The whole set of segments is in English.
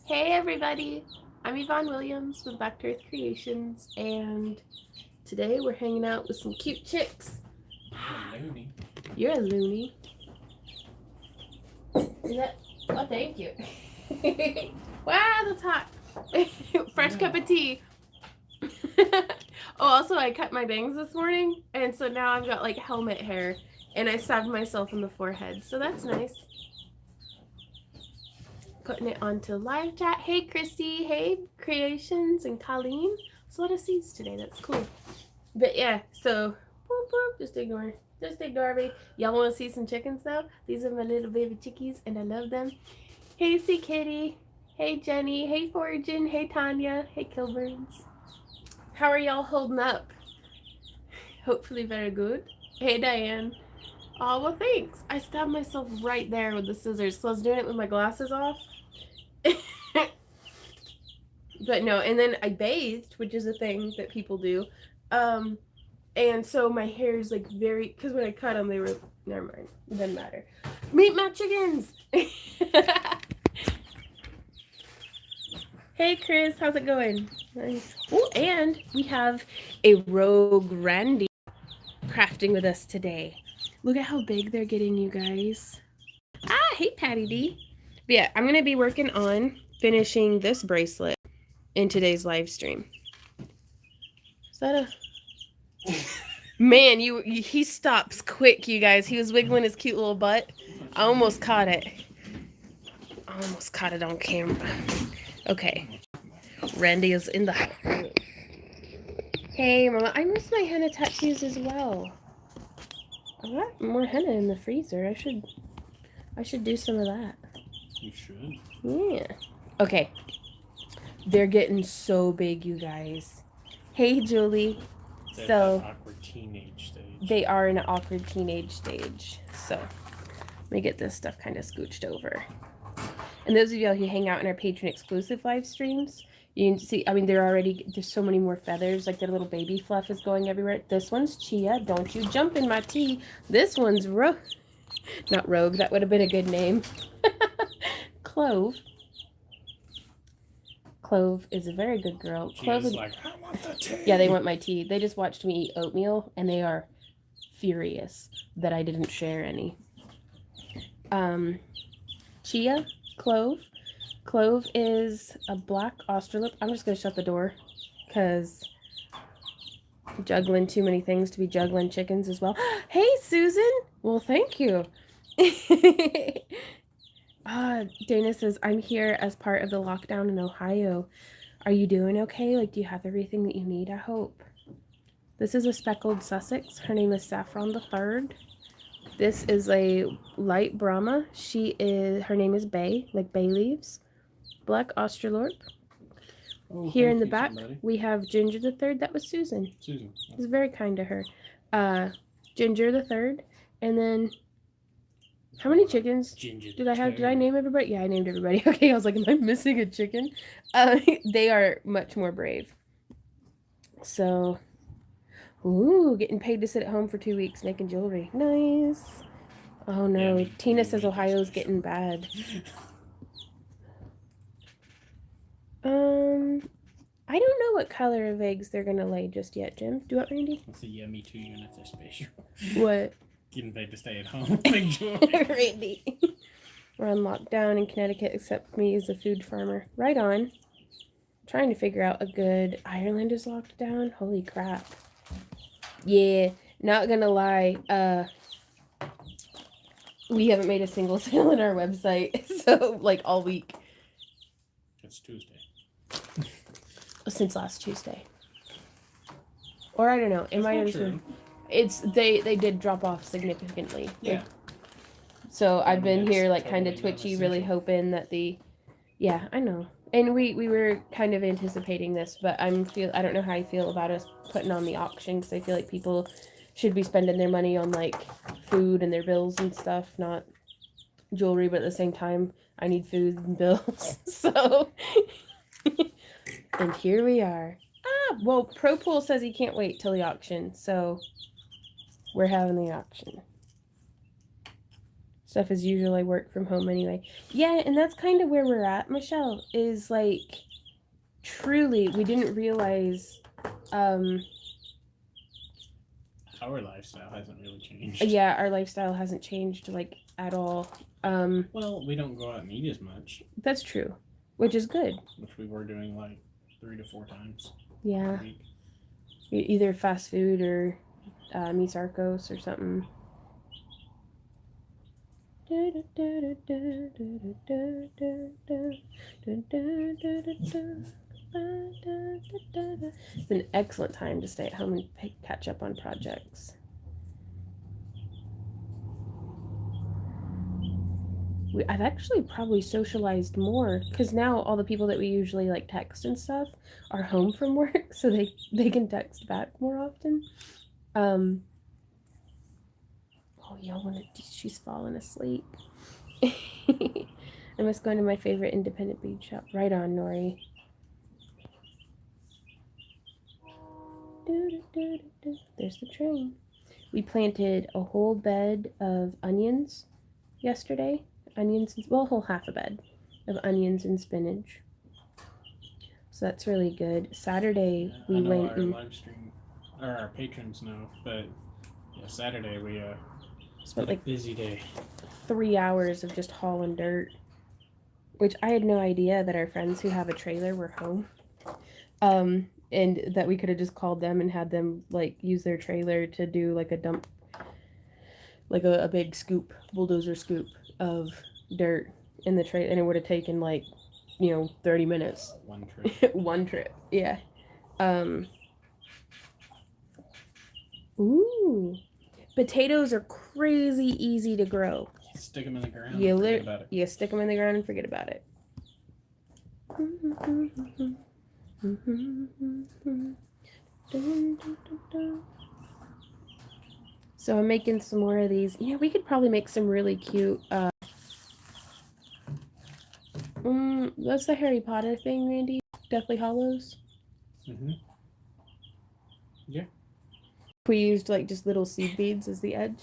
Hey everybody, I'm Yvonne Williams with Back to Earth Creations, and today we're hanging out with some cute chicks. Loony. You're a loony. Is that? Oh, thank you. Wow, that's hot. Fresh cup of tea. Oh, also I cut my bangs this morning, and so now I've got like helmet hair, and I stabbed myself in the forehead, so that's nice. Putting it onto live chat. Hey Christy, hey Creations and Colleen. It's a lot of C's today, that's cool. But yeah, so boop, boop, just ignore me. Y'all want to see some chickens though? These are my little baby chickies and I love them. Hey C Kitty, hey Jenny, hey Fortune, hey Tanya, hey Kilburns. How are y'all holding up? Hopefully very good. Hey Diane. Oh well, thanks. I stabbed myself right there with the scissors, so I was doing it with my glasses off. But no, and then I bathed, which is a thing that people do. And so my hair is like very, because when I cut them, they were, never mind, it doesn't matter. Meet my chickens! Hey Chris, how's it going? Nice. Oh, and we have a rogue Randy crafting with us today. Look at how big they're getting, you guys. Ah, hey Patty D. But yeah, I'm going to be working on finishing this bracelet in today's live stream. Is that a... Man, he stops quick, you guys. He was wiggling his cute little butt. I almost caught it. On camera. Okay. Randy is in the house. Hey, Mama. I miss my henna tattoos as well. I got more henna in the freezer. I should do some of that. You should. Yeah. Okay. They're getting so big, you guys. Hey, Julie. They're So that awkward teenage stage. they are in an awkward teenage stage. So let me get this stuff kind of scooched over. And those of y'all who hang out in our patron exclusive live streams, you can see, I mean, there's so many more feathers, like their little baby fluff is going everywhere. This one's Chia. Don't you jump in my tea. This one's not Rogue. That would have been a good name. Clove. Clove is a very good girl. Clove is like, I want the tea. Yeah, they want my tea. They just watched me eat oatmeal, and they are furious that I didn't share any. Chia, Clove. Clove is a black australorp. I'm just going to shut the door because juggling too many things to be juggling chickens as well. Hey, Susan. Well, thank you. Dana says, I'm here as part of the lockdown in Ohio. Are you doing okay? Like, do you have everything that you need? I hope. This is a speckled Sussex. Her name is Saffron the Third. This is a light Brahma. Her name is Bay, like bay leaves. Black australorp. Oh, here in the back, we have Ginger the Third. That was Susan. Susan. It was very kind to her. Ginger the Third. And then, how many chickens did I have? Did I name everybody? Yeah, I named everybody. Okay, I was like, am I missing a chicken? They are much more brave. So, ooh, getting paid to sit at home for 2 weeks making jewelry. Nice. Oh no, yeah, Tina says Ohio's getting bad. I don't know what color of eggs they're gonna lay just yet, Jim. Do what, Randy? That's a yummy 2 units are special. What? Getting paid to stay at home. Make jewelry. Randy. We're on lockdown in Connecticut, except me as a food farmer. Right on. Trying to figure out a good... Ireland is locked down? Holy crap. Yeah, not gonna lie. We haven't made a single sale on our website, so, like, all week. It's Tuesday. Since last Tuesday. Or I don't know. It might have been... They did drop off significantly. Yeah. Like, so I've been here, like, kind of twitchy, really hoping that Yeah, I know. And we were kind of anticipating this, but I don't know how I feel about us putting on the auction, because I feel like people should be spending their money on, like, food and their bills and stuff, not jewelry, but at the same time, I need food and bills. So, and here we are. Well, Pro Pool says he can't wait till the auction, so we're having the auction. stuff as usual. I work from home anyway. Yeah, and that's kind of where we're at, Michelle, is like truly we didn't realize Our lifestyle hasn't really changed. yeah, our lifestyle hasn't changed like at all. Well, we don't go out and eat as much, That's true, which is good. which we were doing like 3 to 4 times Yeah, a week. either fast food or Miss Arcos or something. It's an excellent time to stay at home and catch up on projects. I've actually probably socialized more because now all the people that we usually like text and stuff are home from work, so they can text back more often. Oh, y'all want to? She's falling asleep. I must go into my favorite independent bead shop. Right on, Nori. There's the train. We planted a whole bed of onions yesterday. Well, a whole half a bed of onions and spinach. So that's really good. Saturday I we know went our and live stream, or our patrons know, but yeah, Saturday we spent had a like busy day. 3 hours of just hauling dirt, which I had no idea that our friends who have a trailer were home. And that we could have just called them and had them like use their trailer to do like a dump, like a big scoop, bulldozer scoop of dirt in the trailer, and it would have taken like 30 minutes. One trip. One trip, yeah. Ooh, potatoes are crazy easy to grow. Stick them in the ground. You and forget about it. You stick them in the ground and forget about it. So I'm making some more of these. We could probably make some really cute. What's the Harry Potter thing, Randy? Deathly Hollows. Yeah. We used like just little seed beads as the edge.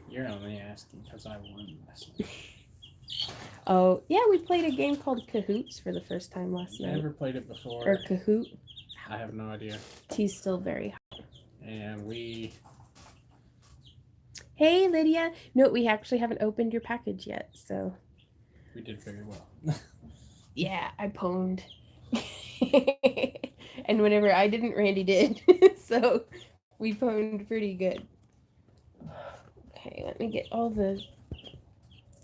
You're only asking because I won last night. Oh yeah, we played a game called Cahoots for the first time last night. Never played it before. Or Kahoot. I have no idea. Tea's still very hot. And we. Hey Lydia, no, we actually haven't opened your package yet, so. We did very well. Yeah, I pwned. And whenever I didn't, Randy did. So we pwned pretty good. Okay, let me get all the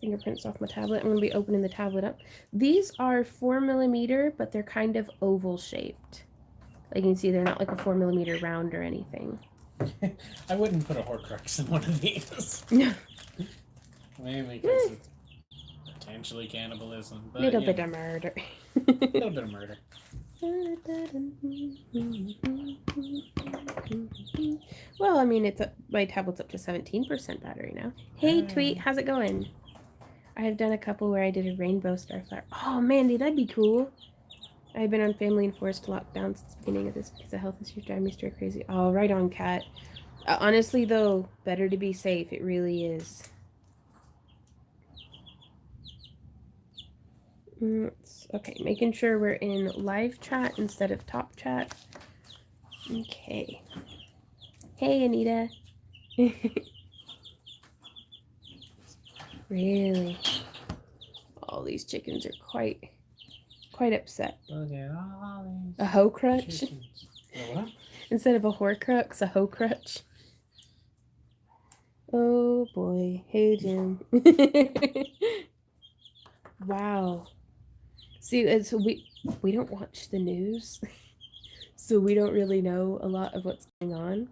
fingerprints off my tablet. I'm going to be opening the tablet up. These are 4mm, but they're kind of oval shaped. Like you can see, they're not like a 4mm round or anything. I wouldn't put a Horcrux in one of these. No. Mainly because it's potentially cannibalism. But Little bit of murder. A little bit of murder. Well, I mean, my tablet's up to 17% battery now. Hey, Tweet, how's it going? I have done a couple where I did a rainbow starflower. Oh, Mandy, that'd be cool. I've been on family and forced lockdown since the beginning of this because of health issues driving me stir crazy. Oh, right on, Kat. Honestly, though, better to be safe. It really is. Okay, making sure we're in live chat instead of top chat. Okay. Hey, Anita. Really? All these chickens are quite upset. Look at all these A hoe crutch? chickens. A what? Instead of a horcrux, a hoe crutch. Oh boy. Hey, Jim. Wow. See, it's we don't watch the news, so we don't really know a lot of what's going on.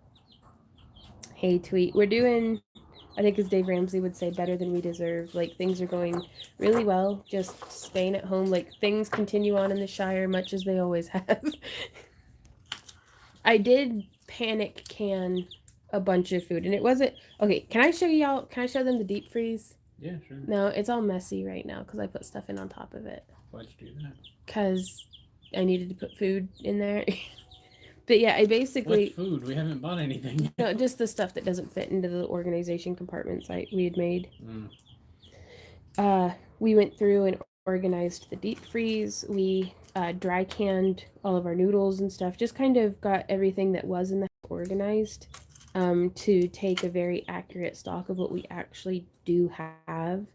Hey, Tweet. We're doing, I think as Dave Ramsey would say, better than we deserve. Like, things are going really well. Just staying at home. Like, things continue on in the Shire much as they always have. I did panic can a bunch of food, and it wasn't... Okay, can I show them the deep freeze? Yeah, sure. No, it's all messy right now because I put stuff in on top of it. Why'd you do that? Because I needed to put food in there. But yeah, I basically What food? We haven't bought anything. no, just the stuff that doesn't fit into the organization compartments we had made. We went through and organized the deep freeze. We dry canned all of our noodles and stuff. Just kind of got everything that was in the house organized to take a very accurate stock of what we actually do have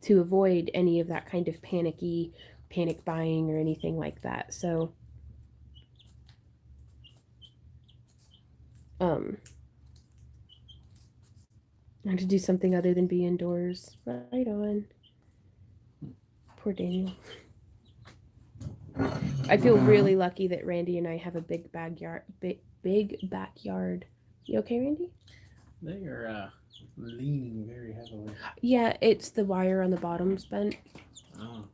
to avoid any of that kind of panic buying or anything like that. So I had to do something other than be indoors. Right on. Poor Daniel. I feel really lucky that Randy and I have a big backyard. Big backyard. You okay, Randy? They are leaning very heavily. Yeah, it's the wire on the bottom's bent. Oh.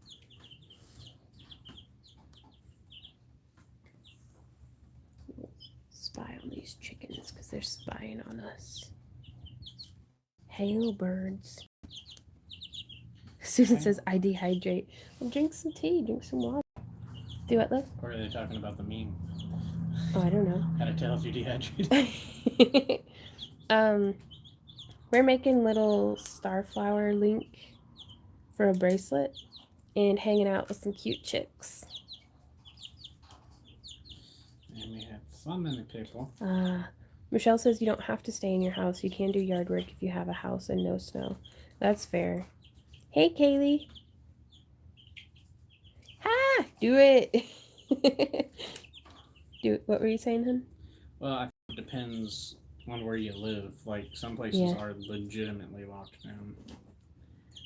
Spy on these chickens because they're spying on us. Hey, little birds. Susan says, I dehydrate. Well, drink some tea, drink some water. Do what, love? Or are they talking about the meme? Oh, I don't know. How to tell if you're dehydrated. We're making little starflower link for a bracelet and hanging out with some cute chicks. And we have some in the people. Michelle says you don't have to stay in your house. You can do yard work if you have a house and no snow. That's fair. Hey, Kaylee. Ha! Do it. What were you saying, hun? Well, I think it depends on where you live. Like, some places are legitimately locked down.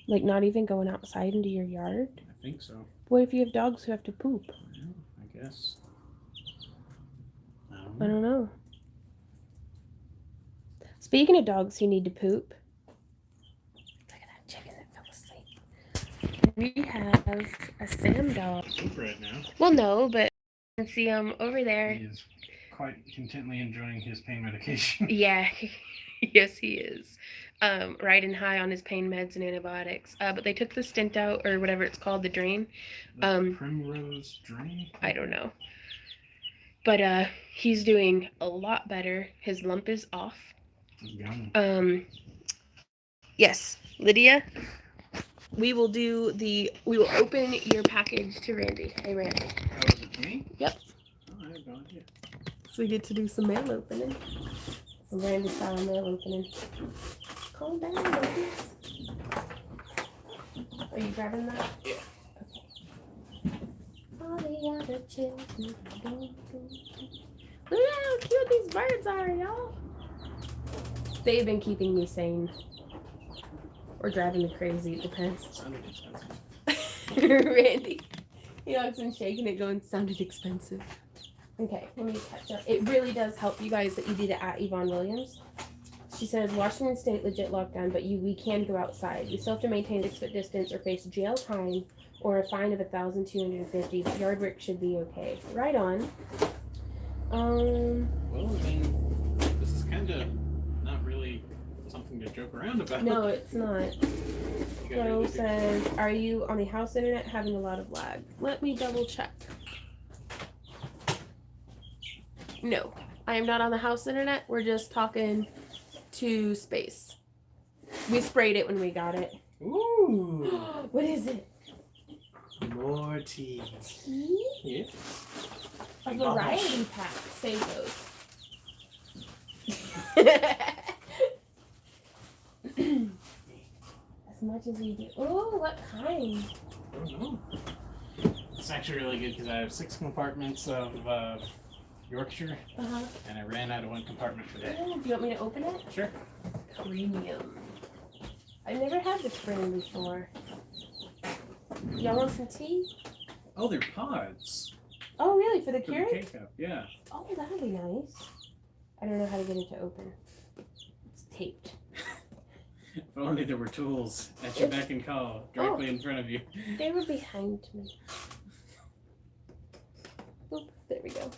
Like, not even going outside into your yard? I think so. What if you have dogs who have to poop? Yeah, I guess. I don't know. Speaking of dogs who need to poop, look at that chicken that fell asleep. We have a Sam dog. Poop right now. Well, no, but you can see him over there. He is quite contently enjoying his pain medication. Yeah, yes, he is. Riding high on his pain meds and antibiotics. But they took the stint out, or whatever it's called, the drain. The primrose drain? I don't know. But he's doing a lot better. His lump is off. Yum. Yes, Lydia, we will open your package to Randy. Hey, Randy. Oh, is it me? Yep. Oh, I have no idea. So we get to do some mail opening. Some Randy style mail opening. Calm down, babies. Are you grabbing that? Yeah. Okay. All the other children. Look at how cute these birds are, y'all. They've been keeping me sane. Or driving me crazy, it depends. Sounded expensive. Randy. He has been shaking it going, sounded expensive. Okay, let me catch up. It really does help you guys that you did it at Yvonne Williams. She says, Washington State legit lockdown, but we can go outside. You still have to maintain 6 foot distance or face jail time or a fine of $1,250. But yard work should be okay. Right on. Well, I mean, this is kind of not really something to joke around about. No, it's not. Joe says, are you on the house internet having a lot of lag? Let me double check. No, I am not on the house internet. We're just talking to space. We sprayed it when we got it. Ooh. What is it? More tea. Tea? Yeah. A variety pack. Save those. As much as we do. Oh, what kind? I don't know. It's actually really good because I have 6 compartments of Yorkshire, and I ran out of 1 compartment today. Oh, do you want me to open it? Sure. Premium. I've never had this brand before. Y'all want some tea? Oh, they're pods. Oh, really? For the For Keurig? the K-cup, yeah. Oh, that'd be nice. I don't know how to get it to open. It's taped. If only there were tools at your beck and call, directly in front of you. They were behind me. Oop, there we go.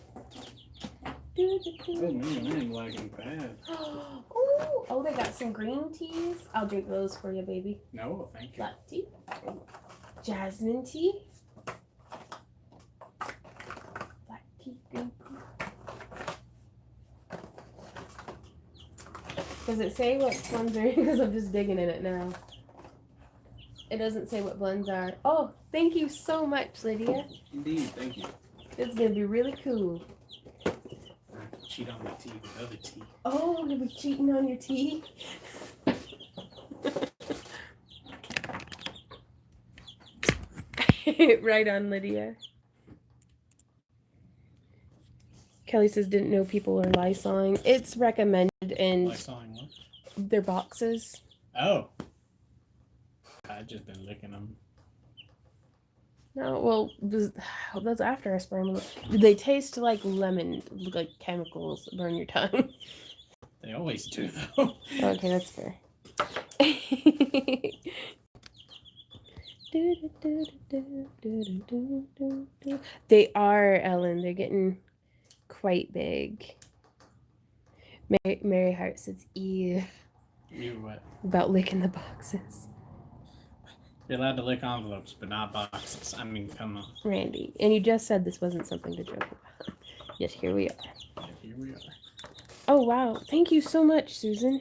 Oh man, I am lagging bad. Oh, they got some green teas. I'll drink those for you, baby. No, thank you. Black tea. Jasmine tea. Black tea, green tea. Does it say what ones are? Because I'm just digging in it now. It doesn't say what blends are. Oh, thank you so much, Lydia. Indeed, thank you. It's gonna be really cool. Cheat on my tea with other tea. Oh, you'll be cheating on your tea? Right on, Lydia. Kelly says didn't know people are Lysoling. It's recommended in Lysoling what? their boxes. Oh. I've just been licking them. No, well, that's after I spray them. They taste like lemon, like chemicals that burn your tongue. They always do, though. Okay, that's fair. They are, Ellen. They're getting quite big. Mary Hart says, ew. Ew, what? About licking the boxes. You're allowed to lick envelopes, but not boxes. I mean, come on. Randy, and you just said this wasn't something to joke about. Yes, here we are. Yeah, here we are. Oh, wow. Thank you so much, Susan.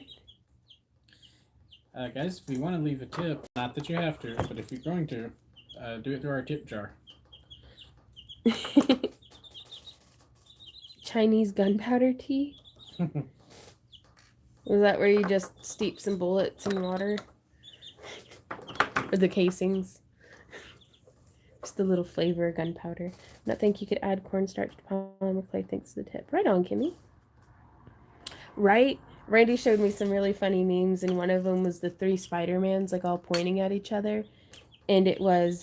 Guys, if you want to leave a tip, not that you have to, but if you're going to, do it through our tip jar. Chinese gunpowder tea? Was that where you just steep some bullets in water? Or the casings? Just a little flavor of gunpowder. Not think you could add cornstarch to polymer clay. Thanks to the tip. Right on, Kimmy. Right? Randy showed me some really funny memes, and one of them was the 3 Spider-Mans, like, all pointing at each other. And it was,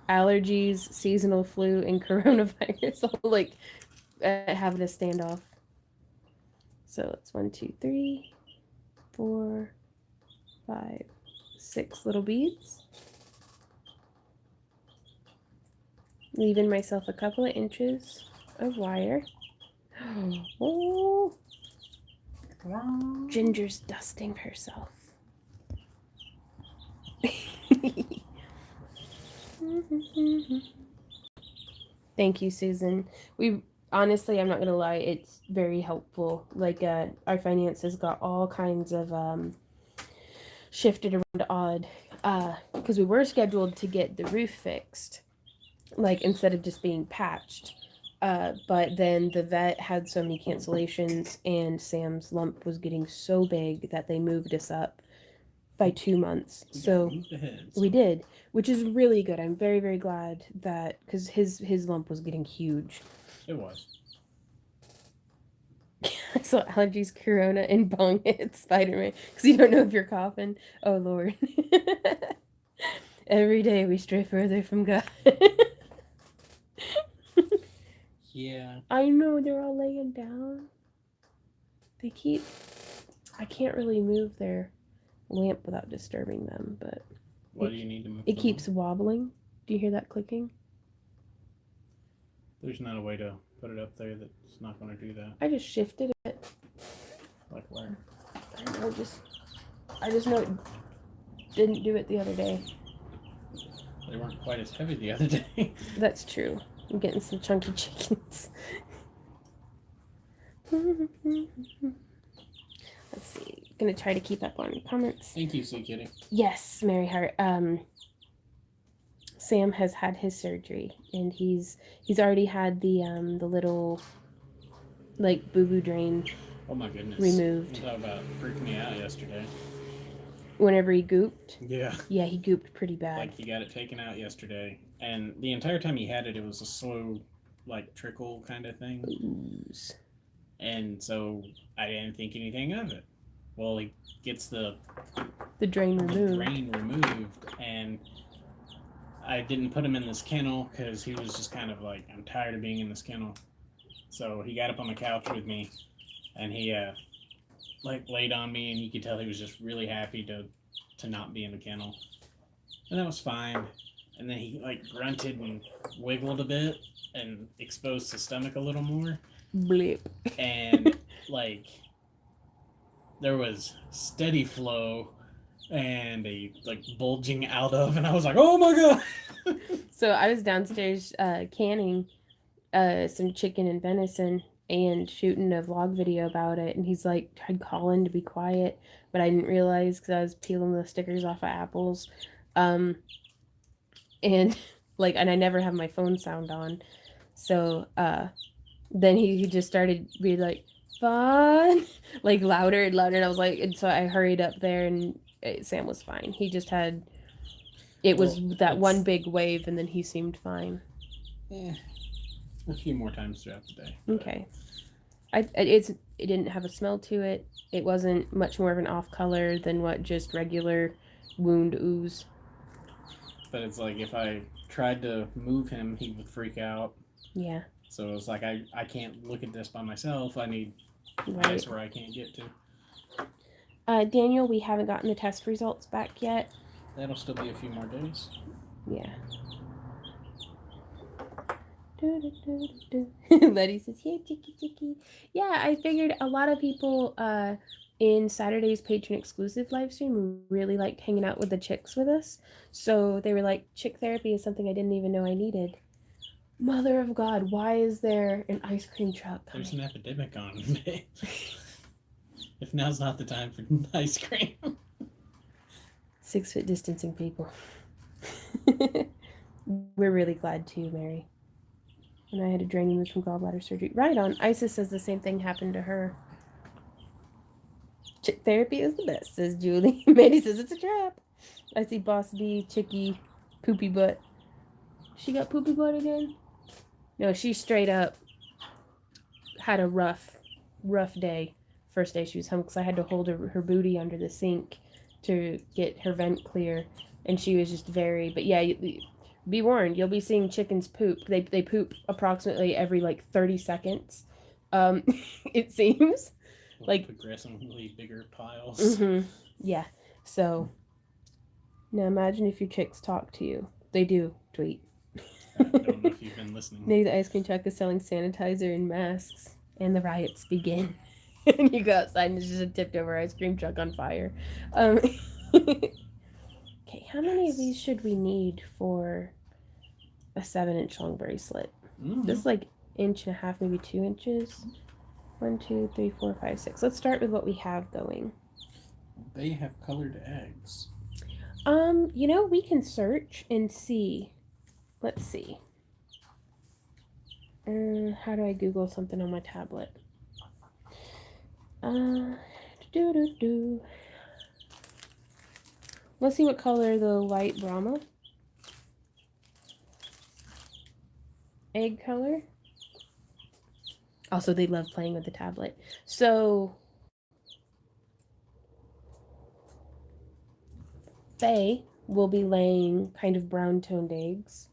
allergies, seasonal flu, and coronavirus, all, like, having a standoff. So it's 1, 2, 3, 4, 5, 6 little beads. Leaving myself a couple of inches of wire. Oh, Ginger's dusting herself. Thank you, Susan. We honestly, I'm not gonna lie, it's very helpful. Like, our finances got all kinds of shifted around odd, because we were scheduled to get the roof fixed, like, instead of just being patched. But then the vet had so many cancellations, and Sam's lump was getting so big that they moved us up by 2 months. So we did, which is really good. I'm very, very glad that, because his lump was getting huge. It was. So allergies, corona, and bong hit Spider-Man, because you don't know if you're coughing. Oh Lord. Every day we stray further from God. Yeah. I know, they're all laying down. I can't really move their lamp without disturbing them, but what do you need to move? It keeps wobbling. Do you hear that clicking? There's not a way to put it up there that's not going to do that. I just shifted it. Like where? I just know it didn't do it the other day. They weren't quite as heavy the other day. That's true. I'm getting some chunky chickens. Let's see. I'm gonna try to keep up on comments. Thank you, Sweet Kitty. Yes, Mary Hart. Sam has had his surgery, and he's already had the little, like, boo-boo drain. Oh my goodness. Removed. Talk about freaked me out yesterday. Whenever he gooped? Yeah. Yeah, he gooped pretty bad. Like, he got it taken out yesterday, and the entire time he had it, it was a slow, like, trickle kind of thing. Ooze. And so I didn't think anything of it. Well, he gets the drain removed, and I didn't put him in this kennel because he was just kind of like, I'm tired of being in this kennel. So he got up on the couch with me, and he like laid on me, and you could tell he was just really happy to not be in the kennel, and that was fine. And then he like grunted and wiggled a bit and exposed his stomach a little more. Blip. And like there was steady flow and a like bulging out of, and I was like, oh my god. So I was downstairs canning some chicken and venison and shooting a vlog video about it, and he's like tried calling to be quiet, but I didn't realize because I was peeling the stickers off of apples, and like, and I never have my phone sound on, so then he just started being like fun, like louder and louder, and I was like, and so I hurried up there, and Sam was fine. He just had it was that one big wave, and then he seemed fine. A few more times throughout the day. Okay. It didn't have a smell to it. It wasn't much more of an off color than what just regular wound ooze. But it's like if I tried to move him, he would freak out. Yeah. So it's like I can't look at this by myself. I need Right. eyes where I can't get to. Daniel, we haven't gotten the test results back yet. That'll still be a few more days. Yeah. Letty says, "Hey, chicky, chicky." Yeah, I figured a lot of people in Saturday's patron exclusive live stream really liked hanging out with the chicks with us. So they were like, chick therapy is something I didn't even know I needed. Mother of God, why is there an ice cream truck coming? There's an epidemic on, babe. If now's not the time for ice cream. 6 foot distancing, people. We're really glad too, Mary. And I had a drain removed from gallbladder surgery. Right on. Isis says the same thing happened to her. Chick therapy is the best, says Julie. Mandy says it's a trap. I see Boss B, Chicky, Poopy Butt. She got Poopy Butt again? No, she straight up had a rough day. First day she was home because I had to hold her booty under the sink to get her vent clear. And she was just very, but yeah, be warned, you'll be seeing chickens poop. They poop approximately every like 30 seconds. It seems. Like progressively bigger piles. Mm-hmm. Yeah. So now imagine if your chicks talk to you. They do tweet. I don't know if you've been listening. Maybe the ice cream truck is selling sanitizer and masks, and the riots begin. And you go outside and it's just a tipped over ice cream truck on fire. Okay, how many of these should we need for a 7-inch long bracelet? Mm-hmm. This is like 1.5 inches, maybe 2 inches. 1, 2, 3, 4, 5, 6. Let's start with what we have going. They have colored eggs. We can search and see. Let's see. How do I Google something on my tablet? Let's see what color the light Brahma. Egg color. Also, they love playing with the tablet. So, they will be laying kind of brown-toned eggs.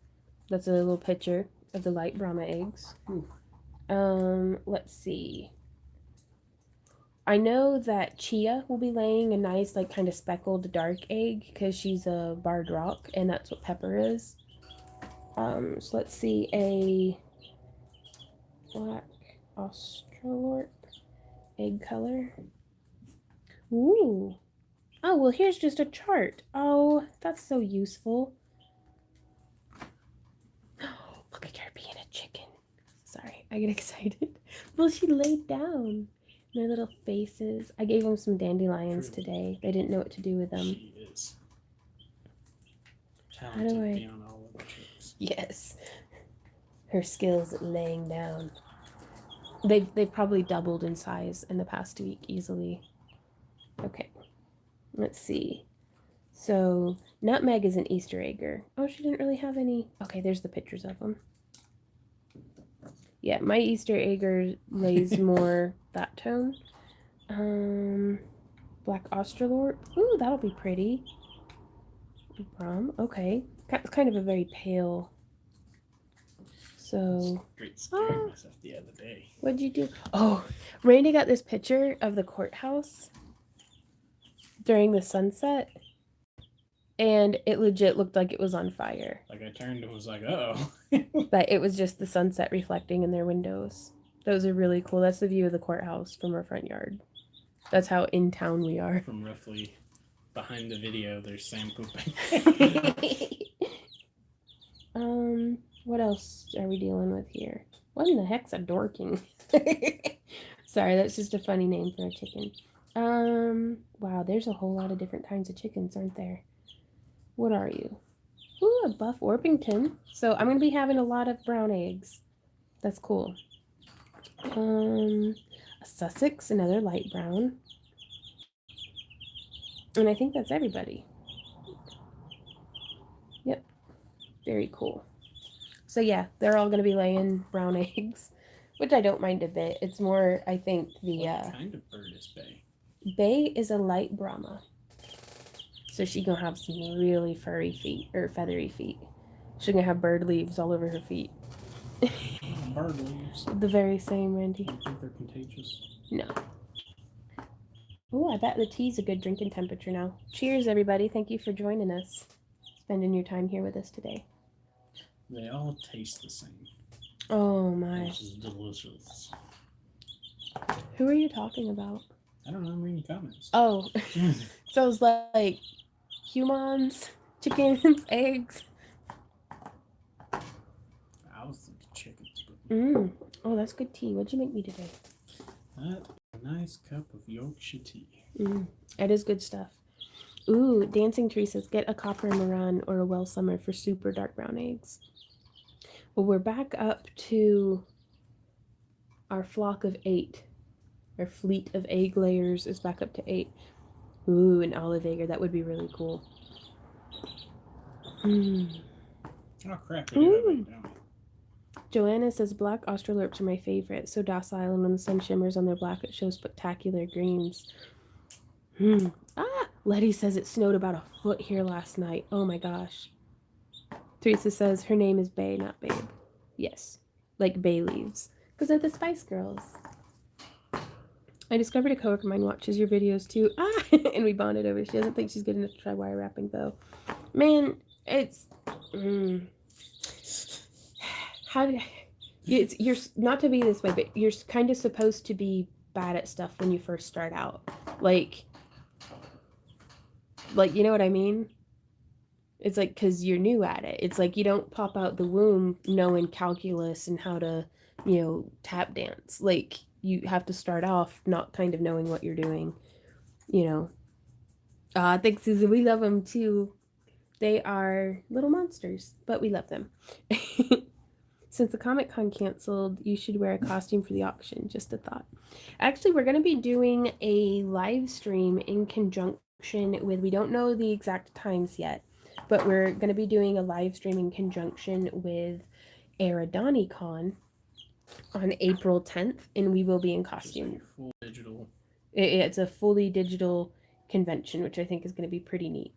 That's a little picture of the light Brahma eggs. Let's see. I know that Chia will be laying a nice, like, kind of speckled dark egg because she's a barred rock, and that's what Pepper is. So let's see, a black Australorp egg color. Ooh. Oh, well, here's just a chart. Oh, that's so useful. Oh, look at her being a chicken. Sorry, I get excited. Well, she laid down. Their little faces. I gave them some dandelions today. They didn't know what to do with them. She is talented beyond all other chicks. Yes. Her skills at laying down. They've probably doubled in size in the past week easily. Okay. Let's see. So, Nutmeg is an Easter egger. Oh, she didn't really have any. Okay, there's the pictures of them. Yeah, my Easter egger lays more that tone. Black Australorp. Ooh, that'll be pretty. Okay. Kind of a very pale. So. Straight scared myself the other day. What'd you do? Oh, Randy got this picture of the courthouse during the sunset. And it legit looked like it was on fire. Like I turned and was like, uh-oh. But it was just the sunset reflecting in their windows. Those are really cool. That's the view of the courthouse from our front yard. That's how in town we are. From roughly behind the video, there's Sam pooping. What else are we dealing with here? What in the heck's a dorking? Sorry, that's just a funny name for a chicken. Wow, there's a whole lot of different kinds of chickens, aren't there? What are you? Ooh, a buff Orpington. So I'm gonna be having a lot of brown eggs. That's cool. A Sussex, another light brown. And I think that's everybody. Yep, very cool. So yeah, they're all gonna be laying brown eggs, which I don't mind a bit. It's more, I think, the What kind of bird is Bay? Bay is a light Brahma. So she gonna have some really furry feet or feathery feet. She's gonna have bird leaves all over her feet. Bird leaves. The very same, Randy. Do you think they're contagious? No. Oh, I bet the tea's a good drinking temperature now. Cheers, everybody. Thank you for joining us. Spending your time here with us today. They all taste the same. Oh my. This is delicious. Who are you talking about? I don't know, I'm reading comments. Oh. So it's like humans, chickens, eggs. I was thinking chickens, but Oh, that's good tea. What'd you make me today? a nice cup of Yorkshire tea. It is good stuff. Ooh, Dancing Tree says, get a copper Maran or a well summer for super dark brown eggs. Well, we're back up to our flock of 8. Our fleet of egg layers is back up to 8. Ooh, an olive egg. That would be really cool. Oh crap, we do have 8, don't we? Joanna says, black Australorps are my favorite. So docile, and when the sun shimmers on their black, it shows spectacular greens. Letty says it snowed about a foot here last night. Oh my gosh. Teresa says her name is Bay, not Babe. Yes, like bay leaves, because they're the Spice Girls. I discovered a coworker of mine watches your videos too. And we bonded over. She doesn't think she's good enough to try wire wrapping though. Man, it's you're not to be this way, but you're kind of supposed to be bad at stuff when you first start out. Like you know what I mean? It's like, because you're new at it. It's like you don't pop out the womb knowing calculus and how to, tap dance. Like, you have to start off not kind of knowing what you're doing, Thanks, Susan. We love them too. They are little monsters, but we love them. Since the Comic-Con canceled, you should wear a costume for the auction. Just a thought. Actually, we're going to be doing a live stream in conjunction with, we don't know the exact times yet, but we're going to be doing a live stream in conjunction with AerodoniCon on April 10th, and we will be in costume. It's full digital. It's a fully digital convention, which I think is going to be pretty neat.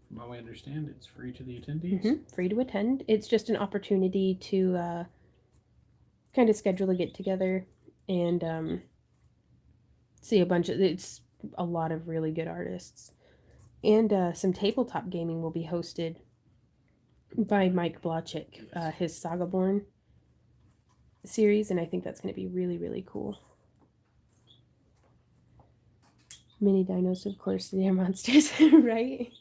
From what we understand, it's free to the attendees. Free to attend. It's just an opportunity to kind of schedule a get-together and see it's a lot of really good artists. And some tabletop gaming will be hosted by Mike Blachik, his Sagaborn series, and I think that's going to be really, really cool. Mini dinos, of course, they're monsters, right?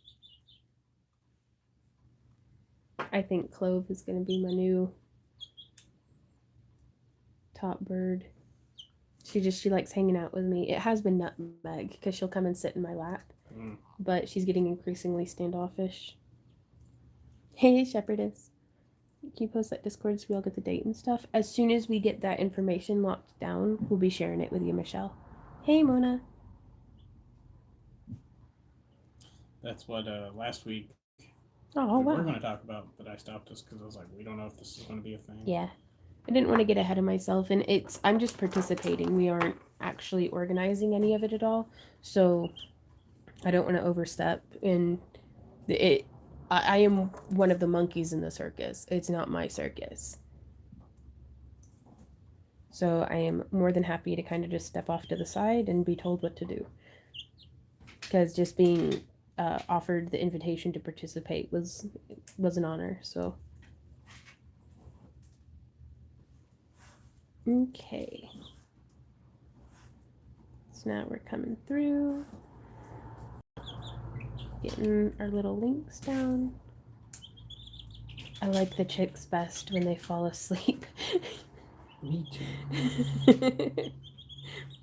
I think Clove is going to be my new top bird. She likes hanging out with me. It has been Nutmeg, because she'll come and sit in my lap. But she's getting increasingly standoffish. Hey, Shepherdess. Can you post that Discord so we all get the date and stuff? As soon as we get that information locked down, we'll be sharing it with you, Michelle. Hey, Mona. That's what last week We were going to talk about, but I stopped us because I was like, we don't know if this is going to be a thing. Yeah. I didn't want to get ahead of myself, and I'm just participating. We aren't actually organizing any of it at all, so I don't want to overstep. And I am one of the monkeys in the circus. It's not my circus. So I am more than happy to kind of just step off to the side and be told what to do. Because just being offered the invitation to participate was an honor. So okay. So now we're coming through. Getting our little links down. I like the chicks best when they fall asleep. Me too.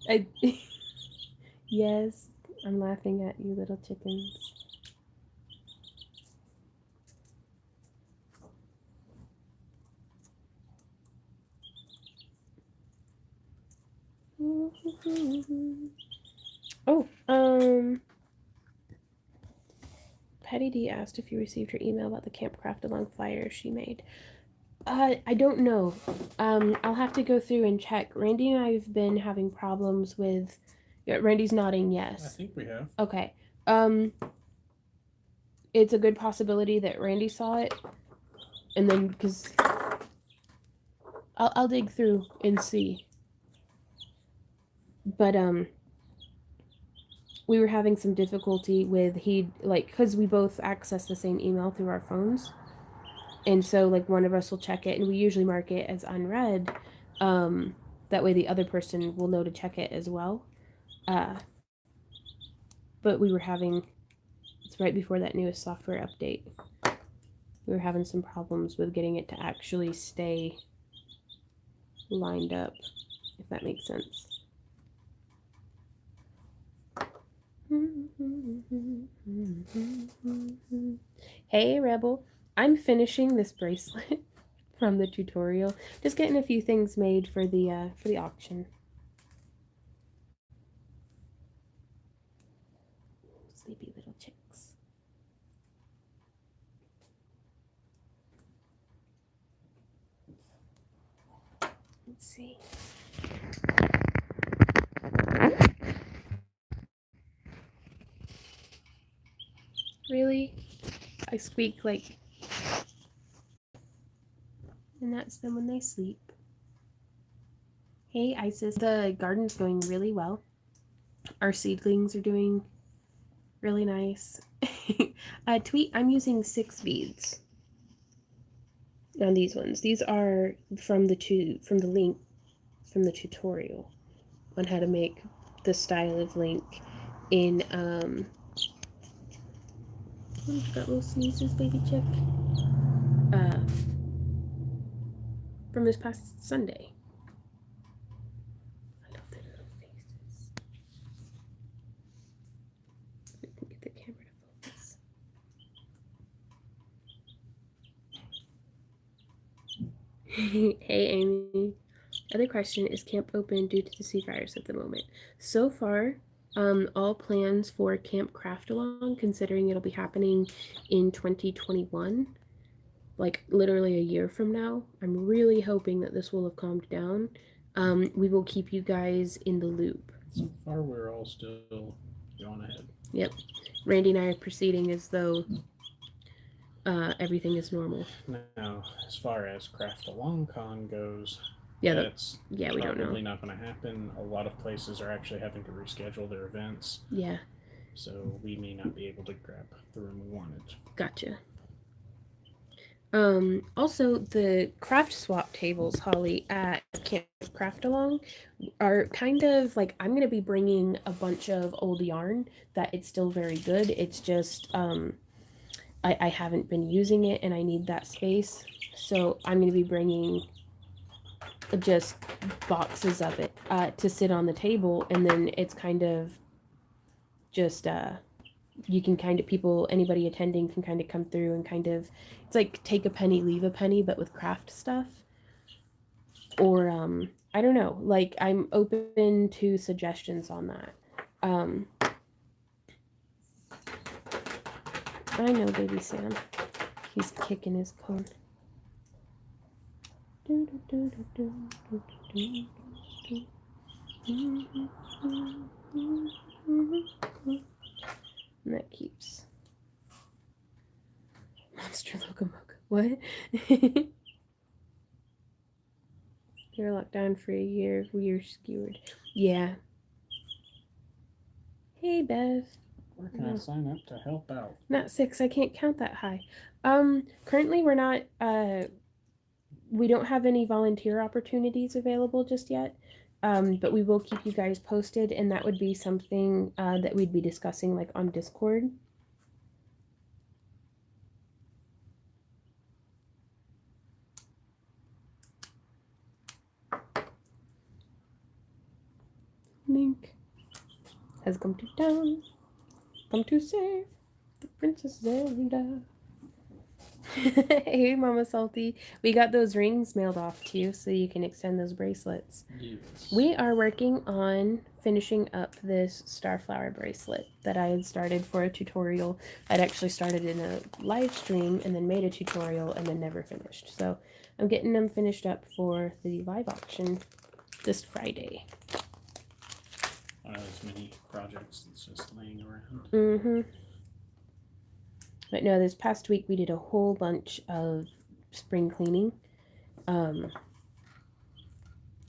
I yes, I'm laughing at you, little chickens. Oh, Patty D asked if you received her email about the Camp Craft Along flyer she made. I don't know. I'll have to go through and check. Randy and I have been having problems with. Yeah, Randy's nodding yes. I think we have. Okay. It's a good possibility that Randy saw it, and then because I'll dig through and see. But we were having some difficulty with because we both access the same email through our phones, and so like one of us will check it, and we usually mark it as unread. That way the other person will know to check it as well. But we were having it's right before that newest software update. We were having some problems with getting it to actually stay lined up, if that makes sense. Hey Rebel, I'm finishing this bracelet from the tutorial. Just getting a few things made for the auction. Sleepy little chicks. Let's see. Really? I squeak like, and that's them when they sleep. Hey Isis, the garden's going really well. Our seedlings are doing really nice. Tweet, I'm using 6 beads on these ones. These are from the link from the tutorial on how to make the style of link in got little sneezes, baby chick. From this past Sunday. I love their little faces. I can get the camera to focus. Hey Amy. Other question, is camp open due to the sea fires at the moment? So far, all plans for Camp Craft Along, considering it'll be happening in 2021, like literally a year from now. I'm really hoping that this will have calmed down. We will keep you guys in the loop. So far, we're all still going ahead. Yep. Randy and I are proceeding as though everything is normal. Now, as far as Craft Along Con goes, Yeah, that's we don't know. Probably not going to happen. A lot of places are actually having to reschedule their events. Yeah. So we may not be able to grab the room we wanted. Gotcha. Also, the craft swap tables, Holly, at Camp Craft Along are kind of like, I'm going to be bringing a bunch of old yarn that it's still very good. It's just, I haven't been using it and I need that space. So I'm going to be bringing just boxes of it to sit on the table. And then it's kind of just, you can kind of anybody attending can kind of come through and kind of, it's like take a penny, leave a penny, but with craft stuff. Or I don't know, like I'm open to suggestions on that. I know, baby Sam, he's kicking his cone. And that keeps Monster Locomoca. What? You're locked down for a year. We're skewered. Yeah. Hey, Bev. Where can I sign up to help out? Not 6. I can't count that high. Currently we're not. We don't have any volunteer opportunities available just yet. But we will keep you guys posted, and that would be something that we'd be discussing like on Discord. Link has come to town, come to save the Princess Zelda. Hey, Mama Salty. We got those rings mailed off to you so you can extend those bracelets. Yes. We are working on finishing up this starflower bracelet that I had started for a tutorial. I'd actually started in a live stream and then made a tutorial and then never finished. So I'm getting them finished up for the live auction this Friday. One of those mini projects that's just laying around. Mm-hmm. But no, this past week we did a whole bunch of spring cleaning.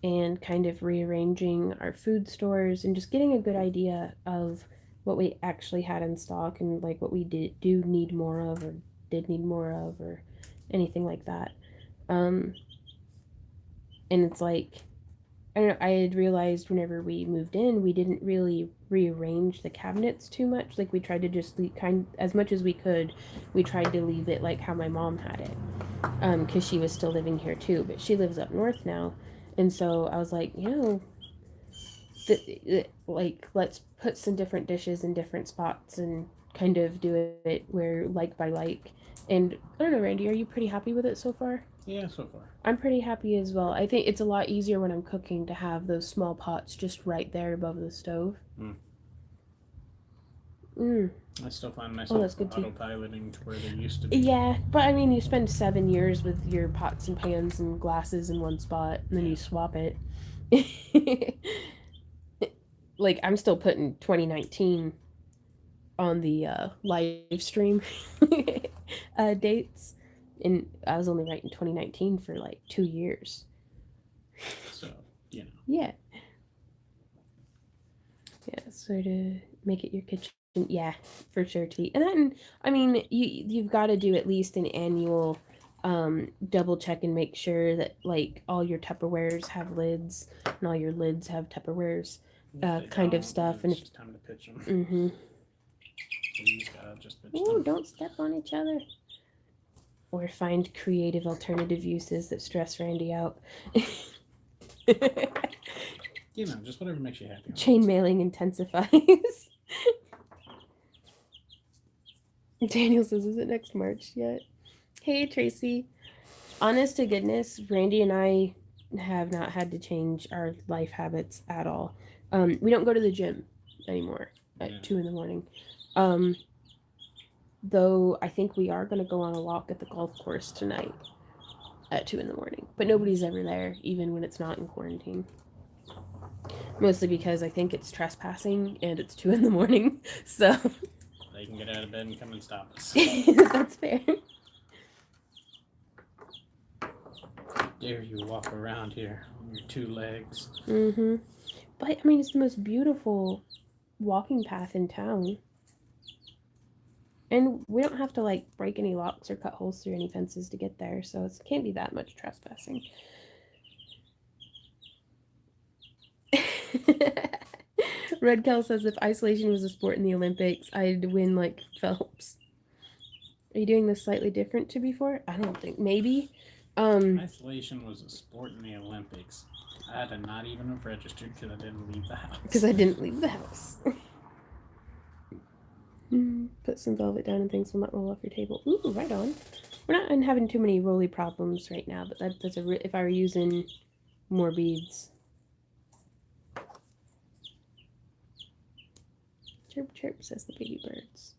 And kind of rearranging our food stores and just getting a good idea of what we actually had in stock and like what we do need more of or did need more of or anything like that. And it's like, I don't know, I had realized whenever we moved in, we didn't really rearrange the cabinets too much. Like we tried to just leave as much as we could, we tried to leave it like how my mom had it. Because she was still living here too, but she lives up north now. And so I was like, like, let's put some different dishes in different spots and kind of do it where like by like. And I don't know, Randy, are you pretty happy with it so far? Yeah, so far. I'm pretty happy as well. I think it's a lot easier when I'm cooking to have those small pots just right there above the stove. I still find myself autopiloting to where they used to be. Yeah, but I mean, you spend 7 years with your pots and pans and glasses in one spot, and then you swap it. Like, I'm still putting 2019 on the live stream dates, and I was only writing 2019 for like 2 years. So, Yeah. Yeah, so to make it your kitchen. Yeah, for sure, T. And then, I mean, you've got to do at least an annual double check and make sure that like all your Tupperwares have lids and all your lids have Tupperwares, kind of stuff. And it's just time to pitch them. Mm-hmm. Please, God, just pitch Ooh, them. don't step on each other. Or find creative alternative uses that stress Randy out. Just whatever makes you happy. Chainmailing intensifies. Daniel says, is it next March yet? Hey, Tracy. Honest to goodness, Randy and I have not had to change our life habits at all. We don't go to the gym anymore at 2 a.m. Though I think we are going to go on a walk at the golf course tonight at 2 a.m. But nobody's ever there, even when it's not in quarantine. Mostly because I think it's trespassing and it's 2 a.m. So they can get out of bed and come and stop us. That's fair. Dare you walk around here on your 2 legs? Mm-hmm. But I mean, it's the most beautiful walking path in town, and we don't have to like break any locks or cut holes through any fences to get there, so it can't be that much trespassing. Red Kel says, if isolation was a sport in the Olympics, I'd win like Phelps. Are you doing this slightly different to before? I don't think. Maybe. Isolation was a sport in the Olympics. I had to not even have registered because I didn't leave the house. Put some velvet down and things will not roll off your table. Ooh, right on. We're not having too many rolly problems right now, but that's if I were using more beads. Chirp, chirp, says the baby birds.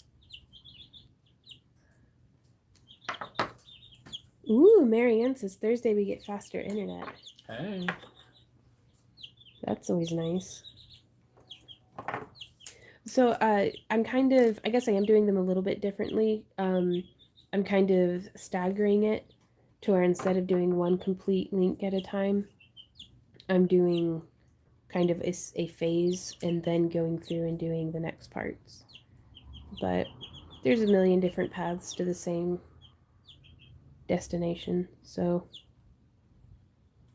Ooh, Marianne says Thursday we get faster internet. Hey. That's always nice. So I'm kind of, I guess I am doing them a little bit differently. I'm kind of staggering it to where instead of doing one complete link at a time, I'm doing kind of a phase and then going through and doing the next parts. But there's a million different paths to the same destination, so.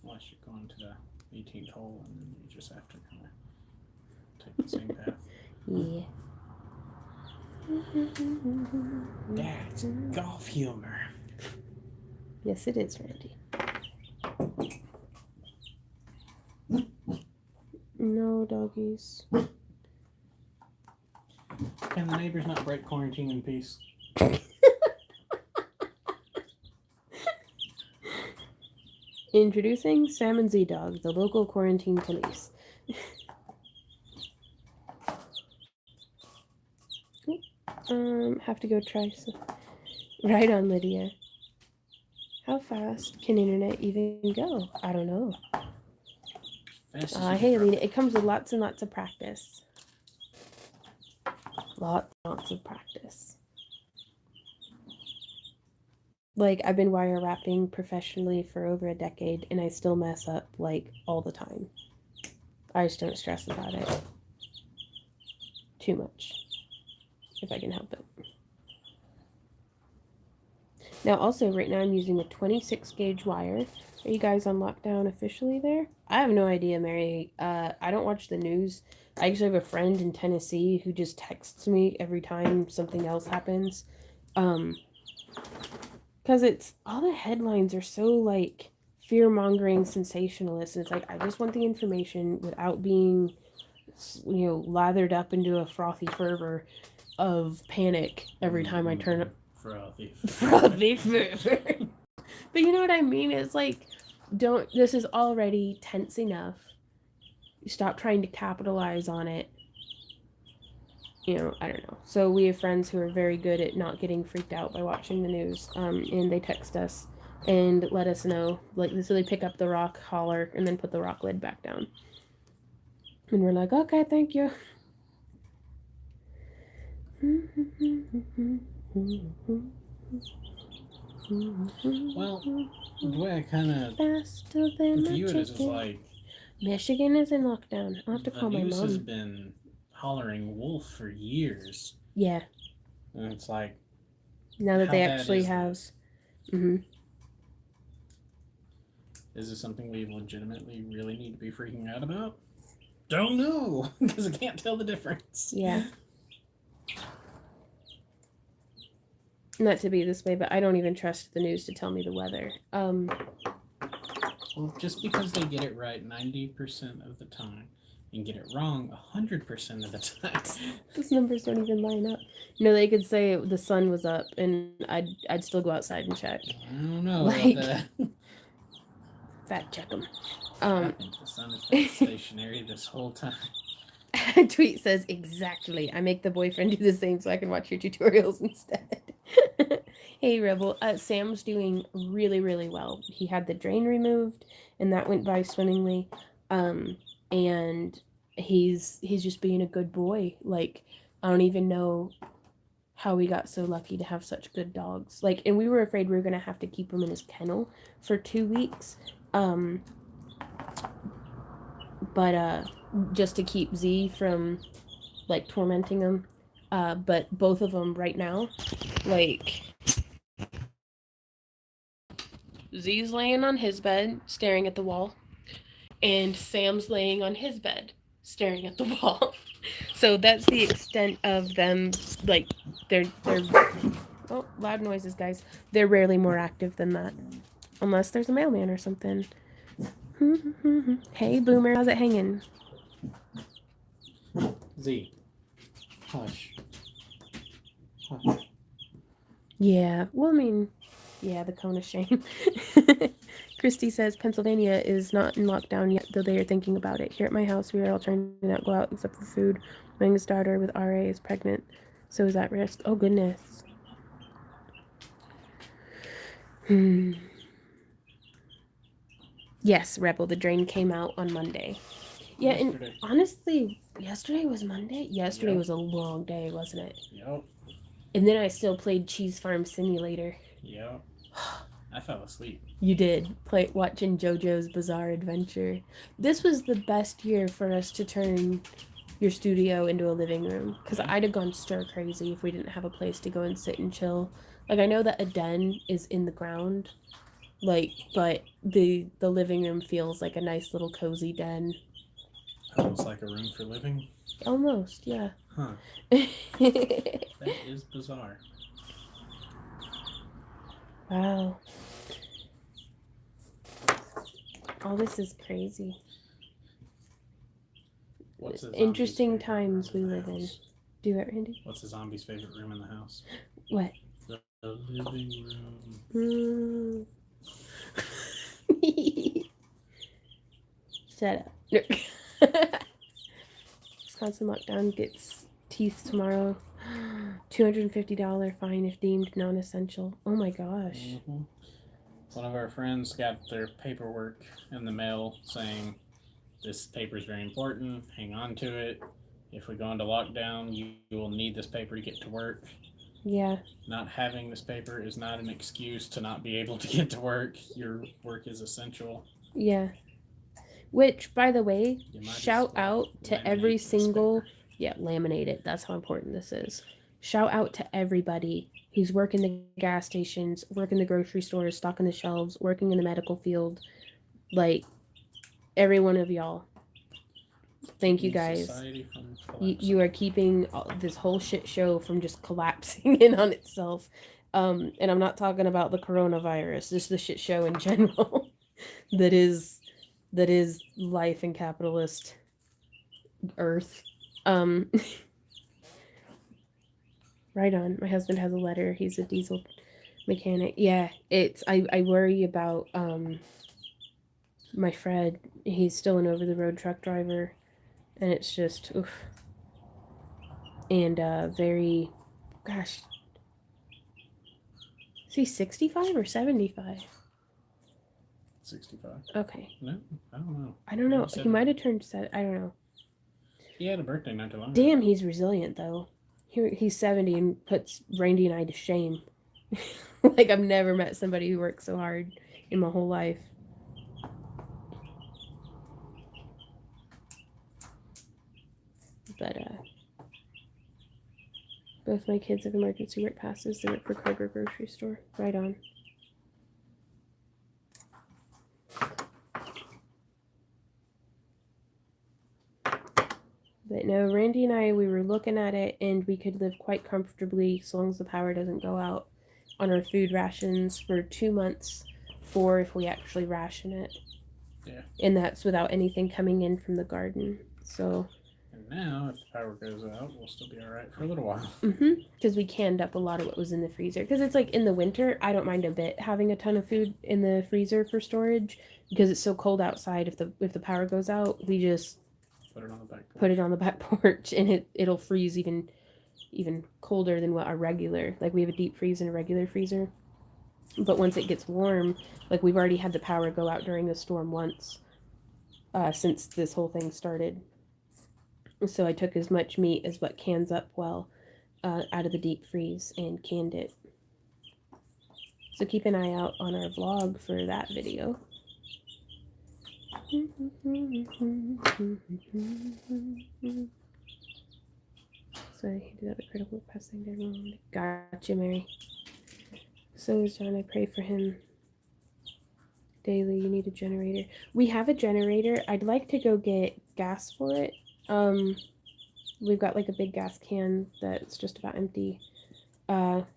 Unless you're going to the 18th hole and then you just have to kind of take the same path. Yeah. That's golf humor. Yes, it is, Randy. No doggies. Can the neighbors not break quarantine in peace? Introducing Sam and Z Dog, the local quarantine police. Have to go try some. Right on, Lydia. How fast can internet even go? I don't know. Hey, Alina, it comes with lots and lots of practice. Lots of practice. Like, I've been wire wrapping professionally for over a decade, and I still mess up, like, all the time. I just don't stress about it too much, if I can help it. Now, also, right now I'm using a 26 gauge wire. Are you guys on lockdown officially there? I have no idea, Mary. I don't watch the news. I actually have a friend in Tennessee who just texts me every time something else happens. Because it's all the headlines are so like fear-mongering, sensationalist. And it's like, I just want the information without being, lathered up into a frothy fervor of panic every time I turn up. Frothy fervor. But you know what I mean? It's like, this is already tense enough. Stop trying to capitalize on it. I don't know. So we have friends who are very good at not getting freaked out by watching the news. And they text us and let us know. Like, so they pick up the rock, holler, and then put the rock lid back down. And we're like, okay, thank you. Well, the way I kind of view it is just like, Michigan is in lockdown. I'll have to call my mom. The news has been hollering wolf for years. Yeah. And it's like, now that they actually have. Is this something we legitimately really need to be freaking out about? Don't know, because I can't tell the difference. Yeah. Not to be this way, but I don't even trust the news to tell me the weather. Well, just because they get it right 90% of the time and get it wrong 100% of the time. Those numbers don't even line up. They could say the sun was up, and I'd still go outside and check. I don't know about that. Fact check them. I think the sun has been stationary this whole time. Tweet says, exactly. I make the boyfriend do the same so I can watch your tutorials instead. Hey, Rebel. Sam's doing really, really well. He had the drain removed, and that went by swimmingly. And he's just being a good boy. Like, I don't even know how we got so lucky to have such good dogs. Like, and we were afraid we were going to have to keep him in his kennel for 2 weeks. But just to keep Z from, like, tormenting him. But both of them right now, like, Z's laying on his bed, staring at the wall, and Sam's laying on his bed, staring at the wall. So that's the extent of them, like, they're oh, loud noises, guys. They're rarely more active than that. Unless there's a mailman or something. Hey, Boomer, how's it hanging? Z. Hush. Hush. Yeah, well, I mean, yeah, the cone of shame. Christy says Pennsylvania is not in lockdown yet, though they are thinking about it. Here at my house, we are all trying to not go out except for food. My youngest daughter with RA is pregnant, so is at risk. Oh, goodness. Yes, Rebel, the drain came out on Monday. Yeah, yesterday. And honestly, yesterday was Monday? Yesterday was a long day, wasn't it? Yep. And then I still played Cheese Farm Simulator. Yep. I fell asleep. You did. Watching JoJo's Bizarre Adventure. This was the best year for us to turn your studio into a living room. Because I'd have gone stir crazy if we didn't have a place to go and sit and chill. Like, I know that a den is in the ground. Like, but the living room feels like a nice little cozy den. Almost like a room for living? Almost, yeah. Huh. That is bizarre. Wow. All this is crazy. What's a zombie's Interesting favorite times we room live the in. house? Do that, Randy? What's a zombie's favorite room in the house? What? The living room. Shut up. Wisconsin lockdown gets teeth tomorrow. $250 fine if deemed non-essential. Oh my gosh. Mm-hmm. One of our friends got their paperwork in the mail saying, this paper is very important, hang on to it. If we go into lockdown, you will need this paper to get to work. Yeah. Not having this paper is not an excuse to not be able to get to work. Your work is essential. Yeah. Which, by the way, shout out to every single... Yeah, laminate it. That's how important this is. Shout out to everybody who's working the gas stations, working the grocery stores, stocking the shelves, working in the medical field. Like, every one of y'all. Thank you guys. You are keeping this whole shit show from just collapsing in on itself. And I'm not talking about the coronavirus, just the shit show in general that is life in capitalist Earth. Right on. My husband has a letter. He's a diesel mechanic. Yeah, I worry about my Fred. He's still an over the road truck driver, and it's just oof. And very, gosh, is he 65 or 75? 65. Okay. No, I don't know. I don't know. He might have turned I don't know. He had a birthday not too long ago. Damn, he's resilient though. He's 70 and puts Randy and I to shame. Like, I've never met somebody who works so hard in my whole life. But both my kids have emergency work passes. They work for Kroger grocery store. Right on. But no, Randy and I, we were looking at it, and we could live quite comfortably as long as the power doesn't go out on our food rations for 2 months, 4 if we actually ration it. Yeah. And that's without anything coming in from the garden. So. And now, if the power goes out, we'll still be all right for a little while. Because we canned up a lot of what was in the freezer. Because it's like in the winter, I don't mind a bit having a ton of food in the freezer for storage because it's so cold outside. If the power goes out, we just put it on the back porch. Put it on the back porch, and it'll freeze even colder than what our regular. Like, we have a deep freeze and a regular freezer. But once it gets warm, like, we've already had the power go out during the storm once since this whole thing started. So I took as much meat as what cans up well out of the deep freeze and canned it. So keep an eye out on our vlog for that video. Sorry, he did have a critical passing there. Gotcha, Mary. So is John. I pray for him daily. You need a generator. We have a generator. I'd like to go get gas for it. We've got like a big gas can that's just about empty. But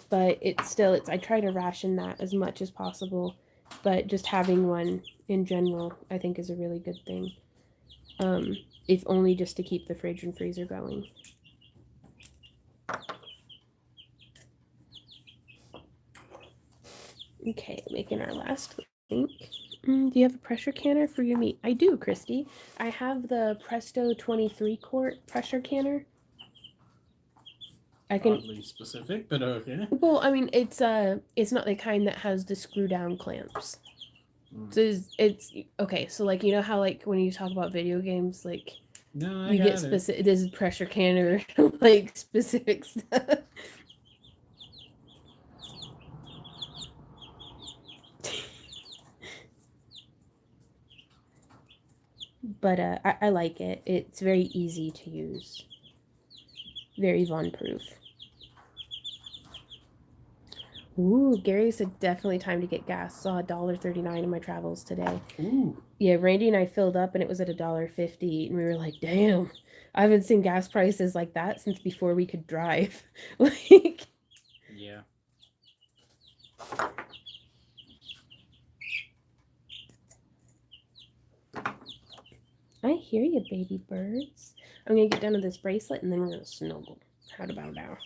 I try to ration that as much as possible. But just having one in general, I think, is a really good thing. If only just to keep the fridge and freezer going. Okay, making our last link. Do you have a pressure canner for your meat? I do, Christy. I have the Presto 23 quart pressure canner. I can. Oddly specific, but okay. Well, I mean, it's not the kind that has the screw down clamps. So it's okay. So, like, you know how, like, when you talk about video games, like, you get specific. This is pressure canner, like, specific stuff. But I like it. It's very easy to use. Very Von-proof. Ooh, Gary said definitely time to get gas. Saw $1.39 in my travels today. Ooh. Yeah, Randy and I filled up and it was at $1.50, and we were like, damn, I haven't seen gas prices like that since before we could drive. Like, yeah. I hear you, baby birds. I'm gonna get done with this bracelet and then we're gonna snuggle. How about now?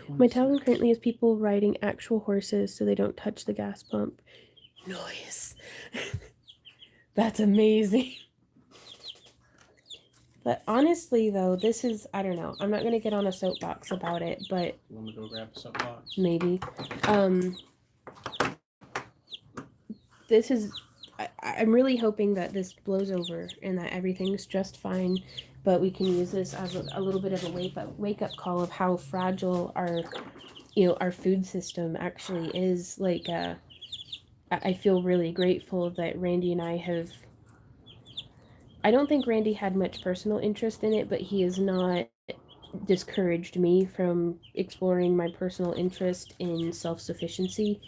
My talent currently has people riding actual horses so they don't touch the gas pump. Nice. That's amazing. But honestly, though, this is, I don't know. I'm not going to get on a soapbox about it, but. You want me to go grab a soapbox? Maybe. This is. I'm really hoping that this blows over and that everything's just fine, but we can use this as a little bit of a wake up call of how fragile our food system actually is. Like, I feel really grateful that Randy and I have. I don't think Randy had much personal interest in it, but he has not discouraged me from exploring my personal interest in self-sufficiency,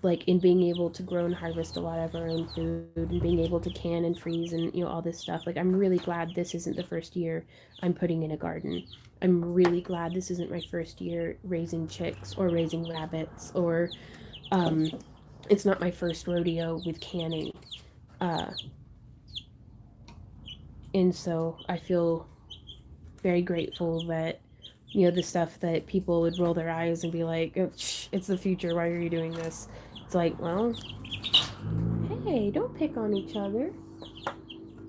like in being able to grow and harvest a lot of our own food and being able to can and freeze and all this stuff. Like, I'm really glad this isn't the first year I'm putting in a garden. I'm really glad this isn't my first year raising chicks or raising rabbits, or it's not my first rodeo with canning. And so I feel very grateful that, the stuff that people would roll their eyes and be like, oh, it's the future, why are you doing this? It's like, well, hey, don't pick on each other.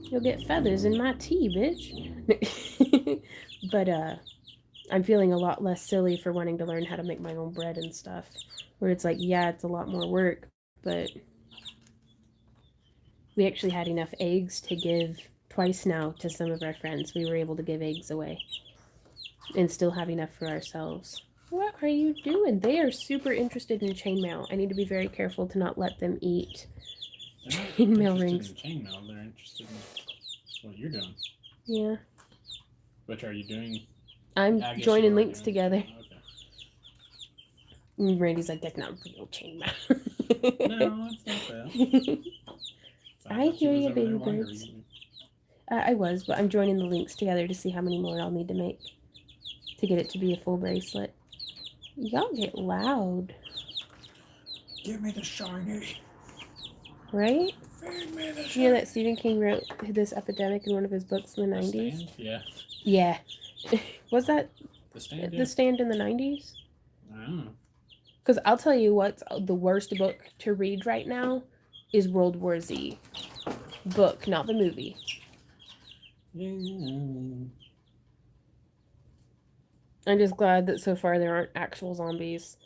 You'll get feathers in my tea, bitch. But I'm feeling a lot less silly for wanting to learn how to make my own bread and stuff. Where it's like, yeah, it's a lot more work, but we actually had enough eggs to give twice now to some of our friends. We were able to give eggs away and still have enough for ourselves. What are you doing? They are super interested in chainmail. I need to be very careful to not let them eat chainmail rings. Chainmail, they're interested in what you're doing. Yeah. Which are you doing? I'm joining links together. Okay. Randy's like, that's not real chainmail. No, it's not that. I hear you, baby birds. I was, but I'm joining the links together to see how many more I'll need to make to get it to be a full bracelet. Y'all get loud. Give me the shiny. Right? Feed me the shiny. You know that Stephen King wrote this epidemic in one of his books in the 90s? Stand? Yeah. Yeah. Was that The Stand? The Stand in the 90s? I don't know. Because I'll tell you what's the worst book to read right now is World War Z. Book, not the movie. Yeah. I'm just glad that so far there aren't actual zombies.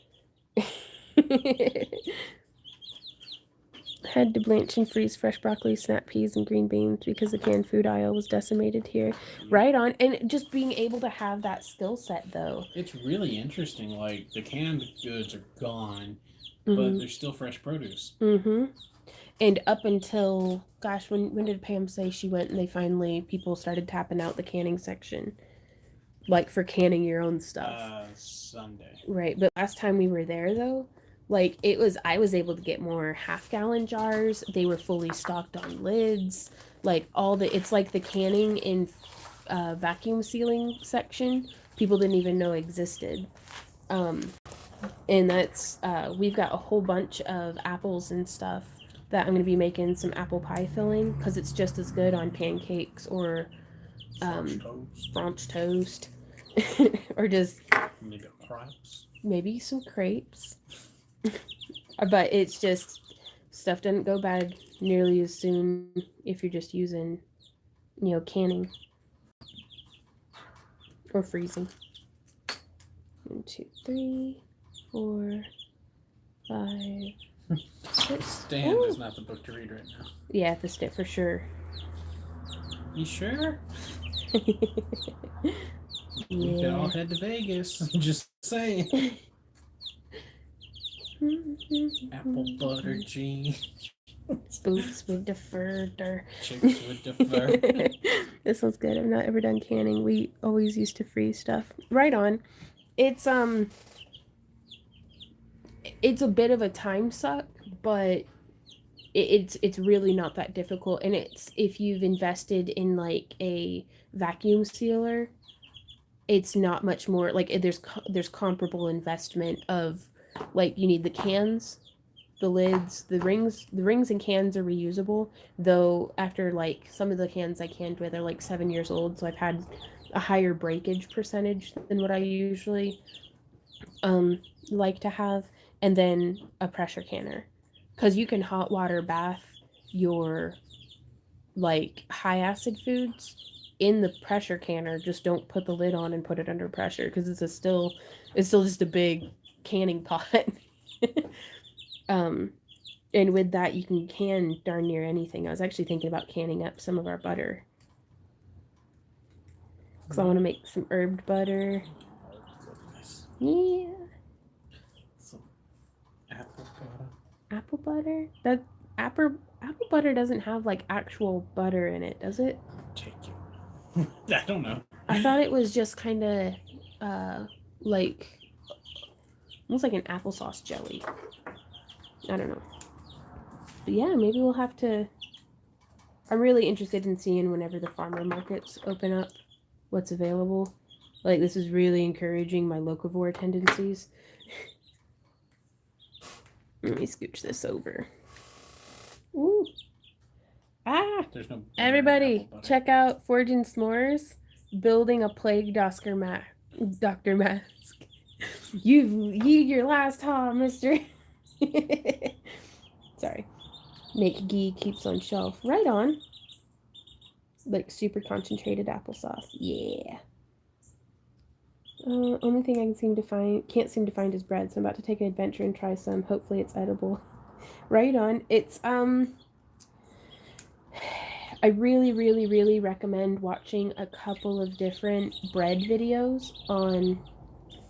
Had to blanch and freeze fresh broccoli, snap peas, and green beans because the canned food aisle was decimated here. Right on. And just being able to have that skill set, though. It's really interesting. Like, the canned goods are gone, but there's still fresh produce. Mm-hmm. And up until, gosh, when did Pam say she went and people started tapping out the canning section? Like, for canning your own stuff. Sunday. Right. But last time we were there, though, I was able to get more half-gallon jars. They were fully stocked on lids. It's like the canning in vacuum sealing section, people didn't even know existed. And that's, we've got a whole bunch of apples and stuff that I'm going to be making some apple pie filling because it's just as good on pancakes or French toast. Or just maybe some crepes. But it's just, stuff doesn't go bad nearly as soon if you're just using, canning or freezing. 1, 2, 3, 4, 5, 6. Stand is not the book to read right now. Yeah, the Stand for sure. You sure? Yeah. We can all head to Vegas. Just saying. Apple butter jeans. Boots with the fur. Chicks with the fur. This one's good. I've not ever done canning. We always used to freeze stuff. Right on. It's a bit of a time suck, but it's really not that difficult. And it's, if you've invested in like a vacuum sealer, it's not much more, like there's comparable investment of, like, you need the cans the lids, the rings and cans are reusable. Though after like some of the cans I canned with are like 7 years old, so I've had a higher breakage percentage than what I usually like to have, and then a pressure canner, because you can hot water bath your like high acid foods in the pressure canner. Just don't put the lid on and put it under pressure, because it's still just a big canning pot. um and with that you can darn near anything. I was actually thinking about canning up some of our butter, because I want to make some herbed butter. Yeah. Some apple butter. Apple butter? That apple butter doesn't have like actual butter in it, does it? Take you. I don't know. I thought it was just kind of like almost like an applesauce jelly. I don't know. But yeah, maybe we'll have to. I'm really interested in seeing whenever the farmer markets open up what's available. Like, this is really encouraging my locavore tendencies. Let me scooch this over. Ooh. Ah! There's no Everybody, check out Forging S'mores, building a plague doctor mask. You your last haul, mister. Sorry. Make ghee keeps on shelf. Right on. Like super concentrated applesauce. Yeah. Only thing I can't seem to find is bread, so I'm about to take an adventure and try some. Hopefully it's edible. Right on. It's I really, really, really recommend watching a couple of different bread videos on,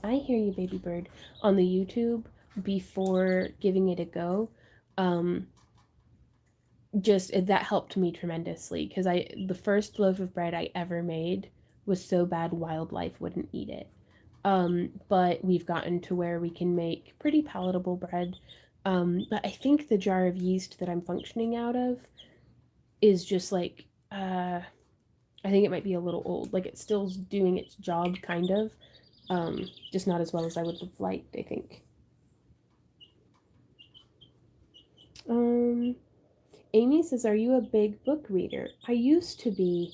I hear you, baby bird, on the YouTube before giving it a go. Just that helped me tremendously, because the first loaf of bread I ever made was so bad wildlife wouldn't eat it. But we've gotten to where we can make pretty palatable bread. But I think the jar of yeast that I'm functioning out of is just like, I think it might be a little old. Like, it's still doing its job, kind of. Just not as well as I would have liked, I think. Amy says, are you a big book reader? I used to be.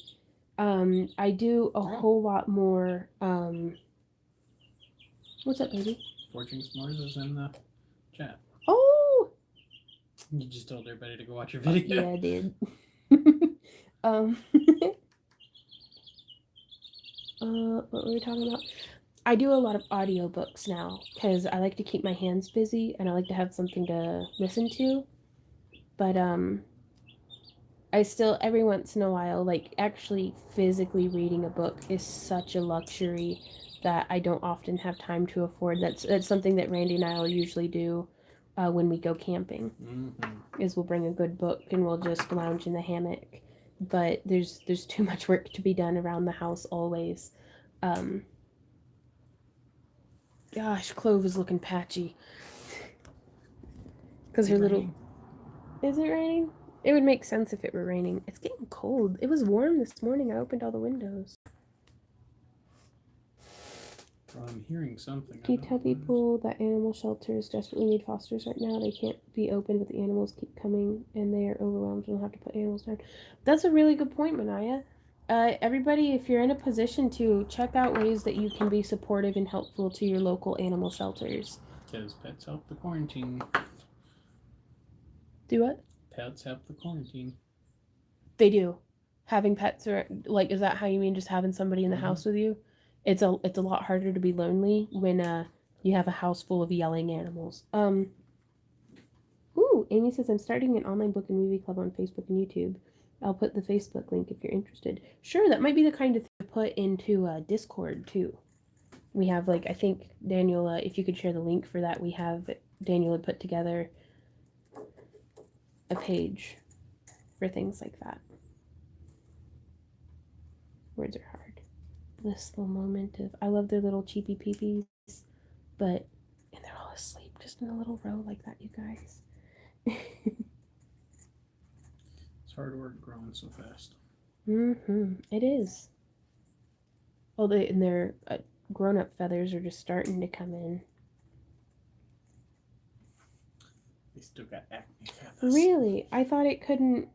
I do a whole lot more. What's up, baby? Forging S'mores is in the chat. Oh! You just told everybody to go watch your video. Yeah, I did. What were we talking about? I do a lot of audiobooks now, because I like to keep my hands busy and I like to have something to listen to. But I still, every once in a while, like, actually physically reading a book is such a luxury that I don't often have time to afford. That's something that Randy and I will usually do when we go camping. Is we'll bring a good book and we'll just lounge in the hammock. But there's too much work to be done around the house always. Gosh, Clove is looking patchy. Because her little... Is it raining? It would make sense if it were raining. It's getting cold. It was warm this morning. I opened all the windows. Well, I'm hearing something. Do you tell people that animal shelters desperately need fosters right now? They can't be open, but the animals keep coming and they are overwhelmed and will have to put animals down. That's a really good point, Manaya. Everybody, if you're in a position to, check out ways that you can be supportive and helpful to your local animal shelters. Because pets help the quarantine. Do what? Pets help the quarantine. They do. Having pets, or like, is that how you mean, just having somebody in the house with you? It's a lot harder to be lonely when you have a house full of yelling animals. Ooh, Amy says, I'm starting an online book and movie club on Facebook and YouTube. I'll put the Facebook link if you're interested. Sure, that might be the kind of thing to put into Discord too. We have, like, I think Daniel, if you could share the link for that, we have Daniel had put together a page for things like that. Words are hard. Blissful moment of, I love their little cheepy peepees, but, and they're all asleep just in a little row like that, you guys. It's hard work growing so fast. It is. Well, their grown-up feathers are just starting to come in. They still got acne feathers. Really? I thought it couldn't.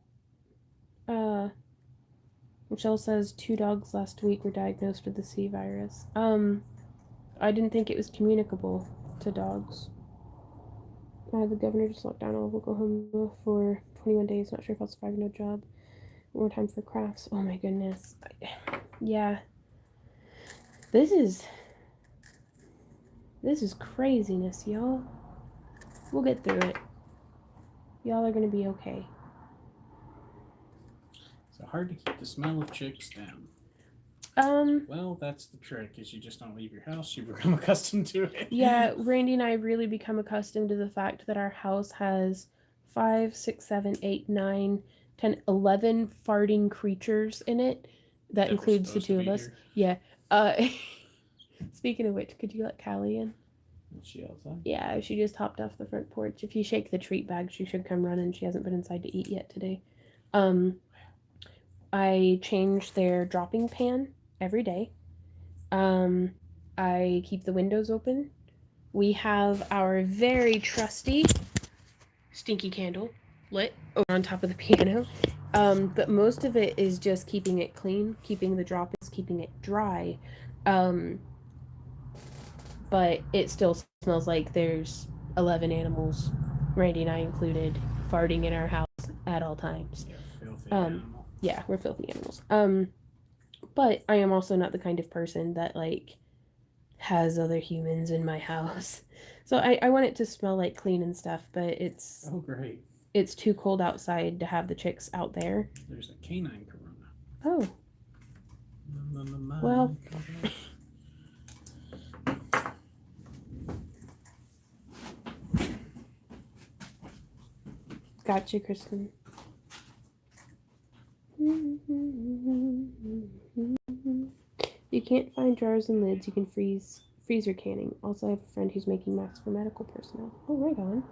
Michelle says 2 dogs last week were diagnosed with the C virus. I didn't think it was communicable to dogs. The governor just locked down all of Oklahoma for 21 days. Not sure if I'll survive, no job. More time for crafts. Oh my goodness. Yeah. This is craziness, y'all. We'll get through it. Y'all are gonna be okay. So hard to keep the smell of chicks down. Well, that's the trick, is you just don't leave your house. You become accustomed to it. Yeah, Randy and I have really become accustomed to the fact that our house has 5, 6, 7, 8, 9, 10, 11 farting creatures in it. That includes the 2 of us. Here. Yeah. Speaking of which, could you let Callie in? Is she outside? Yeah, she just hopped off the front porch. If you shake the treat bag, she should come running. She hasn't been inside to eat yet today. I change their dropping pan every day. I keep the windows open. We have our very trusty stinky candle lit on top of the piano. But most of it is just keeping it clean, keeping the droppings, keeping it dry. But it still smells like there's 11 animals, Randy and I included, farting in our house at all times. Filthy animal. Yeah, we're filthy animals. But I am also not the kind of person that, like, has other humans in my house. So I want it to smell like clean and stuff, but it's... Oh, great. It's too cold outside to have the chicks out there. There's a canine corona. Oh. Well... Gotcha, Kristen. You can't find jars and lids. You can freezer canning. Also, I have a friend who's making masks for medical personnel. Oh, right on.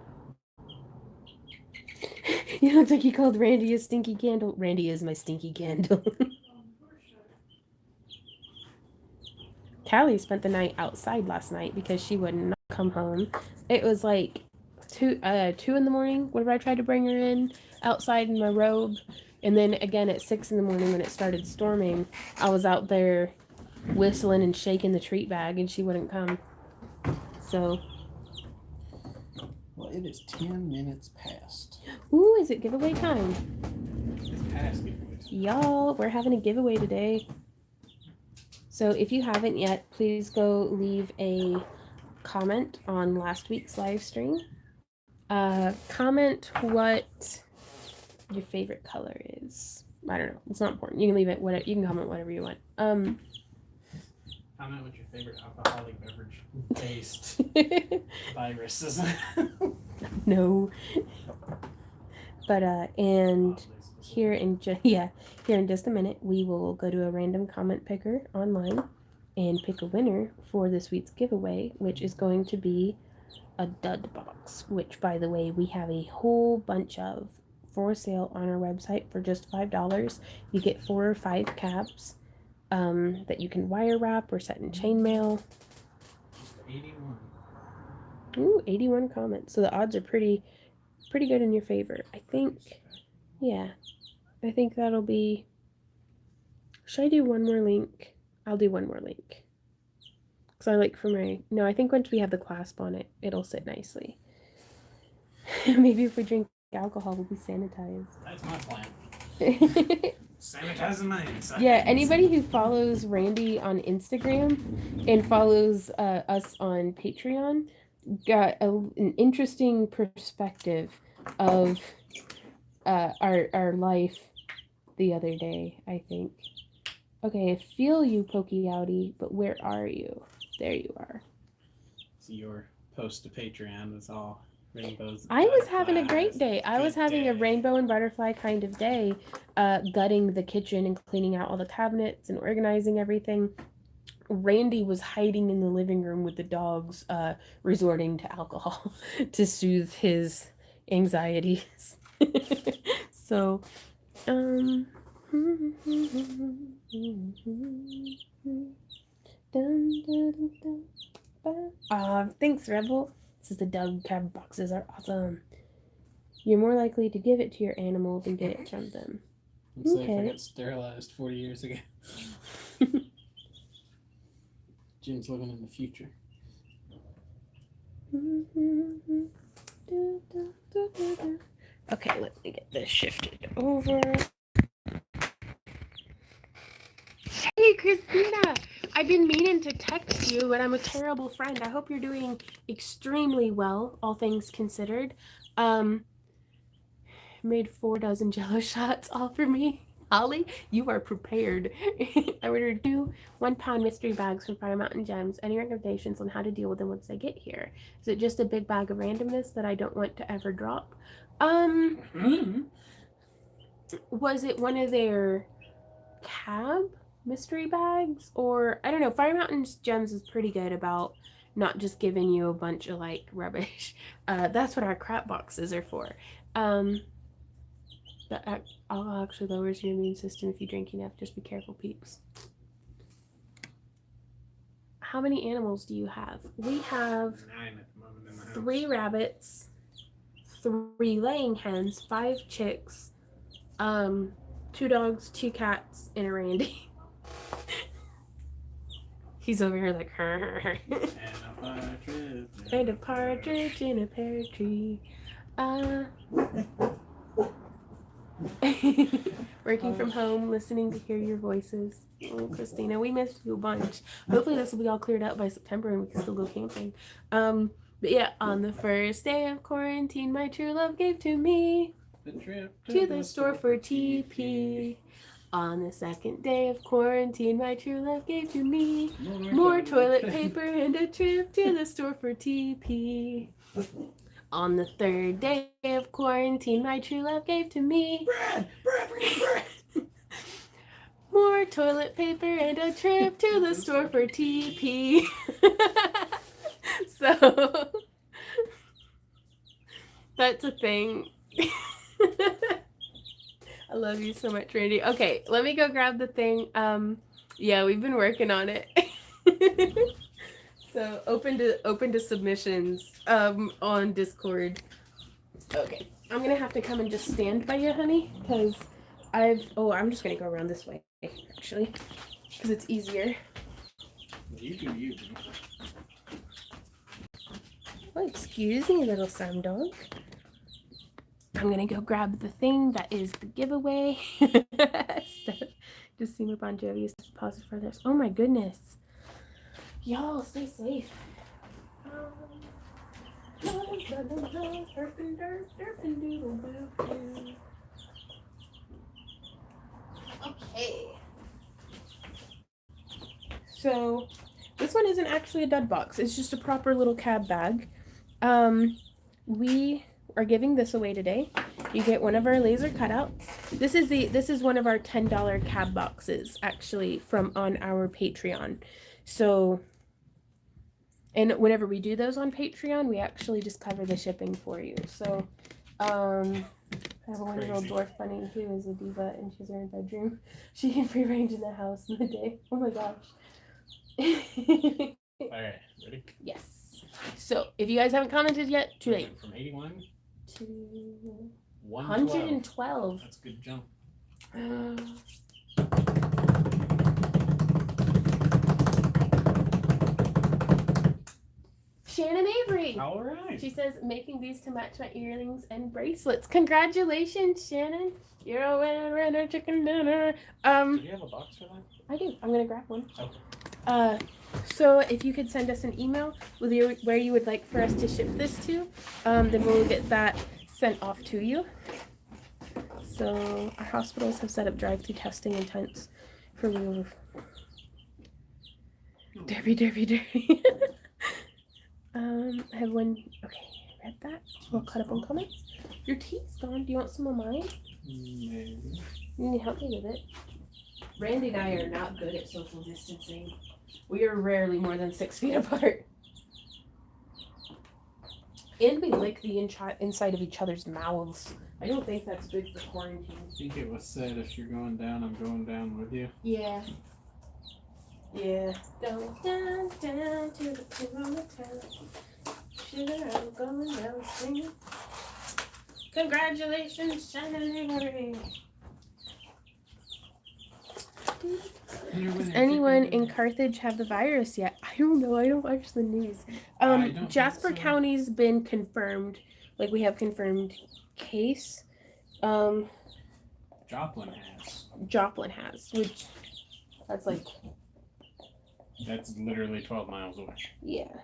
You look like you called Randy a stinky candle. Randy is my stinky candle. Callie spent the night outside last night because she would not come home. It was like 2 in the morning whenever I tried to bring her in outside in my robe. And then again at 6 in the morning when it started storming, I was out there whistling and shaking the treat bag and she wouldn't come. So. Well, it is 10 minutes past. Ooh, is it giveaway time? It's past giveaways. Y'all, we're having a giveaway today. So if you haven't yet, please go leave a comment on last week's live stream. Comment what your favorite color is. I don't know. It's not important. You can leave it whatever. You can comment whatever you want. Comment what your favorite alcoholic beverage based virus is. No. But and here in just a minute, we will go to a random comment picker online and pick a winner for this week's giveaway, which is going to be a dud box, which, by the way, we have a whole bunch of for sale on our website for just $5. You get 4 or 5 caps that you can wire wrap or set in chainmail. 81. Ooh, 81 comments. So the odds are pretty good in your favor. I think, yeah. I think that'll be... Should I do one more link? I'll do one more link. Because I like for my... No, I think once we have the clasp on it, it'll sit nicely. Maybe if we drink alcohol, we'll be sanitized. That's my plan. Sanitizing my inside. Yeah, anybody who follows Randy on Instagram and follows us on Patreon got an interesting perspective of our life the other day, I think. Okay, I feel you, Pokey Outie, but where are you? There you are. So your post to Patreon was all rainbows. I was having a great day. I was having a rainbow and butterfly kind of day, gutting the kitchen and cleaning out all the cabinets and organizing everything. Randy was hiding in the living room with the dogs, resorting to alcohol to soothe his anxieties. So, thanks, Rebel. This is the Doug cab boxes are awesome. You're more likely to give it to your animal than get it from them. Let's say if I Okay. got sterilized 40 years ago. Jim's living in the future. Okay, let me get this shifted over. Hey, Christina! I've been meaning to text you, but I'm a terrible friend. I hope you're doing extremely well, all things considered. Made 4 dozen Jello shots, all for me. Holly, you are prepared. I ordered 2 1-pound mystery bags from Fire Mountain Gems. Any recommendations on how to deal with them once they get here? Is it just a big bag of randomness that I don't want to ever drop? Was it one of their cab mystery bags? Or, I don't know, Fire Mountain Gems is pretty good about not just giving you a bunch of, like, rubbish. That's what our crap boxes are for. That actually lowers your immune system if you drink enough. Just be careful, peeps. How many animals do you have? We have 9 at the moment in the house. 3 rabbits, 3 laying hens, 5 chicks, 2 dogs, 2 cats, and a Randy. He's over here like, and a partridge in a pear tree. Working from home, listening to hear your voices. Oh, Christina, we missed you a bunch. Hopefully this will be all cleared up by September and we can still go camping. But yeah, on the first day of quarantine, my true love gave to me The trip to the store for TP. On the second day of quarantine, my true love gave to me more toilet paper and a trip to the store for TP. On the 3rd day of quarantine, my true love gave to me bread. More toilet paper and a trip to the store for TP. So that's a thing. I love you so much, Randy. Okay, let me go grab the thing. Yeah, we've been working on it. So open to submissions on Discord. Okay, I'm gonna have to come and just stand by you, honey, because I'm just gonna go around this way actually, because it's easier. You do you. Oh, excuse me, little sun dog. I'm gonna go grab the thing that is the giveaway. Just see my Bon Jovi is deposit for this. Oh my goodness. Y'all stay safe. Okay. So this one isn't actually a dud box. It's just a proper little cab bag. We are giving this away today. You get one of our laser cutouts. This is one of our $10 cab boxes actually from on our Patreon. So, and whenever we do those on Patreon, we actually just cover the shipping for you. So, I have a 1-year-old dwarf bunny who is a diva and she's in her bedroom. She can free range in the house in the day. Oh my gosh. Alright, ready? Yes. So, if you guys haven't commented yet, too late. From 81 to 112. That's a good jump. Shannon Avery. All right. She says, making these to match my earrings and bracelets. Congratulations, Shannon. You're a winner, chicken dinner. Do you have a box for that? I do. I'm going to grab one. Okay. So if you could send us an email with where you would like for us to ship this to, then we'll get that sent off to you. So our hospitals have set up drive-through testing and tents for real. Derby. I have one. Okay, read that. We'll cut up on comments. Your tea's gone. Do you want some of mine? Maybe. You need help me with it. Randy and I are not good at social distancing. We are rarely more than 6 feet apart. And we lick the inside of each other's mouths. I don't think that's good for quarantine. I think it was said if you're going down, I'm going down with you. Yeah. Yeah. Going down to the Corona town. Sugar, I'm going down singing. Congratulations, Shannon. Does anyone in Carthage have the virus yet? I don't know. I don't watch the news. Jasper County's been confirmed. Like, we have confirmed case. Joplin has. Joplin has, which that's like. That's literally 12 miles away. Yeah.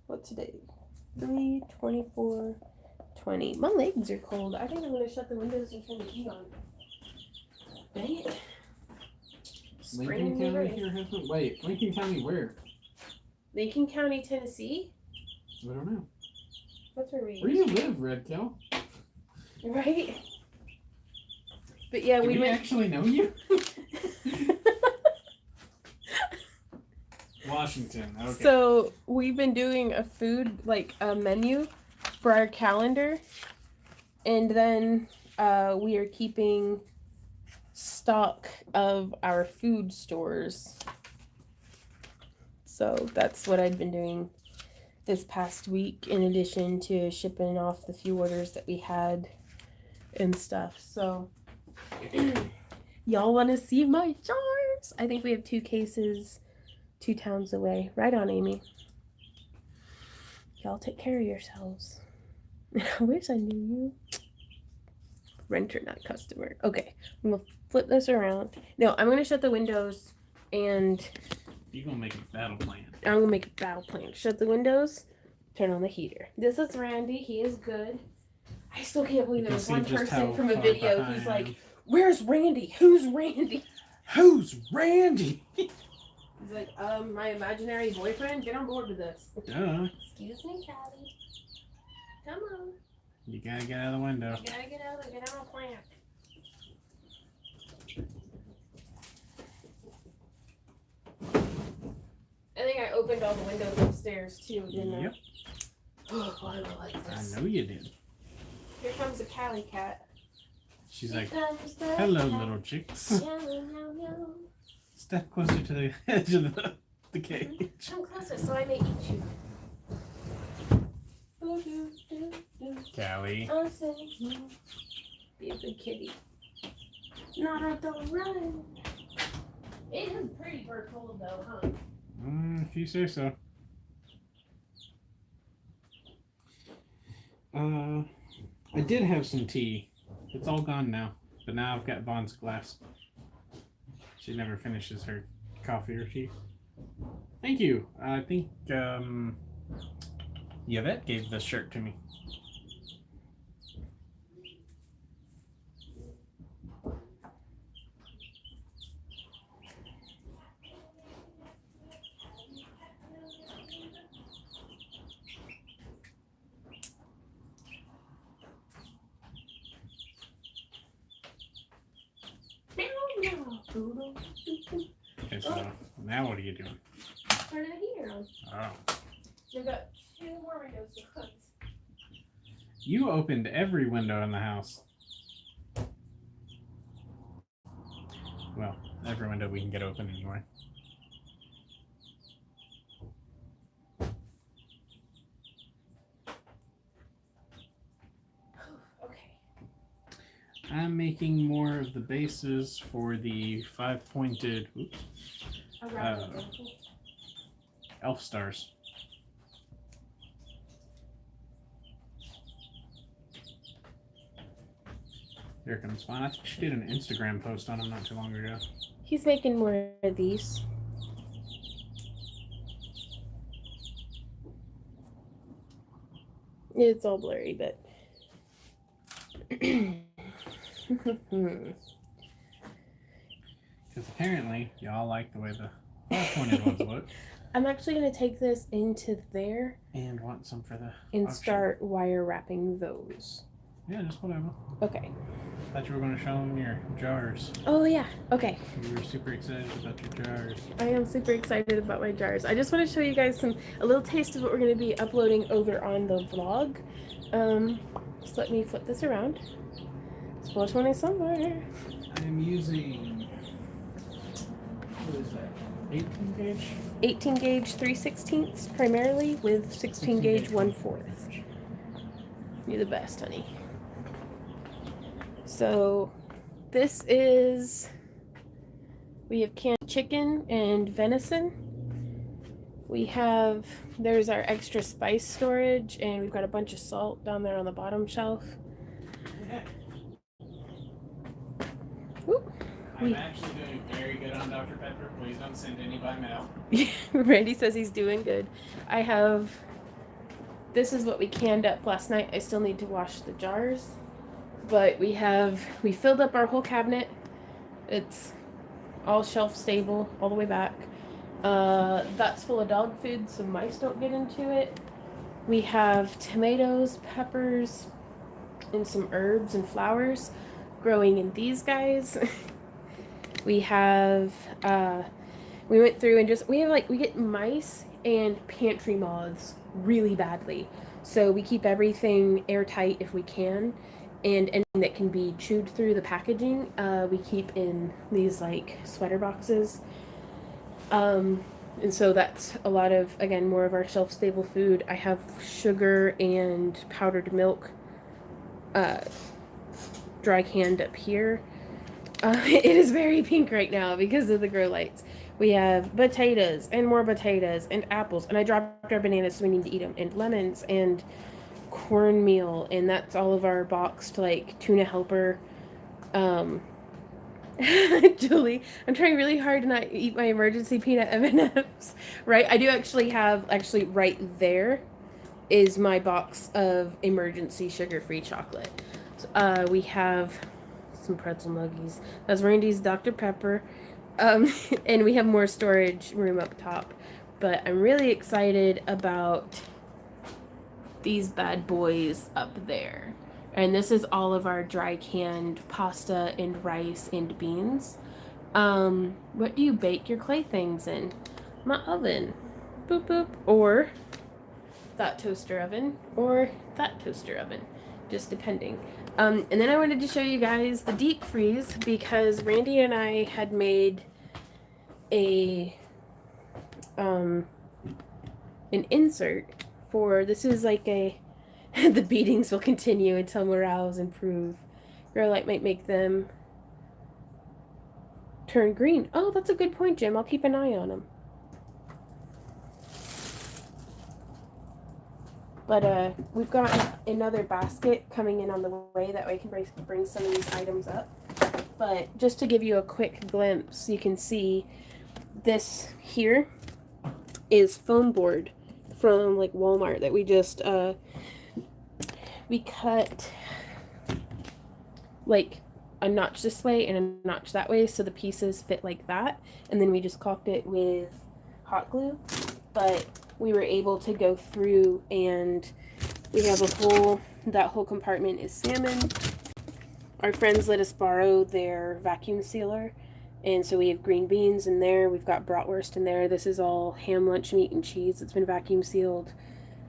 What today? 3/24/20. My legs are cold. I think I'm gonna shut the windows and turn the heat on. Dang it. Lincoln County here has no. Wait, Lincoln County where? Lincoln County, Tennessee? I don't know. That's where we. Where do you live, Red Cow? Right? But yeah, Do we went. Actually know you? Washington. Okay. So we've been doing a food, like a menu for our calendar. And then we are keeping stock of our food stores. So that's what I've been doing this past week, in addition to shipping off the few orders that we had and stuff. So y'all want to see my jars? I think we have 2 cases 2 towns away. Right on, Amy. Y'all take care of yourselves. I wish I knew you. Renter, not customer. Okay, I'm gonna flip this around. No, I'm gonna shut the windows and you're gonna make a battle plan. I'm gonna make a battle plan. Shut the windows, turn on the heater. This is Randy. He is good. I still can't believe there was one person from a video who's like, "Where's Randy? Who's Randy? Who's Randy?" He's like, my imaginary boyfriend. Get on board with this. Excuse me, Callie. Come on. You gotta get out of the window. You gotta get out of the plant. I think I opened all the windows upstairs too, didn't I? Yep. Oh, I don't like this. I know you did. Here comes the Callie cat. She's like, "Hello, little chicks." Step closer to the edge of the cage. Come closer so I may eat you. Callie. Be a good kitty. Not don't run. It is pretty bird cold though, huh? If you say so. I did have some tea. It's all gone now. But now I've got Vaughn's glass. She never finishes her coffee or tea. Thank you. I think Yvette gave this shirt to me. Okay, so now what are you doing? Turn the heater on. Oh. We've got 2 more windows to close. You opened every window in the house. Well, every window we can get open anyway. I'm making more of the bases for the 5-pointed elf stars. Here comes Fawn. I think she did an Instagram post on him not too long ago. He's making more of these. It's all blurry, but because apparently y'all like the way the 5-pointed ones look. I'm actually going to take this into there and want some for the and auction. Start wire wrapping those. Yeah, just whatever. Okay. Thought you were going to show them your jars. Oh yeah. Okay. You were super excited about your jars. I am super excited about my jars. I just want to show you guys a little taste of what we're going to be uploading over on the vlog. Just let me flip this around. It's 420 somewhere. I'm using, what is that, 18 gauge? 18 gauge 3/16 primarily with 16 gauge 1/4. You're the best, honey. So this is, we have canned chicken and venison. We have, there's our extra spice storage, and we've got a bunch of salt down there on the bottom shelf. Whoop. I'm actually doing very good on Dr. Pepper. Please don't send any by mail. Randy says he's doing good. I have, this is what we canned up last night. I still need to wash the jars. But we filled up our whole cabinet. It's all shelf stable all the way back. That's full of dog food so mice don't get into it. We have tomatoes, peppers, and some herbs and flowers growing in these guys. We have, we went through and we get mice and pantry moths really badly. So we keep everything airtight if we can. And anything that can be chewed through the packaging, we keep in these like sweater boxes. And so that's a lot of, again, more of our shelf stable food. I have sugar and powdered milk dry canned up here. It is very pink right now because of the grow lights. We have potatoes and more potatoes and apples. And I dropped our bananas so we need to eat them. And lemons and cornmeal. And that's all of our boxed like tuna helper. Julie, I'm trying really hard to not eat my emergency peanut M&Ms. Right? I do actually have, right there is my box of emergency sugar-free chocolate. So, we have some pretzel nuggies. That's Randy's Dr. Pepper. And we have more storage room up top. But I'm really excited about these bad boys up there. And this is all of our dry canned pasta and rice and beans. What do you bake your clay things in? My oven. Boop boop. Or that toaster oven. Or that toaster oven. Just depending. And then I wanted to show you guys the deep freeze because Randy and I had made an insert for, this is like a, the beatings will continue until morales improve. Grow light might make them turn green. Oh, that's a good point, Jim. I'll keep an eye on them. But we've got another basket coming in on the way. That way I can bring some of these items up. But just to give you a quick glimpse, you can see this here is foam board from like Walmart that we just, we cut like a notch this way and a notch that way so the pieces fit like that. And then we just caulked it with hot glue. But we were able to go through and we have that whole compartment is salmon. Our friends let us borrow their vacuum sealer. And so we have green beans in there. We've got bratwurst in there. This is all ham lunch meat and cheese that's been vacuum sealed.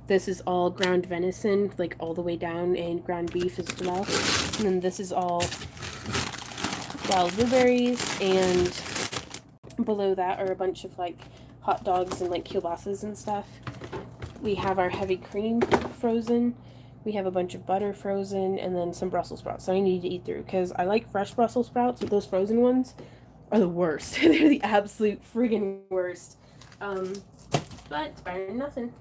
This is all ground venison, like all the way down, and ground beef as well. And then this is all wild blueberries, and below that are a bunch of like hot dogs and like kielbasa's and stuff. We have our heavy cream frozen. We have a bunch of butter frozen, and then some Brussels sprouts. So I need to eat through because I like fresh Brussels sprouts, but those frozen ones are the worst. They're the absolute friggin' worst. But it's better than nothing.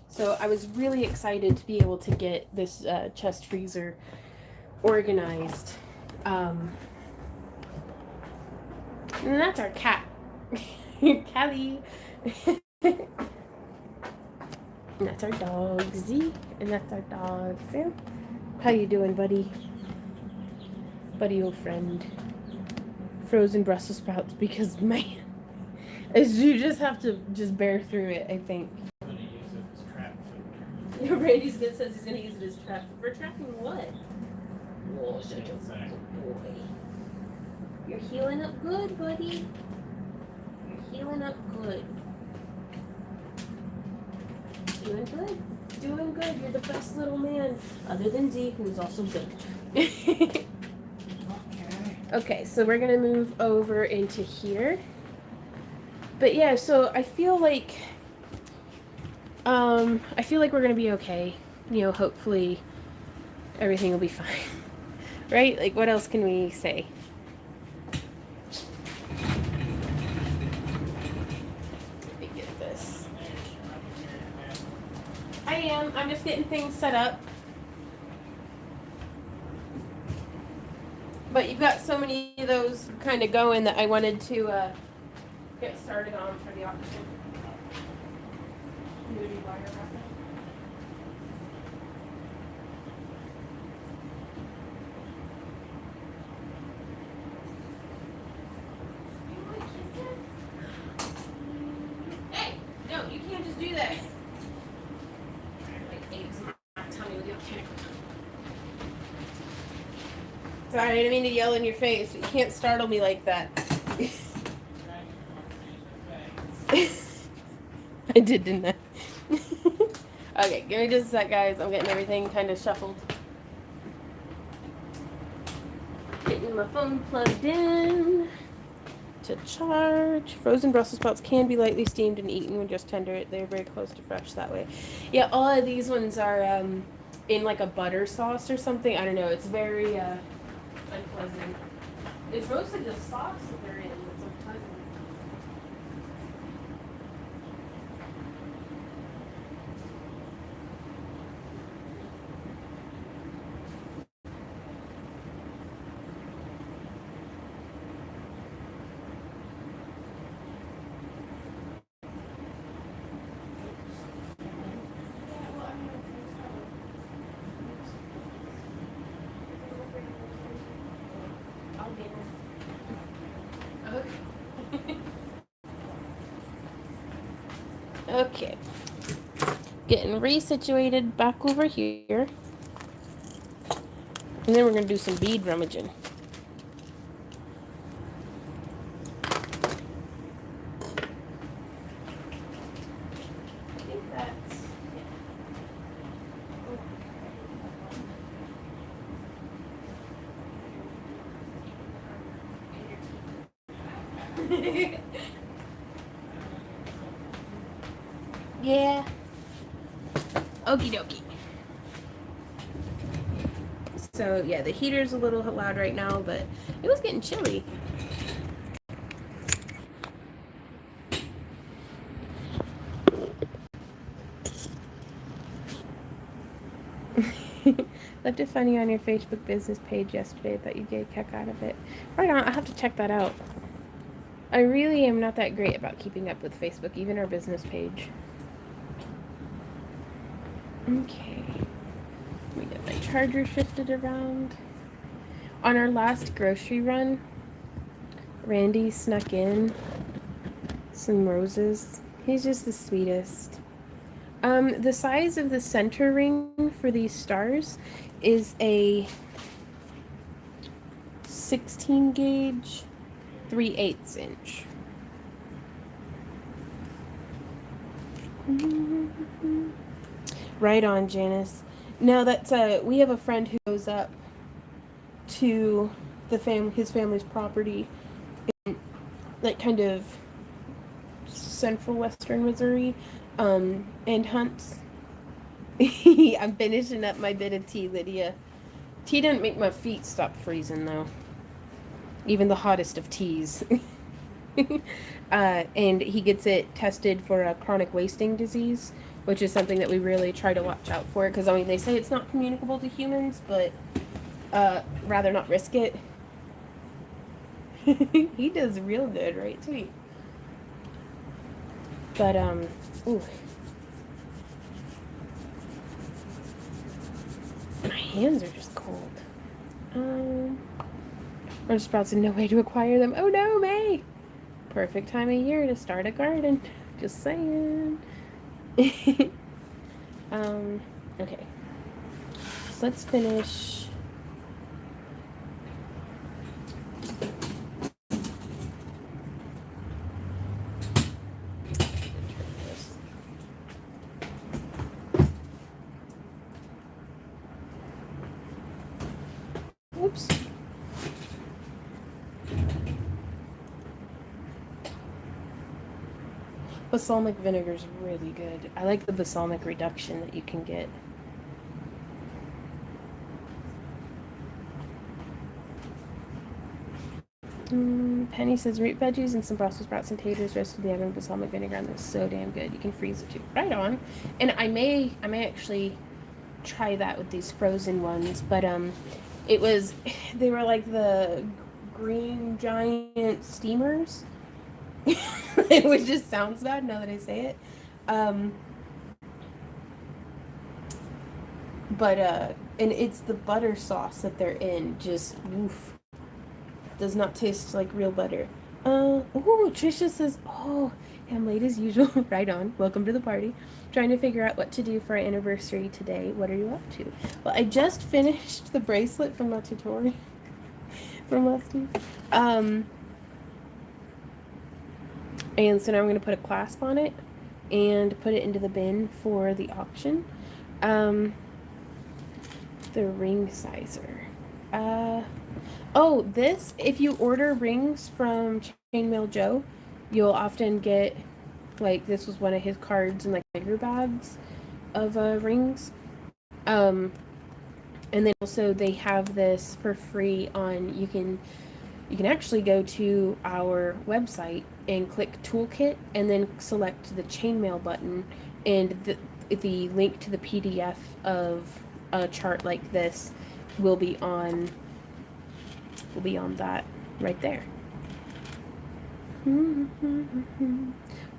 So I was really excited to be able to get this chest freezer organized. And that's our cat. Callie. And that's our dog, Z. And that's our dog, Sam. How you doing, buddy? Buddy, old friend. Frozen Brussels sprouts because, man, you just have to just bear through it, I think. I'm going to use it as trap food. Randy says he's going to use it as trap. For trapping what? Oh, such a good boy. You're healing up good, buddy. You're healing up good. Doing good. Doing good. You're the best little man. Other than Z, who's also good. Okay, so we're going to move over into here. But yeah, so I feel like we're going to be okay. You know, hopefully everything will be fine. Right? Like, what else can we say? Let me get this. I am. I'm just getting things set up. But you've got so many of those kind of going that I wanted to get started on for the auction. Maybe wire wrapping. Hey, no, you can't just do that. Like eggs in my tummy with your tentacle. Sorry, I didn't mean to yell in your face. You can't startle me like that. I did, didn't I? Okay, give me just a sec, guys. I'm getting everything kind of shuffled. Getting my phone plugged in to charge. Frozen Brussels sprouts can be lightly steamed and eaten when just tender. They're very close to fresh that way. Yeah, all of these ones are in like a butter sauce or something. I don't know. It's very unpleasant. It's mostly the sauce that they're in that's unpleasant. Okay. Getting resituated back over here. And then we're going to do some bead rummaging. I think that's... Yeah. Yeah. Okie dokie. So yeah, the heater's a little loud right now, but it was getting chilly. Left it funny on your Facebook business page yesterday. Thought you'd get a kick out of it. Right on. I'll have to check that out. I really am not that great about keeping up with Facebook, even our business page. Okay. Let me get my charger shifted around. On our last grocery run, Randy snuck in some roses. He's just the sweetest. The size of the center ring for these stars is a 16 gauge 3/8 inch. Right on, Janice. No, that's we have a friend who goes up to his family's property in like kind of central western Missouri, and hunts. I'm finishing up my bit of tea, Lydia. Tea didn't make my feet stop freezing though. Even the hottest of teas. And he gets it tested for a chronic wasting disease, which is something that we really try to watch out for. Because I mean, they say it's not communicable to humans, but rather not risk it. He does real good, right, sweet. But ooh. My hands are just cold. Orange sprouts and no way to acquire them. Oh no, May! Perfect time of year to start a garden. Just saying. Okay. So let's finish. Oops. Balsamic vinegar is really good. I like the balsamic reduction that you can get. Penny says root veggies and some Brussels sprouts and taters roasted in the oven with balsamic vinegar, and they're so damn good. You can freeze it too. Right on. And I may actually try that with these frozen ones, but it was they were like the green giant steamers. Which just sounds bad now that I say it. Um, but and it's the butter sauce that they're in. Just oof, does not taste like real butter. Oh, Trisha says, oh, I'm late as usual. Right on. Welcome to the party. Trying to figure out what to do for our anniversary today. What are you up to? Well, I just finished the bracelet from my tutorial from last week. And so now I'm going to put a clasp on it and put it into the bin for the auction. The ring sizer. Oh, this, if you order rings from Chainmail Joe, you'll often get, like, this was one of his cards and, like, bigger bags of rings. And then also they have this for free on, you can actually go to our website and click toolkit and then select the chainmail button, and the link to the PDF of a chart like this will be on that right there.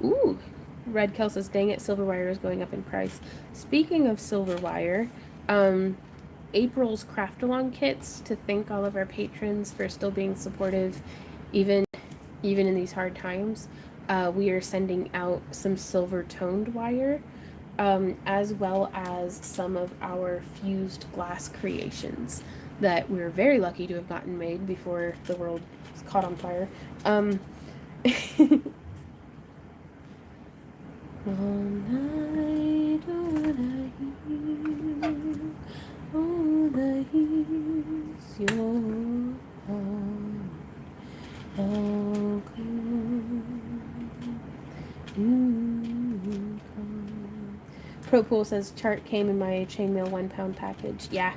Ooh, Red Kel says, dang it, Silverwire is going up in price. Speaking of Silverwire, April's craft along kits, to thank all of our patrons for still being supportive even in these hard times. We are sending out some silver toned wire, as well as some of our fused glass creations that we're very lucky to have gotten made before the world was caught on fire. All night, all I hear, all I hear is your heart. How you come. Propool says chart came in my chainmail 1 pound package. Yeah,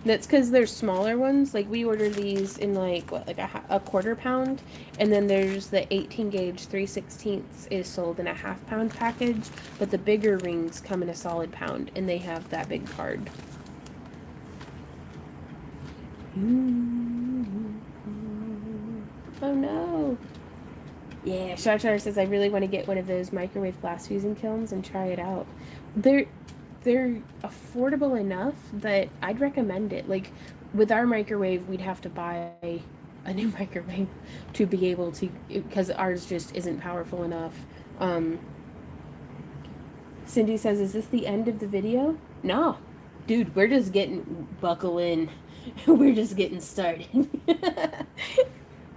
that's because there's smaller ones. Like we order these in like what, like a quarter pound, and then there's the 18 gauge 3/16 is sold in a half pound package. But the bigger rings come in a solid pound, and they have that big card. Oh no. Yeah, Shar says I really want to get one of those microwave glass fusing kilns and try it out. They're affordable enough that I'd recommend it. Like with our microwave, we'd have to buy a new microwave to be able to, because ours just isn't powerful enough. Cindy says, "Is this the end of the video?" No, dude, we're just getting buckle in. We're just getting started.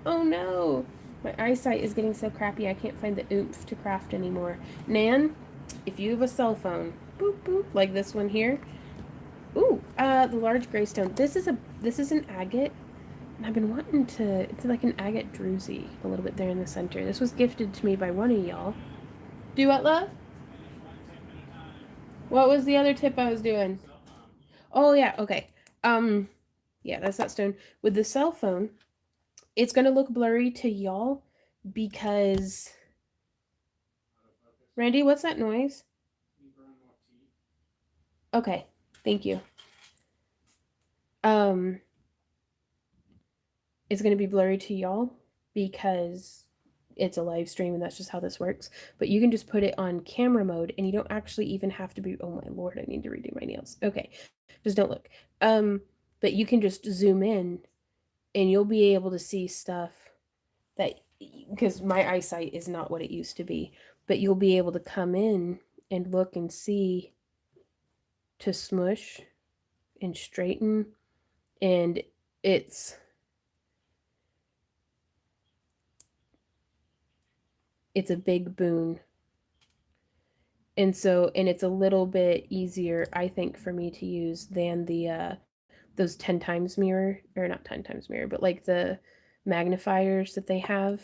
Oh no. My eyesight is getting so crappy I can't find the oomph to craft anymore. Nan, if you have a cell phone, boop boop, like this one here. Ooh, the large gray stone. This is an agate. And I've been wanting to, it's like an agate druzy a little bit there in the center. This was gifted to me by one of y'all. Do what, love? What was the other tip I was doing? Oh yeah, okay. Yeah, that's that stone. With the cell phone, it's gonna look blurry to y'all because Randy, what's that noise? Okay, thank you. It's gonna be blurry to y'all because it's a live stream and that's just how this works. But you can just put it on camera mode and you don't actually even have to be, oh my lord, I need to redo my nails. Okay, just don't look. But you can just zoom in and you'll be able to see stuff that, because my eyesight is not what it used to be, but you'll be able to come in and look and see to smush and straighten, and it's a big boon. And so, and it's a little bit easier, I think, for me to use than the those 10 times mirror, or not 10 times mirror, but like the magnifiers that they have.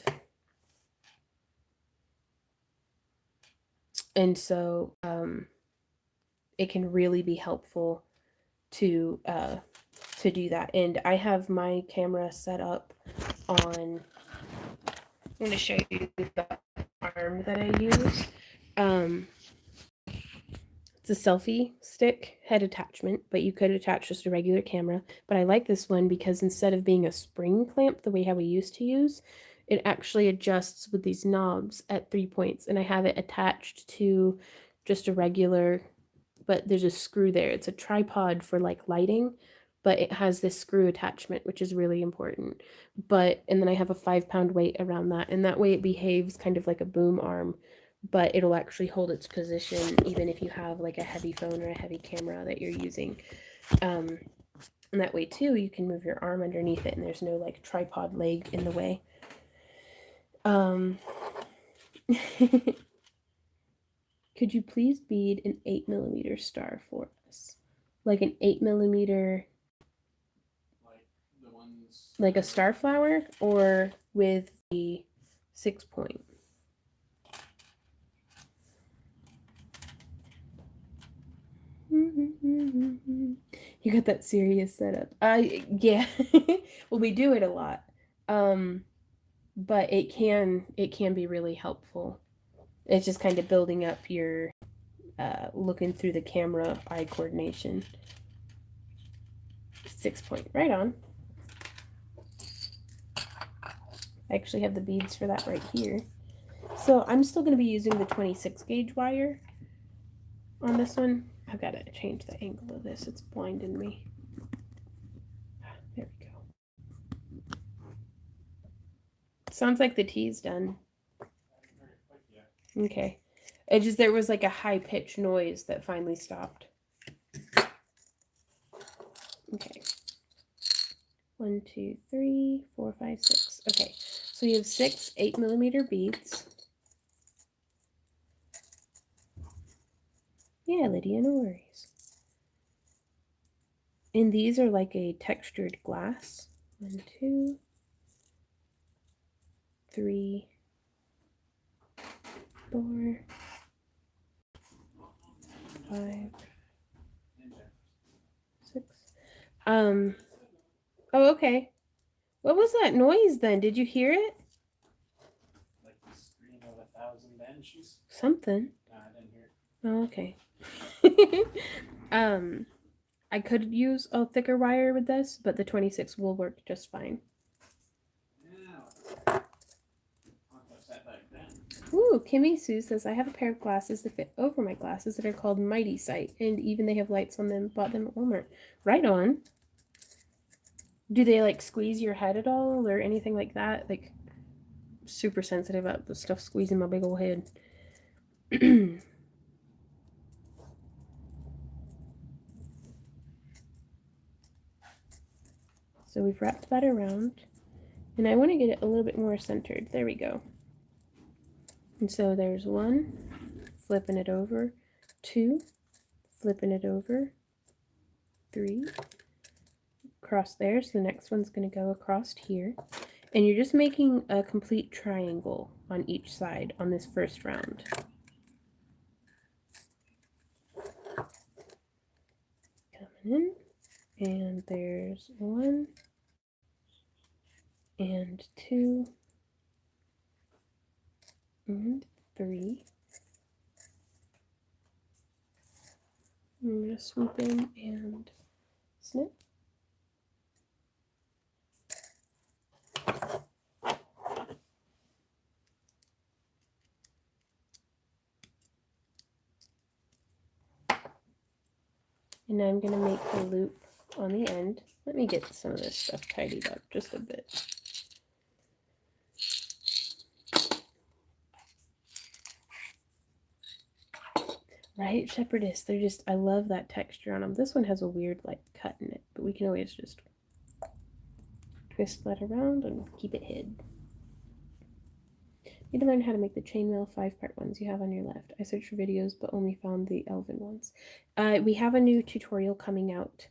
And so it can really be helpful to do that. And I have my camera set up on I'm going to show you the arm that I use. It's a selfie stick head attachment, but you could attach just a regular camera. But I like this one because instead of being a spring clamp the way how we used to use, it actually adjusts with these knobs at 3 points. And I have it attached to just a regular, but there's a screw there. It's a tripod for like lighting, but it has this screw attachment, which is really important. And then I have a 5-pound weight around that. And that way it behaves kind of like a boom arm, but it'll actually hold its position even if you have like a heavy phone or a heavy camera that you're using. And that way too, you can move your arm underneath it and there's no like tripod leg in the way. Could you please bead an 8mm star for us? Like an 8mm, Like the ones. like a star flower, or with the 6-point? You got that serious setup. Yeah. Well, we do it a lot. But it can be really helpful. It's just kind of building up your looking through the camera eye coordination. 6-point, right on. I actually have the beads for that right here. So I'm still going to be using the 26 gauge wire on this one. I've got to change the angle of this. It's blinding me. There we go. Sounds like the tea's done. Okay. It just, there was like a high pitched noise that finally stopped. Okay. 1, 2, 3, 4, 5, 6. Okay. So you have 6 8mm beads. Yeah, Lydia, no worries. And these are like a textured glass. 1, 2, 3, 4, 5, 6. Oh, okay. What was that noise then? Did you hear it? Like the scream of 1,000 banshees. Something. No, I didn't hear it. Oh, okay. I could use a thicker wire with this, but the 26 will work just fine. Yeah. Ooh, Kimmy Sue says, I have a pair of glasses that fit over my glasses that are called Mighty Sight, and even they have lights on them. Bought them at Walmart. Right on. Do they like squeeze your head at all or anything like that? Like, super sensitive about the stuff squeezing my big old head. So we've wrapped that around, and I want to get it a little bit more centered. There we go. And so there's 1, flipping it over, 2, flipping it over, 3, across there. So the next one's going to go across here. And you're just making a complete triangle on each side on this first round. Coming in, and there's 1, and 2, and 3. I'm going to swoop in and snip. And now I'm going to make a loop on the end. Let me get some of this stuff tidied up just a bit. Right, Shepherdess. They're just, I love that texture on them. This one has a weird like cut in it, but we can always just twist that around and keep it hid. Need to learn how to make the chainmail 5-part ones you have on your left. I searched for videos but only found the elven ones. We have a new tutorial coming out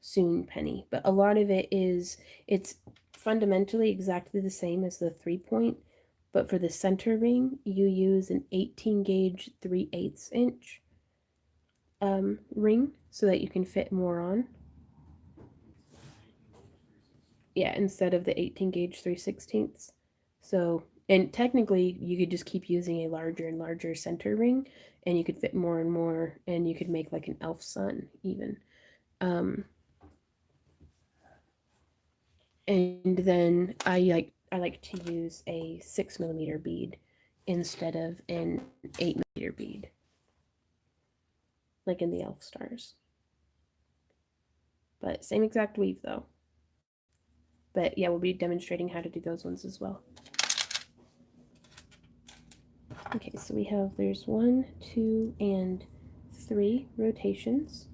soon, Penny, but a lot of it is, it's fundamentally exactly the same as the 3-point, but for the center ring you use an 18 gauge 3/8 inch ring so that you can fit more on. Yeah, instead of the 18 gauge 3/16. So, and technically, you could just keep using a larger and larger center ring, and you could fit more and more, and you could make like an elf sun even. Um, and then I like to use a 6 millimeter bead instead of an 8 millimeter bead, like in the elf stars. But same exact weave though. But yeah, we'll be demonstrating how to do those ones as well. Okay, so we have, there's 1, 2, and 3 rotations.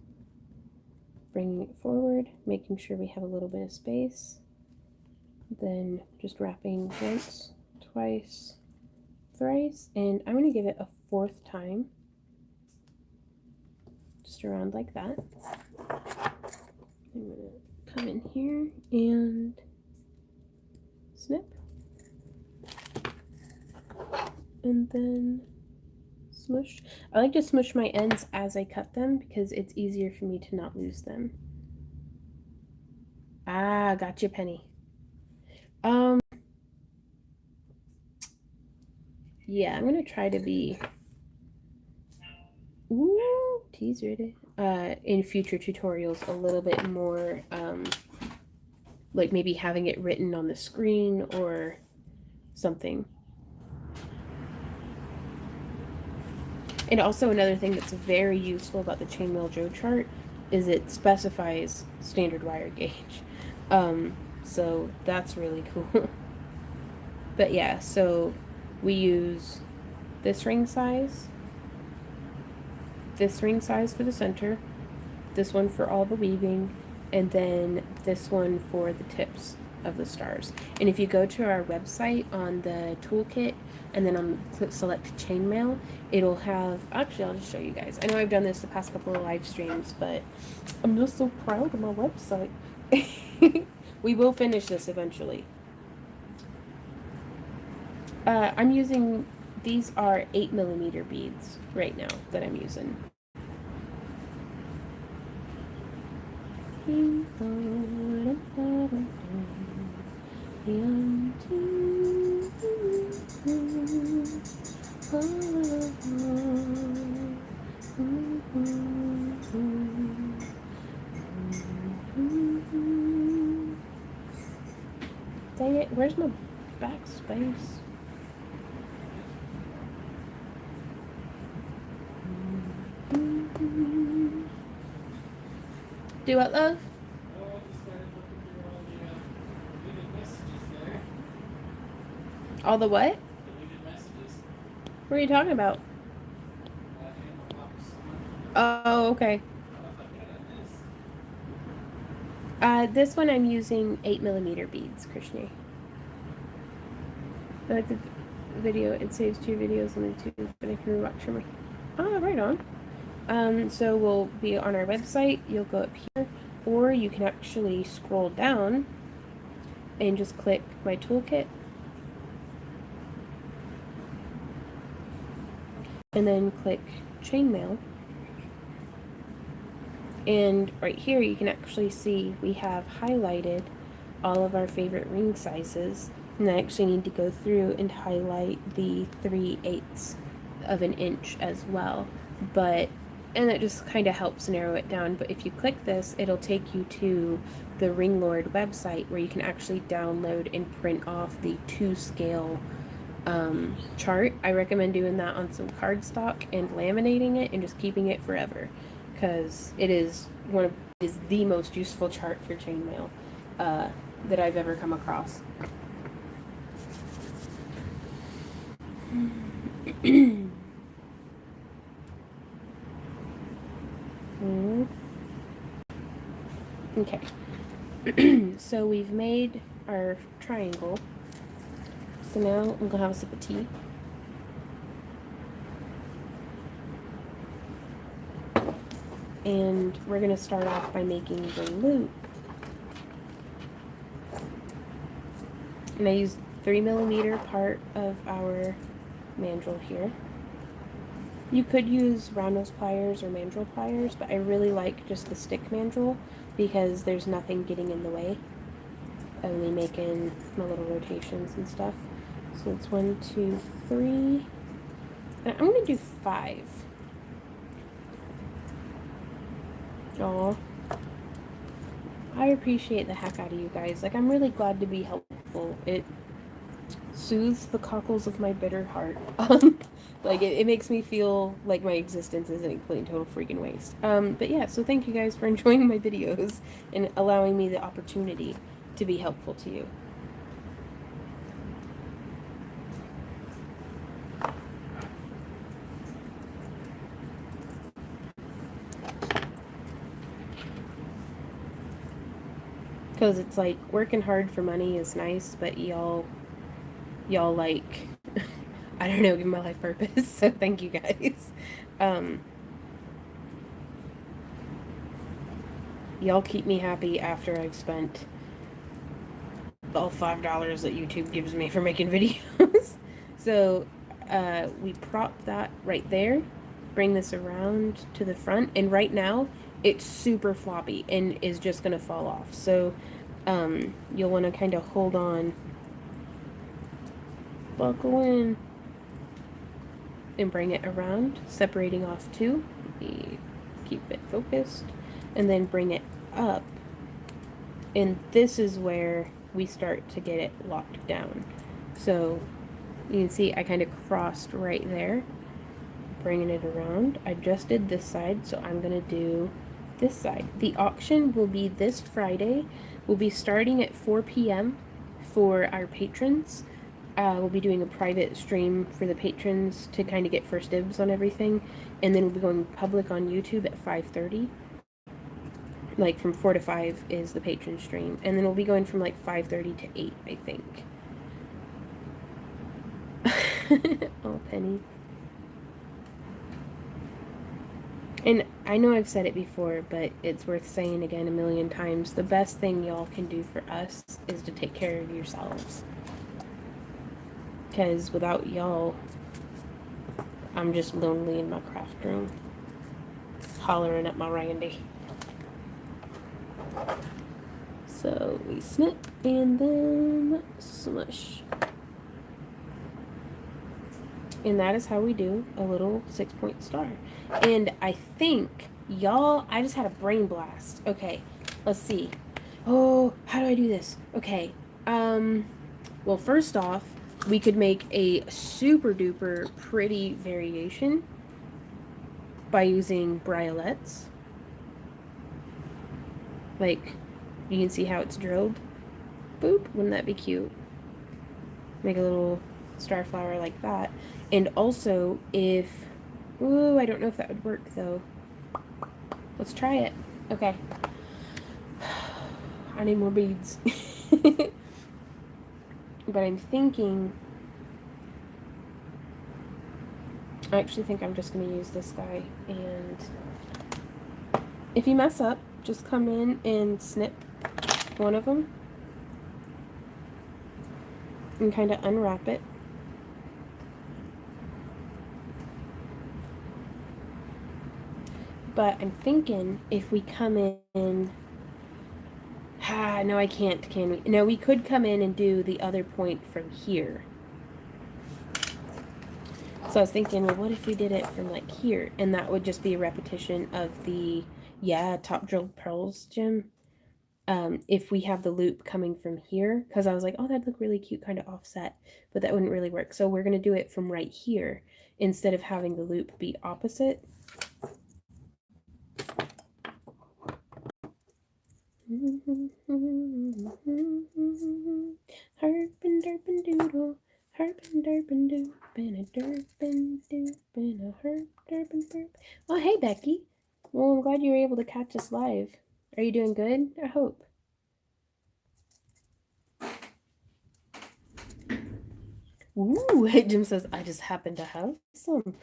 Bringing it forward, making sure we have a little bit of space. Then just wrapping once, twice, thrice, and I'm going to give it a 4th time. Just around like that. I'm going to come in here and snip. And then smush. I like to smush my ends as I cut them because it's easier for me to not lose them. Ah, gotcha, Penny. Yeah, I'm gonna try to be teaser in future tutorials a little bit more like maybe having it written on the screen or something. And also another thing that's very useful about the Chainmail Joe chart is it specifies standard wire gauge. So that's really cool. But yeah, so we use this ring size for the center, this one for all the weaving, and then this one for the tips of the stars. And if you go to our website on the toolkit and then on select chainmail, it'll have, actually I'll just show you guys. I know I've done this the past couple of live streams, but I'm just so proud of my website. We will finish this eventually. I'm using, these are 8 millimeter beads right now that I'm using. Dang it, where's my backspace? Do what, love? All the what? What are you talking about? Oh, okay. This one I'm using 8 millimeter beads, Krishna. I like the video. It saves 2 videos on YouTube, but I can rewatch from. Oh, right on. So we'll be on our website. You'll go up here, or you can actually scroll down and just click my toolkit. And then click chainmail. And right here you can actually see we have highlighted all of our favorite ring sizes. And I actually need to go through and highlight the 3/8 of an inch as well. And it just kind of helps narrow it down. But if you click this, it'll take you to the Ringlord website where you can actually download and print off the 2-scale chart. I recommend doing that on some cardstock and laminating it and just keeping it forever, because it is the most useful chart for chainmail that I've ever come across. Okay. So we've made our triangle. So now I'm gonna have a sip of tea. And we're gonna start off by making the loop. And I used 3 millimeter part of our mandrel here. You could use round nose pliers or mandrel pliers, but I really like just the stick mandrel because there's nothing getting in the way of me making my little rotations and stuff. So it's 1, 2, 3. I'm gonna do 5. Aw. I appreciate the heck out of you guys. Like, I'm really glad to be helpful. It soothes the cockles of my bitter heart. Like, it makes me feel like my existence isn't a complete and total freaking waste. But yeah, so thank you guys for enjoying my videos and allowing me the opportunity to be helpful to you. Because it's like, working hard for money is nice, but y'all like, I don't know, give my life purpose. So thank you guys. Y'all keep me happy after I've spent all $5 that YouTube gives me for making videos. So we prop that right there, bring this around to the front, and right now it's super floppy and is just gonna fall off. So you'll want to kind of hold on, buckle in, and bring it around, separating off two. We keep it focused, and then bring it up. And this is where we start to get it locked down. So you can see I kind of crossed right there, bringing it around. I just did this side, so I'm going to do this side. The auction will be this Friday. We'll be starting at 4 p.m. for our patrons. We'll be doing a private stream for the patrons to kind of get first dibs on everything, and then we'll be going public on YouTube at 5:30. Like from 4 to 5 is the patron stream, and then we'll be going from like 5:30 to 8, I think. Oh, Penny. And I know I've said it before, but it's worth saying again a million times. The best thing y'all can do for us is to take care of yourselves. Because without y'all, I'm just lonely in my craft room, hollering at my Randy. So we snip and then smush. And that is how we do a little 6-point star. And I think, y'all, I just had a brain blast. Okay, let's see. Oh, how do I do this? Okay, well, first off, we could make a super duper pretty variation by using bralets. Like, you can see how it's drilled. Boop, wouldn't that be cute? Make a little star flower like that. And also, if... Ooh, I don't know if that would work, though. Let's try it. Okay. I need more beads. But I'm thinking... I actually think I'm just going to use this guy. And if you mess up, just come in and snip one of them. And kind of unwrap it. But I'm thinking if we come in... no, I can't, can we? No, we could come in and do the other point from here. So I was thinking, well, what if we did it from like here? And that would just be a repetition of the, top drilled pearls, Jim. If we have the loop coming from here, because I was like, oh, that'd look really cute, kind of offset, but that wouldn't really work. So we're going to do it from right here instead of having the loop be opposite. Herpin derpin doodle, herpin derpin doop, and a derpin doop, and a herp derpin derp. Oh, hey, Becky. Well, I'm glad you were able to catch us live. Are you doing good? I hope. Ooh, Jim says, I just happen to have some.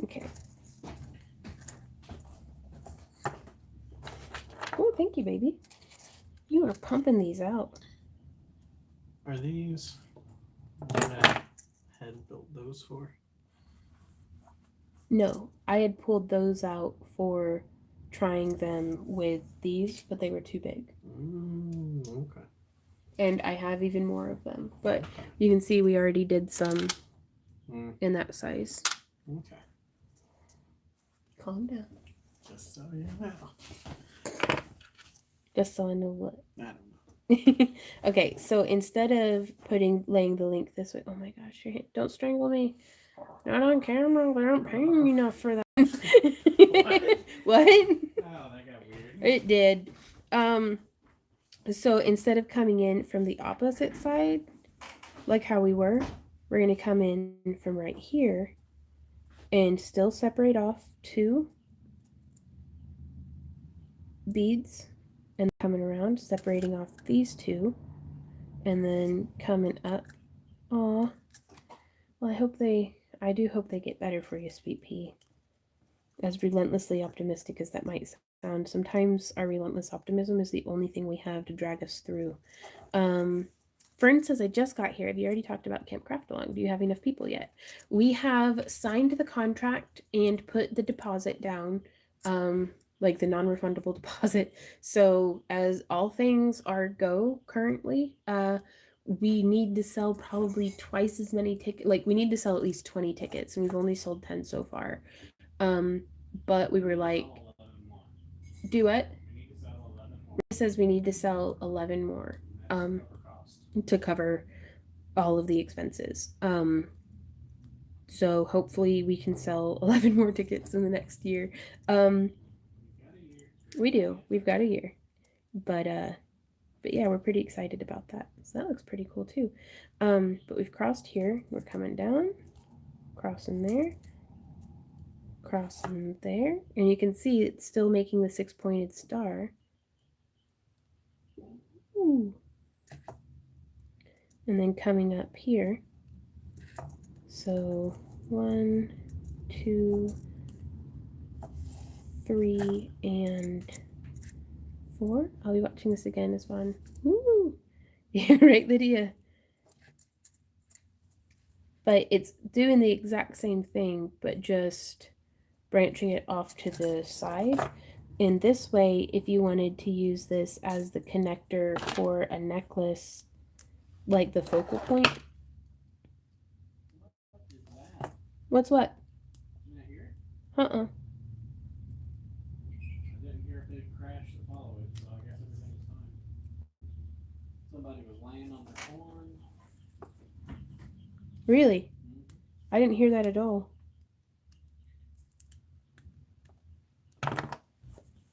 Okay. Oh, thank you, baby. You are pumping these out. Are these what I had built those for? No, I had pulled those out for trying them with these, but they were too big. Okay. and I have even more of them. But you can see we already did some in that size. Okay. Calm down. Just so you know. Just so I know what. I don't know. Okay, so instead of laying the link this way, oh my gosh, don't strangle me. Not on camera. They aren't paying me enough for that. What? Oh, that got weird. It did. So instead of coming in from the opposite side, like how we were going to come in from right here and still separate off 2 beads and coming around, separating off these 2 and then coming up. Aw. Well, I do hope they get better for you, Sweet Pea. As relentlessly optimistic as that might sound, sometimes our relentless optimism is the only thing we have to drag us through. Fern says, I just got here. Have you already talked about Camp Craft Along? Do you have enough people yet? We have signed the contract and put the deposit down, like the non-refundable deposit. So as all things are go currently, we need to sell probably twice as many tickets. Like we need to sell at least 20 tickets, and we've only sold 10 so far. But we were like, do what? It says we need to sell 11 more to cover all of the expenses. So hopefully we can sell 11 more tickets in the next year. We do. We've got a year. But yeah, we're pretty excited about that. So that looks pretty cool too. But we've crossed here. We're coming down, crossing there, crossing there, and you can see it's still making the 6-pointed star. Ooh. And then coming up here. So 1, 2, 3, and 4. I'll be watching this again as fun. Woo! Yeah, right, Lydia. But it's doing the exact same thing, but just branching it off to the side. And this way, if you wanted to use this as the connector for a necklace, like the focal point. What's what? Did I hear it? Uh-uh. I didn't hear a big crash to follow it, so I guess everything's fine. Somebody was laying on their horn. Really? I didn't hear that at all.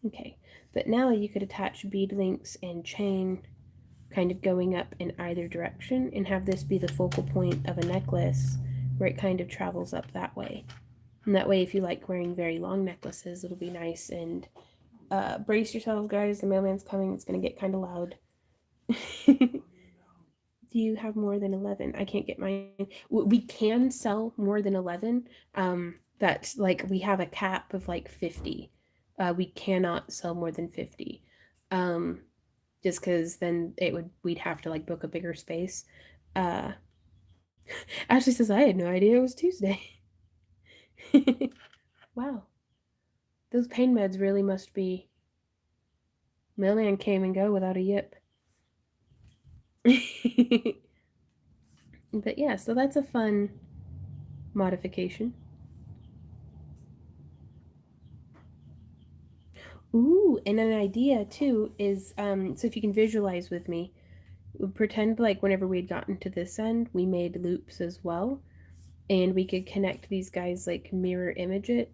Okay, but now you could attach bead links and chain kind of going up in either direction and have this be the focal point of a necklace where it kind of travels up that way. And that way, if you like wearing very long necklaces, it'll be nice. And brace yourselves, guys. The mailman's coming. It's going to get kind of loud. Do you have more than 11? I can't get mine. We can sell more than 11. That's like we have a cap of like 50. We cannot sell more than 50. Just because then we'd have to like book a bigger space. Ashley says, I had no idea it was Tuesday. Wow. Those pain meds really must be. Mailman came and go without a yip. But yeah, so that's a fun modification. Ooh, and an idea too is so if you can visualize with me, pretend like whenever we had gotten to this end, we made loops as well, and we could connect these guys like mirror image it,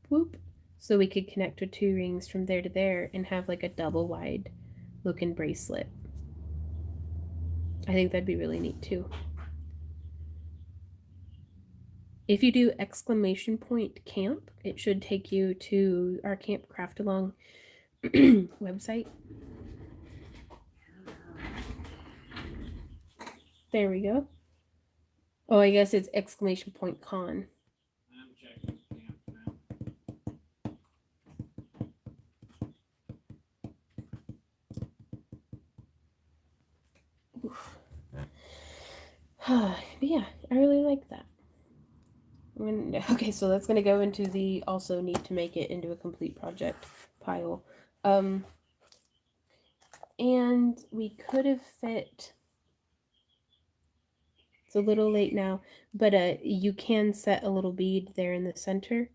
whoop, so we could connect with 2 rings from there to there and have like a double wide looking bracelet. I think that'd be really neat too. If you do !camp, it should take you to our Camp Craft Along website. There we go. Oh, I guess it's !con. I'm checking camp now. But yeah, I really like that. Okay, so that's going to go into the also need to make it into a complete project pile. And we could have fit, it's a little late now, but you can set a little bead there in the center.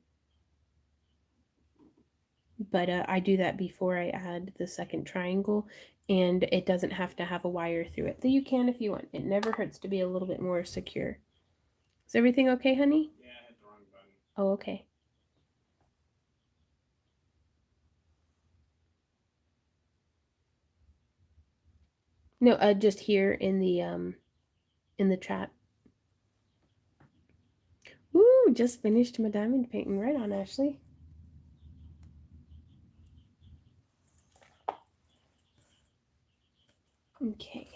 But I do that before I add the second triangle, and it doesn't have to have a wire through it. Though you can if you want. It never hurts to be a little bit more secure. Is everything okay, honey? Yeah, I hit the wrong button. Oh, okay. No, just here in the chat. Ooh, just finished my diamond painting. Right on, Ashley. Okay.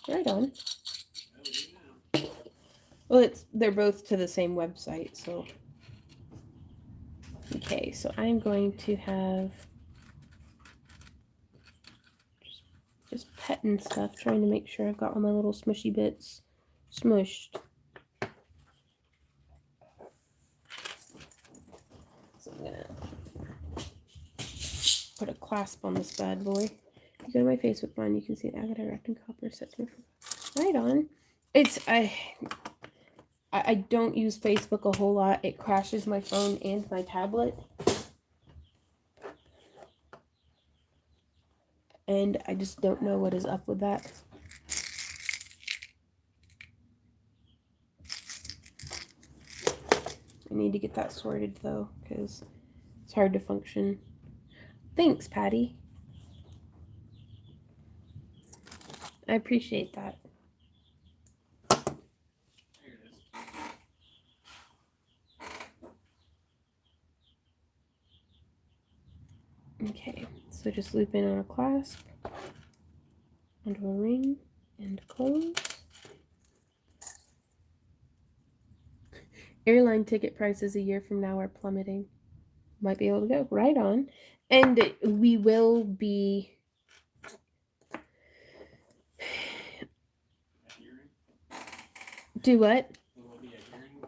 Right on. Well, they're both to the same website, so. Okay, so I'm going to have just petting stuff, trying to make sure I've got all my little smushy bits smushed. So I'm gonna put a clasp on this bad boy. If you go to my Facebook line, you can see Agate Wrapped in Copper sets me right on. It's I don't use Facebook a whole lot. It crashes my phone and my tablet. And I just don't know what is up with that. I need to get that sorted though, because it's hard to function. Thanks, Patty. I appreciate that. Okay, so just loop in on a clasp, onto a ring, and close. Airline ticket prices a year from now are plummeting. Might be able to go right on. And we will be... Do what? Will be adhering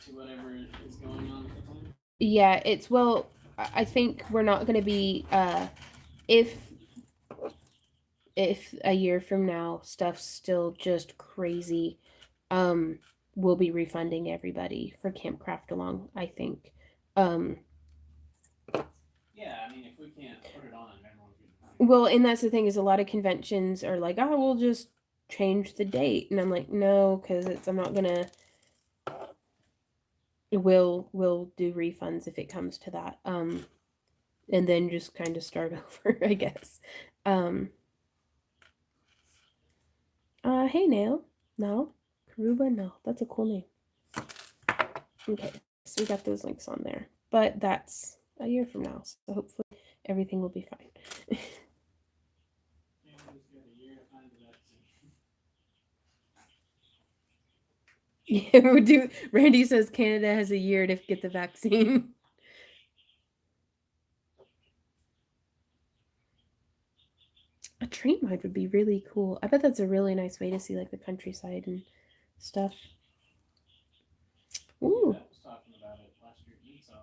to whatever is going on at the time? Yeah, it's, well, I think we're not going to be, if a year from now stuff's still just crazy, we'll be refunding everybody for Camp Craft Along, I think. Yeah, I mean, if we can't put it on, everyone's going to find it. Well, and that's the thing, is a lot of conventions are like, oh, we'll just change the date. And I'm like, no, because I'm not going to... We'll do refunds if it comes to that. And then just kind of start over, I guess. Hey, Nail. No? Karuba? No. That's a cool name. Okay, so we got those links on there. But that's a year from now, so hopefully everything will be fine. Yeah, we do. Randy says Canada has a year to get the vaccine. A train ride would be really cool. I bet that's a really nice way to see like the countryside and stuff. Ooh. I was talking about it last year at Utah.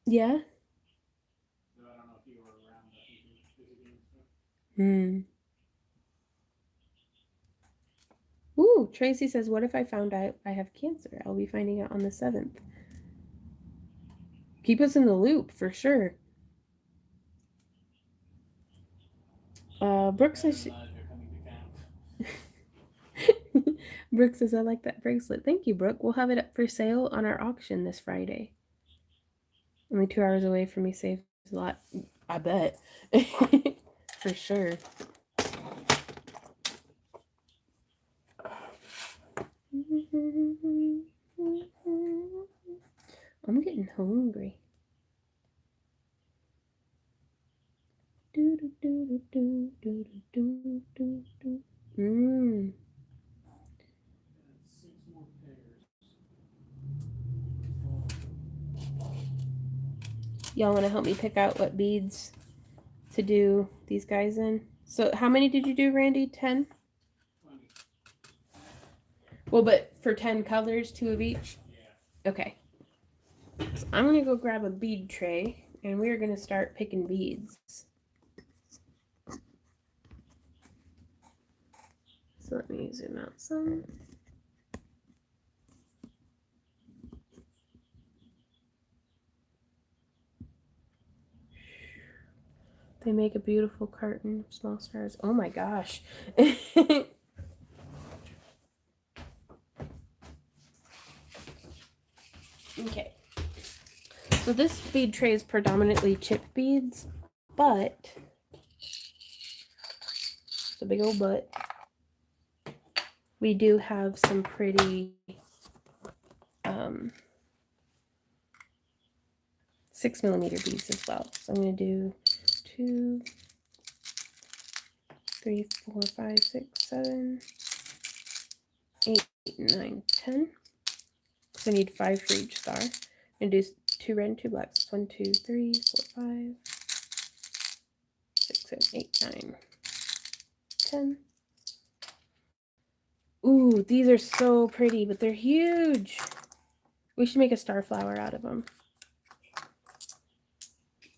Yeah. So I don't know if you were around visiting and stuff. Ooh, Tracy says, what if I found out I have cancer? I'll be finding out on the 7th. Keep us in the loop for sure. Brooke says Brooke says, I like that bracelet. Thank you, Brooke. We'll have it up for sale on our auction this Friday. Only 2 hours away from me saves a lot, I bet. For sure. I'm getting hungry. Mmm. Y'all want to help me pick out what beads to do these guys in? So how many did you do, Randy? 10? 20. Well, but for 10 colors, 2 of each? Yeah. Okay. So I'm going to go grab a bead tray, and we're going to start picking beads. So let me zoom out some. They make a beautiful carton of small stars. Oh my gosh. Okay. So this bead tray is predominantly chip beads, but it's a big old but. We do have some pretty 6mm beads as well. So I'm going to do 2, 3, 4, 5, 6, 7, 8, 9, 10. So I need 5 for each star. I'm going to do 2 red and 2 blacks. 1, 2, 3, 4, 5, 6, 7, 8, 9, 10. Ooh, these are so pretty, but they're huge. We should make a star flower out of them.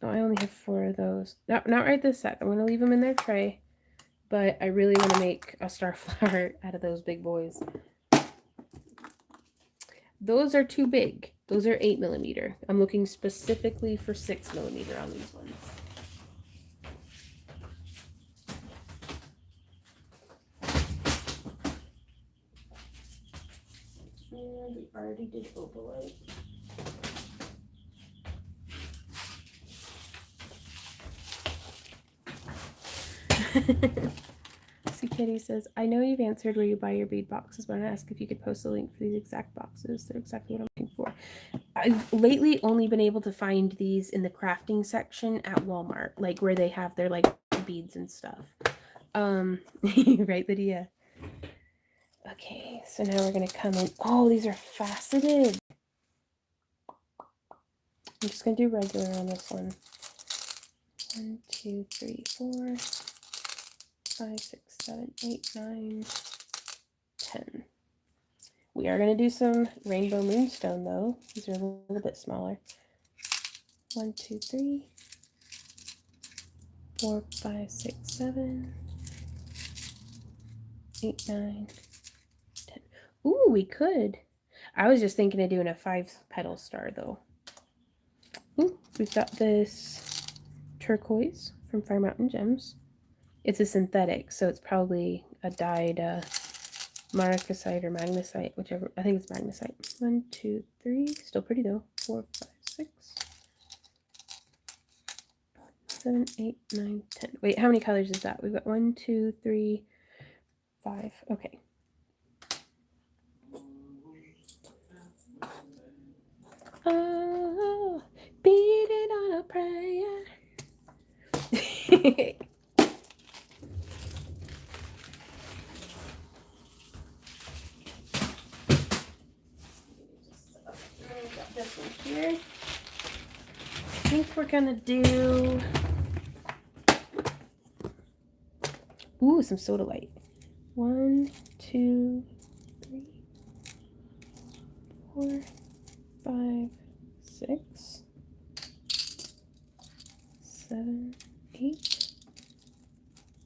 Oh, I only have 4 of those. Not right this sec. I'm going to leave them in their tray. But I really want to make a star flower out of those big boys. Those are too big. Those are 8mm. I'm looking specifically for 6mm on these ones. And we already did opalite. See, Kitty says, I know you've answered where you buy your bead boxes, but I'm going to ask if you could post a link for these exact boxes. They're exactly what I'm looking for. I've lately only been able to find these in the crafting section at Walmart, like where they have their like beads and stuff. Right, Lydia? Okay, so now we're going to come in. Oh, these are faceted. I'm just going to do regular on this one. 1, 2, 3, 4, 5, 6, 7, 8, 9, 10. We are going to do some rainbow moonstone though. These are a little bit smaller. 1, 2, 3, 4, 5, 6, 7, 8, 9, 10. Ooh, we could. I was just thinking of doing a 5-petal star though. Ooh, we've got this turquoise from Fire Mountain Gems. It's a synthetic, so it's probably a dyed maracasite or magnesite, whichever. I think it's magnesite. 1, 2, 3. Still pretty though. 4, 5, 6, 7, 8, 9, 10. Wait, how many colors is that? We've got 1, 2, 3, 5. Okay. Oh, beat it on a prayer. Got this one here. I think we're gonna do some sodalite. 1, 2, 3, 4, 5, 6, 7, 8,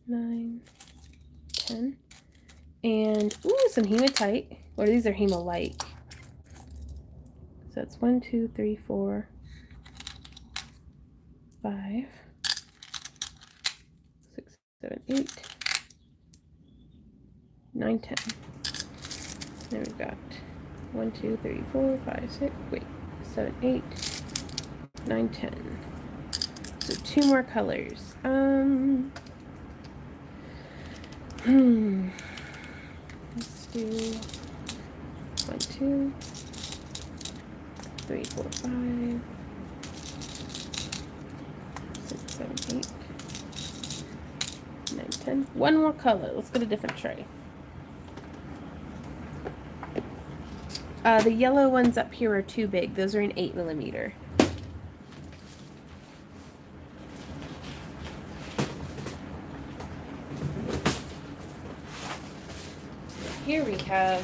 9, 10. And some hematite. Or these are hemolite. So that's 1, 2, 3, 4, 5, 6, 7, 8, 9, 10. Then we've got 1, 2, 3, 4, 5, 6, 7, 8, 9, 10. So 2 more colors. Let's do 1, 2, 3, 4, 5, 6, 7, 8, 9, 10. 1 more color. Let's get a different tray. The yellow ones up here are too big. Those are an 8mm. Here we have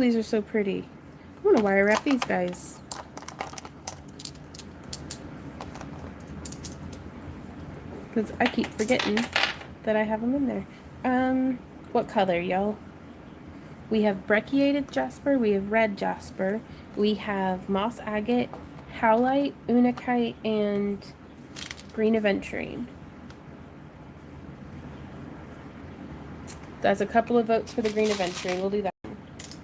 these are so pretty. I want to wire wrap these guys. Because I keep forgetting that I have them in there. What color, y'all? We have brecciated jasper, we have red jasper, we have moss agate, howlite, unakite, and green aventurine. That's a couple of votes for the green aventurine. We'll do that.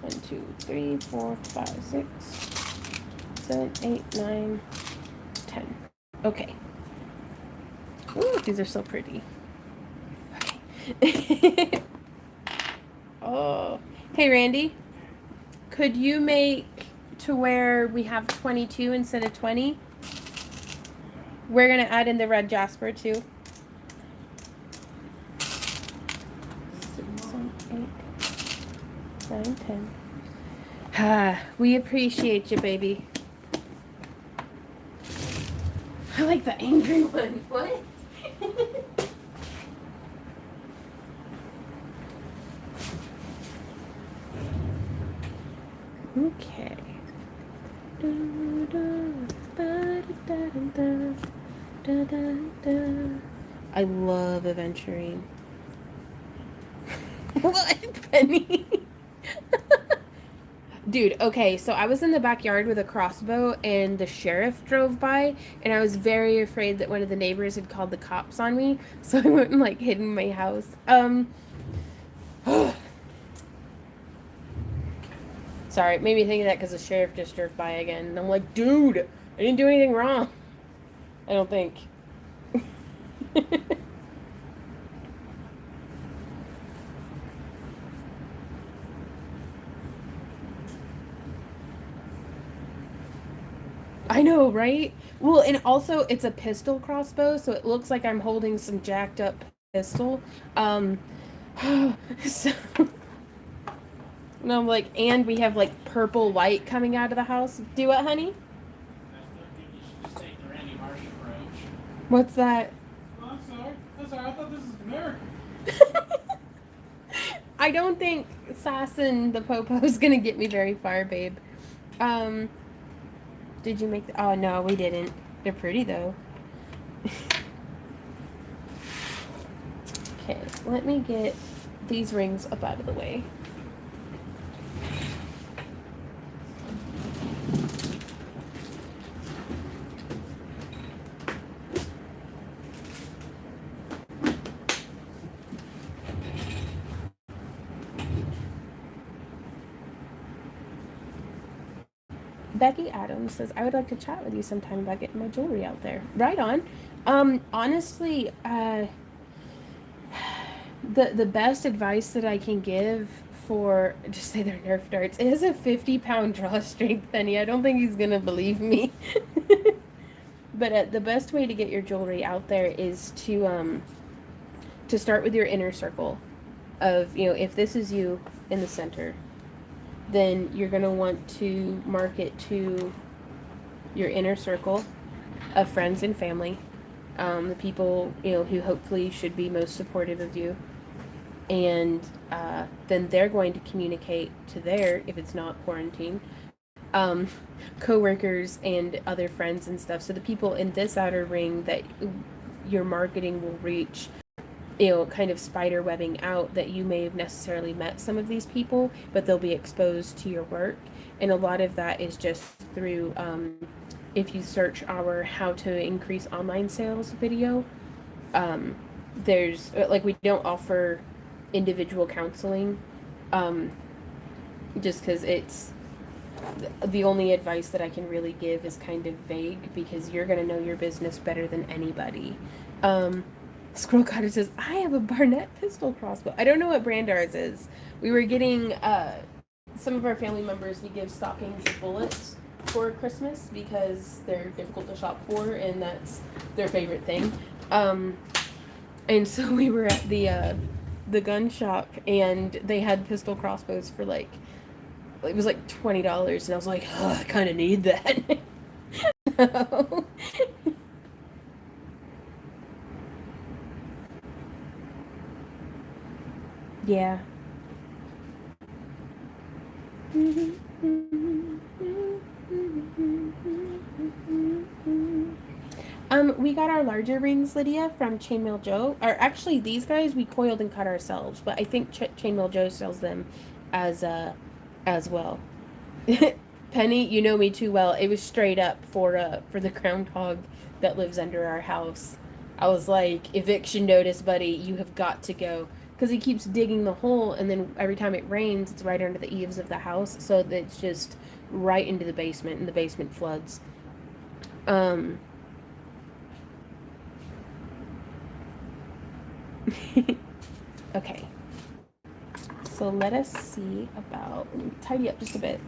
1, 2, 3, 4, 5, 6, 7, 8, 9, 10. Okay. Ooh, these are so pretty. Okay. Oh. Hey, Randy. Could you make to where we have 22 instead of 20? We're going to add in the red jasper, too. 6, 7, 8, 9, 10. Ah, we appreciate you, baby. I like the angry one. What? Okay. I love aventurine. What, Penny? Dude, okay, so I was in the backyard with a crossbow and the sheriff drove by and I was very afraid that one of the neighbors had called the cops on me, so I went and like hid in my house. Sorry, it made me think of that because the sheriff just drove by again. And I'm like, dude, I didn't do anything wrong. I don't think. I know, right? Well, and also it's a pistol crossbow, so it looks like I'm holding some jacked up pistol. So, and I'm like, and we have like purple light coming out of the house. Do what, honey? I think you should just take the Randy Marsh approach. What's that? Oh, I'm sorry. I'm sorry. I thought this was America. I don't think Sassin the Popo is gonna get me very far, babe. Did you make the... Oh, no, we didn't. They're pretty, though. Okay, let me get these rings up out of the way. Becky Adams says, I would like to chat with you sometime about getting my jewelry out there. Right on. Honestly, the best advice that I can give for, just say they're Nerf darts, is a 50-pound draw strength, Penny. I don't think he's gonna believe me. But the best way to get your jewelry out there is to start with your inner circle of, if this is you in the center, then you're going to want to mark it to your inner circle of friends and family, the people, who hopefully should be most supportive of you. And then they're going to communicate to their, if it's not quarantine, co-workers and other friends and stuff. So the people in this outer ring that your marketing will reach, kind of spider webbing out, that you may have necessarily met some of these people, but they'll be exposed to your work. And a lot of that is just through, if you search our how to increase online sales video, there's, like, we don't offer individual counseling, just because it's, the only advice that I can really give is kind of vague, because you're going to know your business better than anybody. Squirrel Cottage says, I have a Barnett pistol crossbow. I don't know what brand ours is. We were getting, some of our family members, we give stockings of bullets for Christmas because they're difficult to shop for, and that's their favorite thing. And so we were at the gun shop, and they had pistol crossbows for it was like $20, and I was like, oh, I kind of need that. Yeah. We got our larger rings, Lydia, from Chainmail Joe. Or actually, these guys we coiled and cut ourselves, but I think Chainmail Joe sells them as well. Penny, you know me too well. It was straight up for the groundhog that lives under our house. I was like, eviction notice, buddy. You have got to go because he keeps digging the hole, and then every time it rains, it's right under the eaves of the house, so that it's just right into the basement, and the basement floods. Okay. So let us see about tidy up just a bit.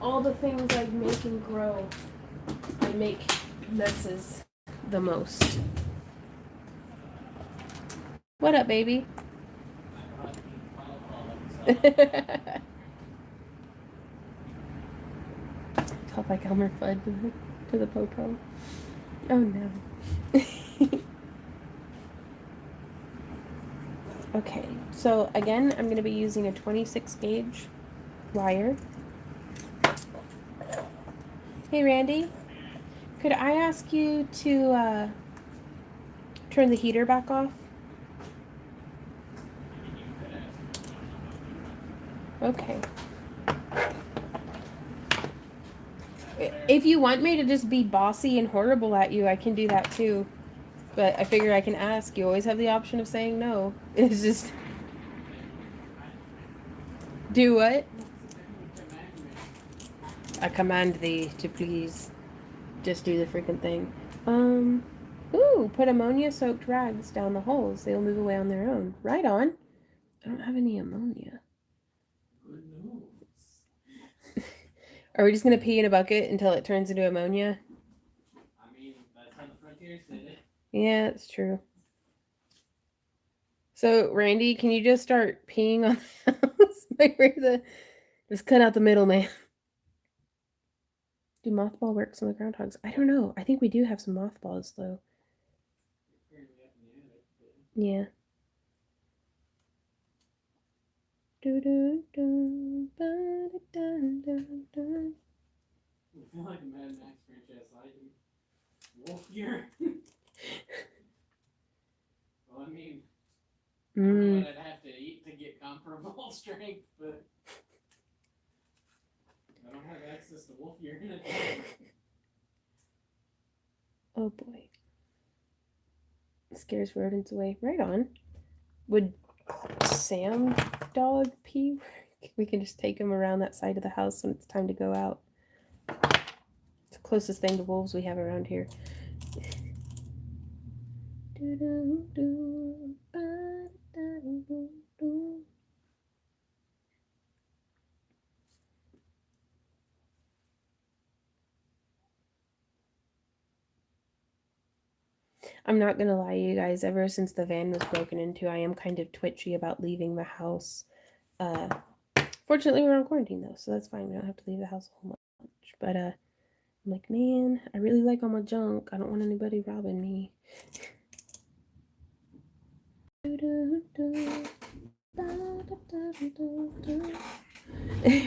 All the things I make and grow, I make messes the most. What up, baby? Talk like Elmer Fudd to the popo. Oh no. Okay, so again, I'm going to be using a 26 gauge wire. Hey, Randy, could I ask you to turn the heater back off? Okay. If you want me to just be bossy and horrible at you, I can do that too. But I figure I can ask. You always have the option of saying no. It's just... Do what? I command thee to please just do the freaking thing. Ooh, put ammonia-soaked rags down the holes. They'll move away on their own. Right on. I don't have any ammonia. Are we just gonna pee in a bucket until it turns into ammonia? I mean, that's how the Frontier said it. Yeah, it's true. So, Randy, can you just start peeing on the house? Like where just cut out the middleman. Do mothball works on the groundhogs? I don't know. I think we do have some mothballs though. Yeah. Do do do ba da da da. I feel like a Mad Max franchise like wolf urine. Well, I mean, I don't know what I'd have to eat to get comparable strength, but I don't have access to wolf urine. Oh boy. Scares rodents away. Right on. Would Sam dog pee work? We can just take him around that side of the house when it's time to go out. It's the closest thing to wolves we have around here. I'm not gonna lie, you guys, ever since the van was broken into, I am kind of twitchy about leaving the house. Fortunately, we're on quarantine though, so that's fine. We don't have to leave the house a whole much. But I'm like, man, I really like all my junk. I don't want anybody robbing me.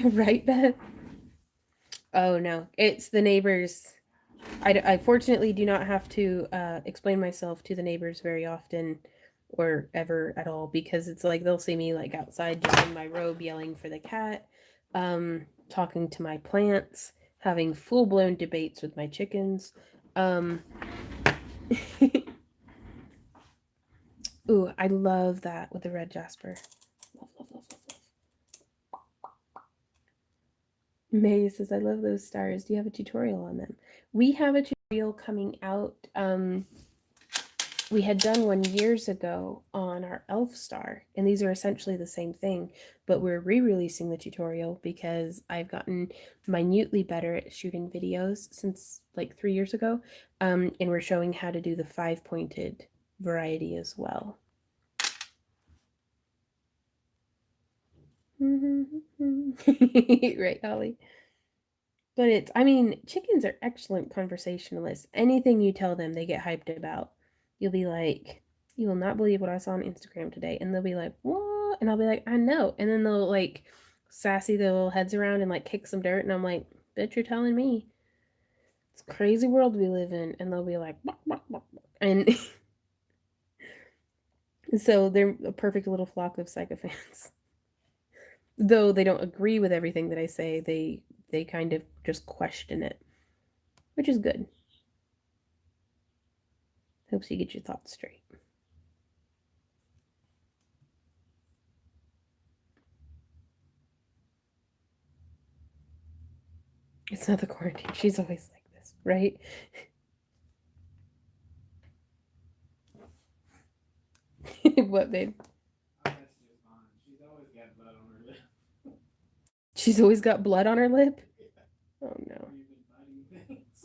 Right, Beth? Oh no, it's the neighbors. I fortunately do not have to explain myself to the neighbors very often or ever at all, because it's like they'll see me like outside just in my robe yelling for the cat, talking to my plants, having full-blown debates with my chickens. Ooh, I love that with the red jasper. Love, love, love, love, love. May says, I love those stars. Do you have a tutorial on them? We have a tutorial coming out. We had done one years ago on our elf star, and these are essentially the same thing, but we're re-releasing the tutorial because I've gotten minutely better at shooting videos since like 3 years ago, and we're showing how to do the 5-pointed variety as well. Right, Holly? But I mean, chickens are excellent conversationalists. Anything you tell them, they get hyped about. You'll be like, You will not believe what I saw on Instagram today. And they'll be like, what? And I'll be like, I know. And then they'll like sassy their little heads around and like kick some dirt. And I'm like, bet you're telling me. It's a crazy world we live in. And they'll be like, bok, bok, bok, bok. And so they're a perfect little flock of psychophants. Though they don't agree with everything that I say, they kind of just question it, which is good. Helps you get your thoughts straight. It's not the quarantine. She's always like this, right? What, babe? She's always got blood on her lip? Oh, no.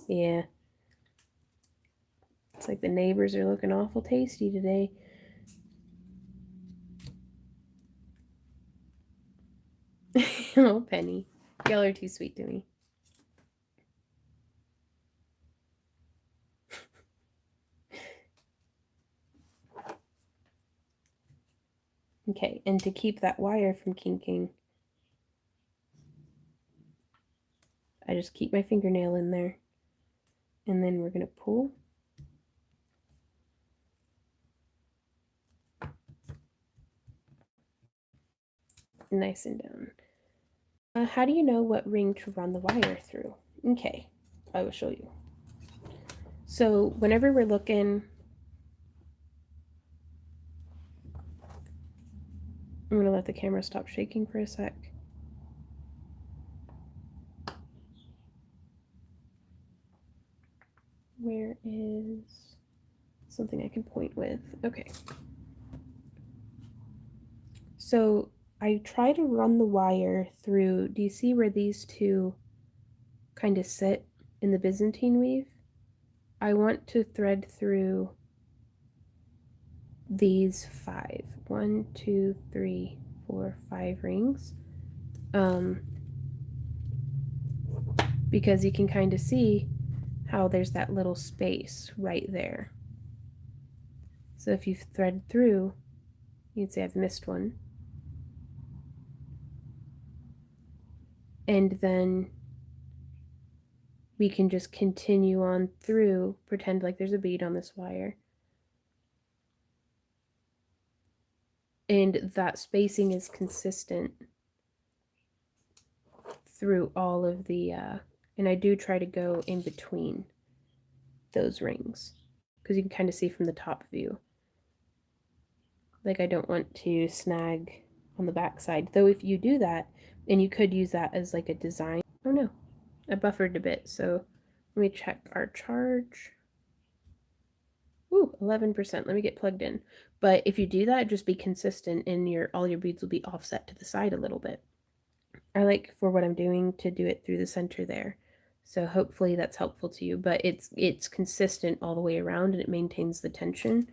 Yeah. It's like the neighbors are looking awful tasty today. Oh, Penny. Y'all are too sweet to me. Okay, and to keep that wire from kinking, I just keep my fingernail in there. And then we're going to pull. Nice and down. How do you know what ring to run the wire through? Okay, I will show you. So whenever we're looking, I'm going to let the camera stop shaking for a sec. Where is something I can point with? Okay. So I try to run the wire through, do you see where these two kind of sit in the Byzantine weave? I want to thread through these 5. 1, 2, 3, 4, 5 rings. Because you can kind of see how there's that little space right there. So if you thread through, you'd say I've missed one. And then we can just continue on through, pretend like there's a bead on this wire. And that spacing is consistent through all of the, and I do try to go in between those rings because you can kind of see from the top view. Like I don't want to snag on the back side, though if you do that, and you could use that as like a design. Oh no, I buffered a bit, so let me check our charge. Ooh, 11%. Let me get plugged in. But if you do that, just be consistent and all your beads will be offset to the side a little bit. I like for what I'm doing to do it through the center there. So hopefully that's helpful to you, but it's consistent all the way around and it maintains the tension.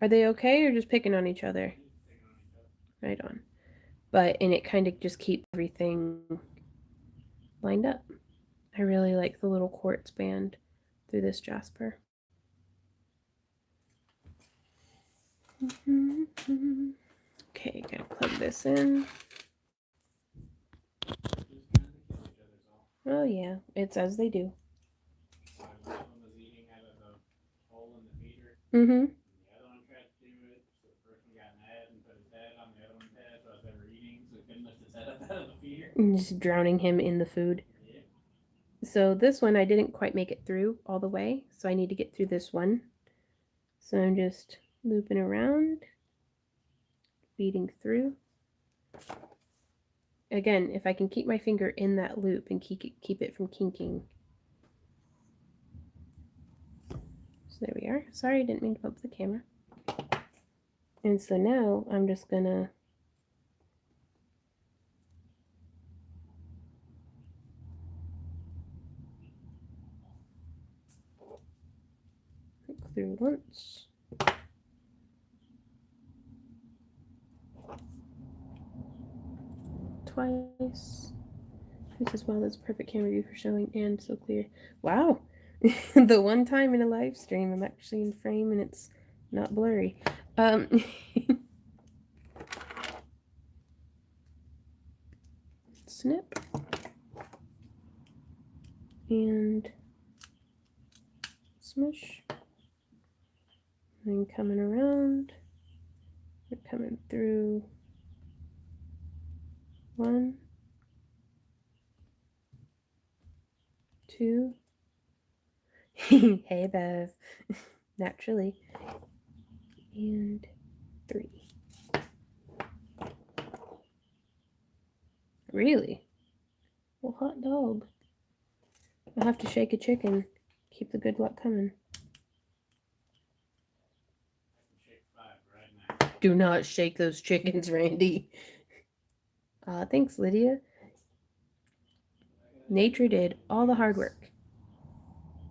Are they okay or just picking on each other? Right on. And it kind of just keeps everything lined up. I really like the little quartz band through this jasper. Okay, gotta plug this in. Oh yeah, it's as they do. Mm-hmm. Just drowning him in the food. So this one I didn't quite make it through all the way, so I need to get through this one. So I'm just looping around, feeding through. Again, if I can keep my finger in that loop and keep it from kinking. So there we are. Sorry, I didn't mean to bump the camera. And so now I'm just gonna click through once. Twice. This is, wow, that's a perfect camera view for showing and so clear. Wow, The one time in a live stream I'm actually in frame and it's not blurry. Snip. And smush. And coming around. We're coming through 1, 2. Hey, Bev. Naturally. And 3. Really? Well, hot dog. I'll have to shake a chicken. Keep the good luck coming. Shake 5 right now. Do not shake those chickens, Randy. Thanks, Lydia. Nature did all the hard work.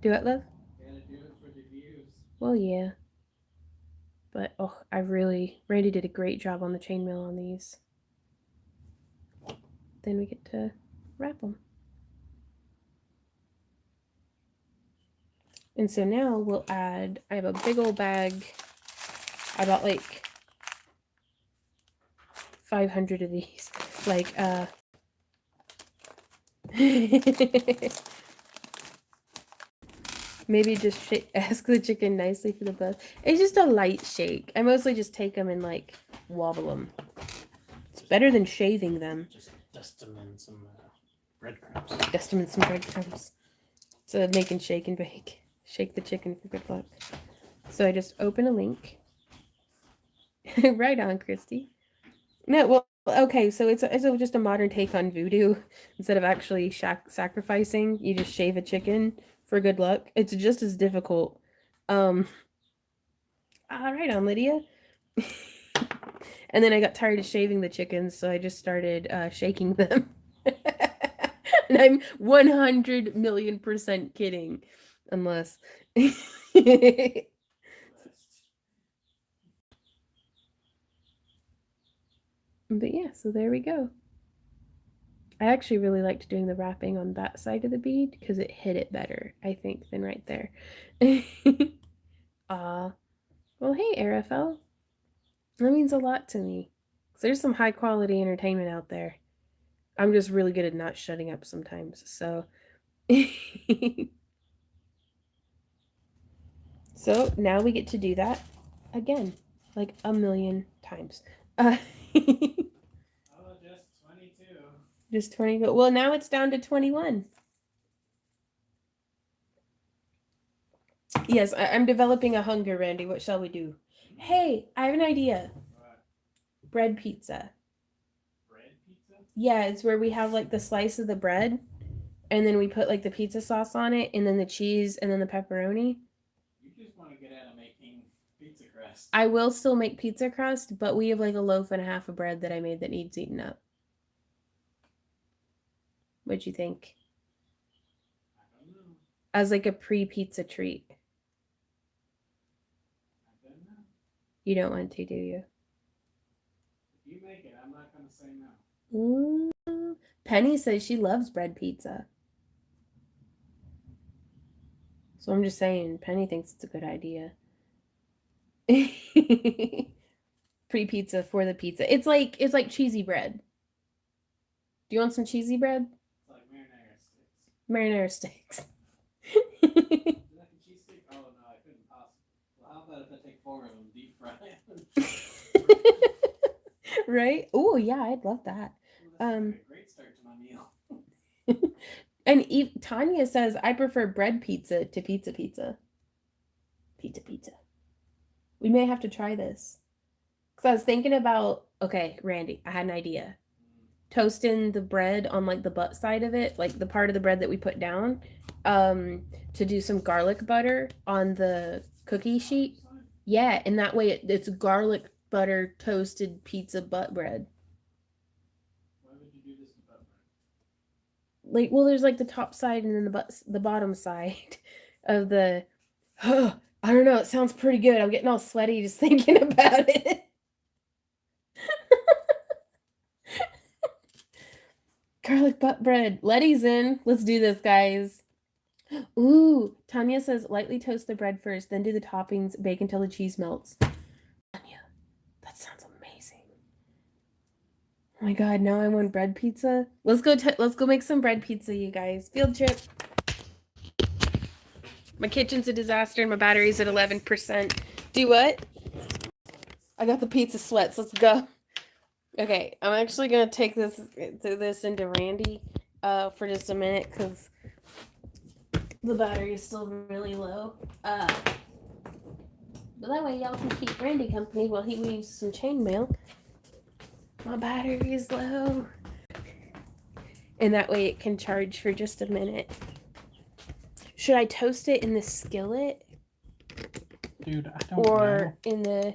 Do it, love? Gotta do it for the views. Well, yeah. But, Randy did a great job on the chainmail on these. Then we get to wrap them. And so now we'll add, I have a big old bag. I bought like 500 of these. Like, maybe just ask the chicken nicely for the buzz. It's just a light shake. I mostly just take them and like wobble them. It's better than shaving them. Just dust them in some breadcrumbs. Dust them in some breadcrumbs. So making shake and bake. Shake the chicken for good luck. So I just open a link. Right on, Christy. No, well, okay, so it's just a modern take on voodoo. Instead of actually sacrificing, you just shave a chicken for good luck. It's just as difficult. All right on, Lydia. And then I got tired of shaving the chickens, so I just started shaking them. And I'm 100 million% kidding. Unless. But yeah, so there we go. I actually really liked doing the wrapping on that side of the bead because it hit it better, I think, than right there. Well, hey, Arafel. That means a lot to me. There's some high quality entertainment out there. I'm just really good at not shutting up sometimes, so. So now we get to do that again, like a million times. Just 22. Just 20. Well, now it's down to 21. Yes, I'm developing a hunger, Randy. What shall we do? Hey, I have an idea. What? Bread pizza. Bread pizza? Yeah, it's where we have like the slice of the bread, and then we put like the pizza sauce on it, and then the cheese, and then the pepperoni. You just want to get out of making pizza crust. I will still make pizza crust, but we have like a loaf and a half of bread that I made that needs eaten up. What'd you think? I don't know. As like a pre-pizza treat. I don't know. You don't want to, do you? If you make it, I'm not going to say no. Ooh. Penny says she loves bread pizza. So I'm just saying, Penny thinks it's a good idea. Pre-pizza for the pizza. It's like cheesy bread. Do you want some cheesy bread? It's like marinara sticks. Marinara sticks. Is that a cheese stick? Oh no, I couldn't possibly. Well, how about if I take 4 of them, deep fry them? Right? Oh yeah, I'd love that. Well, that's like a great start to my meal. And Tanya says I prefer bread pizza to pizza. Pizza. We may have to try this. Because I was thinking about, okay, Randy, I had an idea. Toasting the bread on like the butt side of it, like the part of the bread that we put down, to do some garlic butter on the cookie sheet. Yeah, and that way it's garlic butter toasted pizza butt bread. Why would you do this with butt bread? Like, well, there's like the top side and then the bottom side of the. I don't know. It sounds pretty good. I'm getting all sweaty just thinking about it. Garlic butt bread. Letty's in. Let's do this, guys. Ooh, Tanya says lightly toast the bread first, then do the toppings, bake until the cheese melts. Tanya, that sounds amazing. Oh my god, now I want bread pizza. Let's go make some bread pizza, you guys. Field trip. My kitchen's a disaster and my battery's at 11%. Do what? I got the pizza sweats. Let's go. Okay, I'm actually gonna take this into Randy for just a minute because the battery is still really low. But that way y'all can keep Randy company while he weaves some chainmail. My battery is low. And that way it can charge for just a minute. Should I toast it in the skillet? Dude, I don't know. Or in the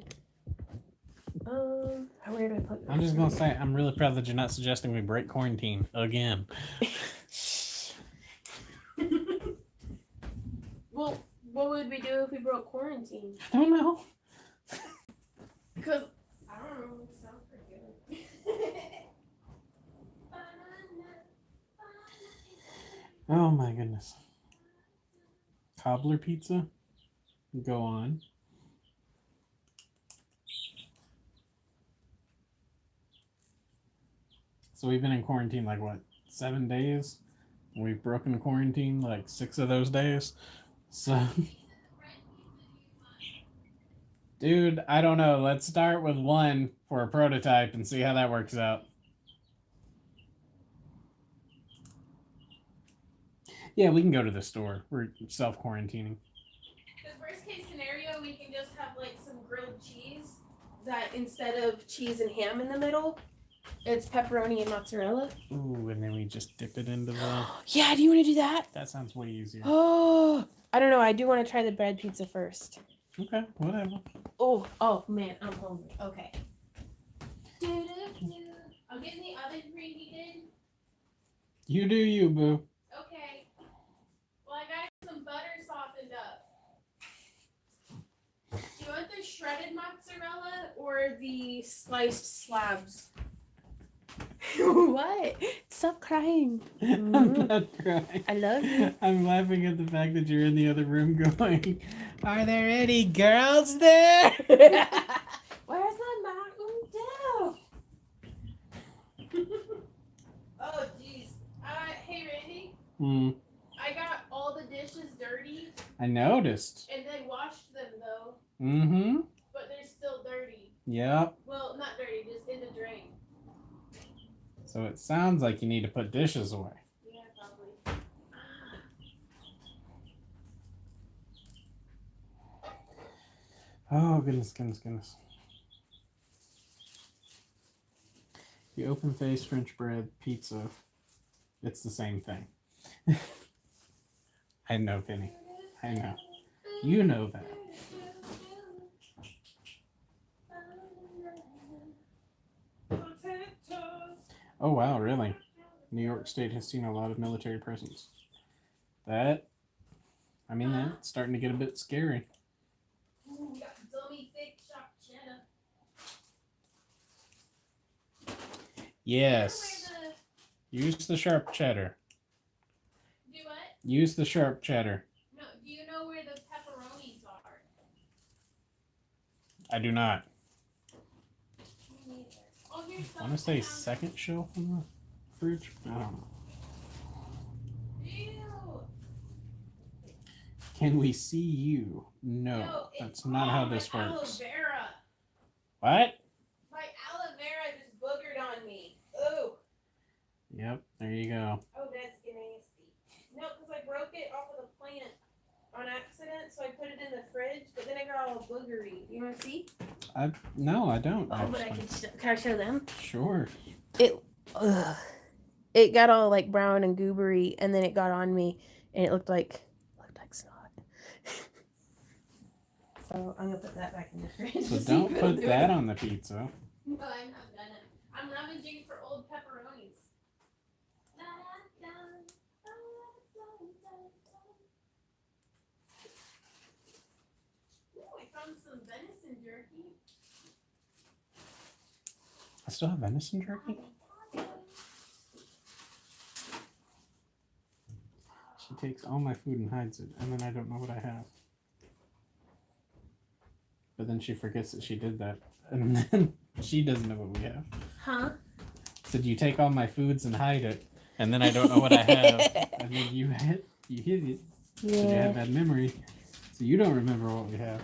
where do I put I'm just gonna say I'm really proud that you're not suggesting we break quarantine again. Well, what would we do if we broke quarantine? I don't know. Because I don't know, it sounds pretty good. Oh my goodness. Cobbler pizza? Go on. So we've been in quarantine like what, 7 days? We've broken quarantine like 6 of those days. So, dude, I don't know. Let's start with 1 for a prototype and see how that works out. Yeah, we can go to the store. We're self-quarantining. The worst case scenario, we can just have like some grilled cheese that instead of cheese and ham in the middle, it's pepperoni and mozzarella. Ooh, and then we just dip it into the... Yeah, do you want to do that? That sounds way easier. Oh, I don't know. I do want to try the bread pizza first. Okay, whatever. Oh man, I'm hungry. Okay. I'm getting the oven preheated. You do you, boo. Okay. Well, I got some butter softened up. Do you want the shredded mozzarella or the sliced slabs? What? Stop crying. I'm not crying. I love you. I'm laughing at the fact that you're in the other room going, are there any girls there? Where's the Mountain Dew? Oh, jeez. Hey, Randy. I got all the dishes dirty. I noticed. And then washed them, though. Mm-hmm. But they're still dirty. Yep. Well, not dirty, just in the drain. So it sounds like you need to put dishes away. Yeah, probably. Oh, goodness. The open face French bread pizza, it's the same thing. I know, Penny. I know. You know that. Oh, wow, really? New York State has seen a lot of military presence. That's starting to get a bit scary. Ooh, we got dummy thick chopped cheddar. Yes. Use the sharp cheddar. Do what? Use the sharp cheddar. No, do you know where the pepperonis are? I do not. Me neither. Oh, here's I want to say second shelf in the fridge. I don't know. Ew. Can we see you? No, that's not how this works. Aloe vera. What? My aloe vera just boogered on me. Ooh. Yep, there you go. Oh, that's nasty. No, because I broke it off of the plant on accident, so I put it in the fridge, but then it got all boogery. You want to see? No, I don't. Oh, but I can. Can I show them? Sure. It got all like brown and goobery, and then it got on me, and it looked like snot. So I'm gonna put that back in the fridge. So don't put that on the pizza. No, I'm not gonna. I'm rummaging for old pepperonis. Ooh, I found some venison jerky. I still have venison jerky? She takes all my food and hides it, and then I don't know what I have. But then she forgets that she did that, and then she doesn't know what we have. Huh? Said you take all my foods and hide it, and then I don't know what I have. And then you hid it. Yeah. So you have bad memory, so you don't remember what we have.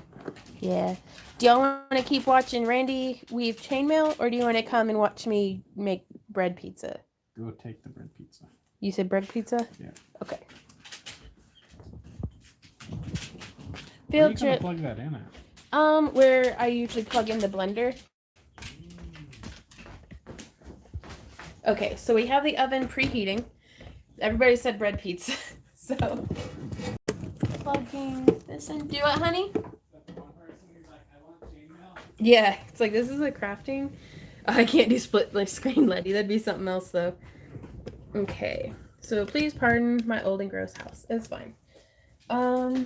Yeah. Do y'all want to keep watching Randy weave chainmail, or do you want to come and watch me make bread pizza? Go take the bread pizza. You said bread pizza? Yeah. Okay. Where are you Field gonna trip. plug that in at? Where I usually plug in the blender. Okay, so we have the oven preheating. Everybody said bread pizza, so plugging this in. Do it, honey. Yeah, it's like this is a crafting. I can't do split like screen, Letty. That'd be something else though. Okay, so please pardon my old and gross house. It's fine. I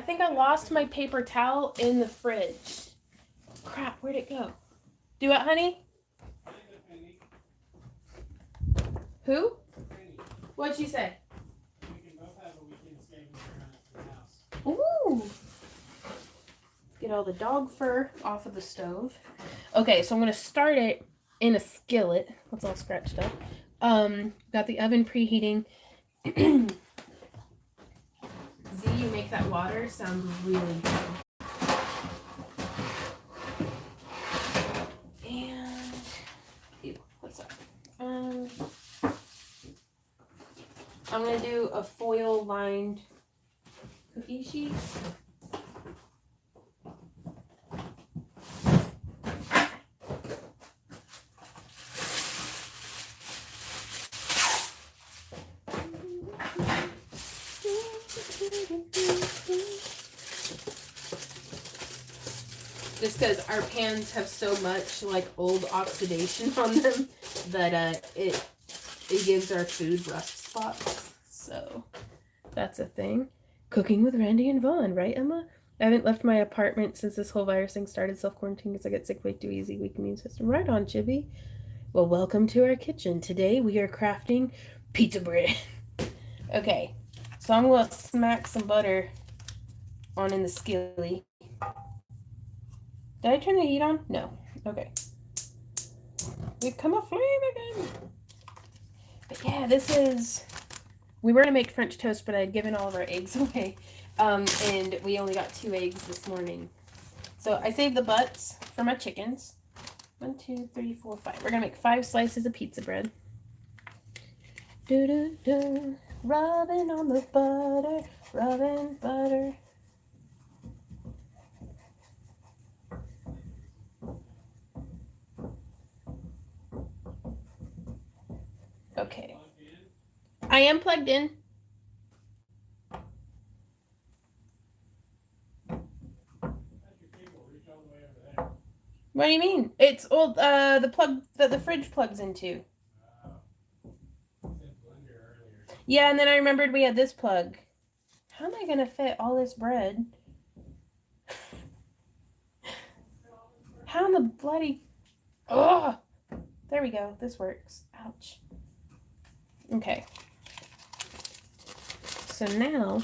think I lost my paper towel in the fridge. Crap, where'd it go? Do it, honey. Who? What'd she say? We can both have a weekend scavenger hunt at the house. Ooh. Get all the dog fur off of the stove. Okay, so I'm gonna start it in a skillet. That's all scratched up. Got the oven preheating. Z, you make that water sound really good. And ew, what's that? I'm gonna do a foil lined cookie sheet. Just because our pans have so much like old oxidation on them that it gives our food rust spots. So that's a thing. Cooking with Randy and Vaughn, right, Emma? I haven't left my apartment since this whole virus thing started. Self-quarantine because I get sick way too easy. Weak immune system. Right on, Chibi. Well, welcome to our kitchen. Today we are crafting pizza bread. Okay, so I'm going to smack some butter on in the skilly. Did I turn the heat on? No. Okay. We've come aflame again. But yeah, this is... We were going to make French toast, but I had given all of our eggs away. And we only got 2 eggs this morning. So I saved the butts for my chickens. 1, 2, 3, 4, 5. We're going to make 5 slices of pizza bread. Do-do-do. Rubbing on the butter. Rubbing butter. Okay. I am plugged in. What do you mean? It's old. The plug that the fridge plugs into. Yeah, and then I remembered we had this plug. How am I gonna fit all this bread? How in the bloody... Oh, there we go. This works. Ouch. Okay. So now...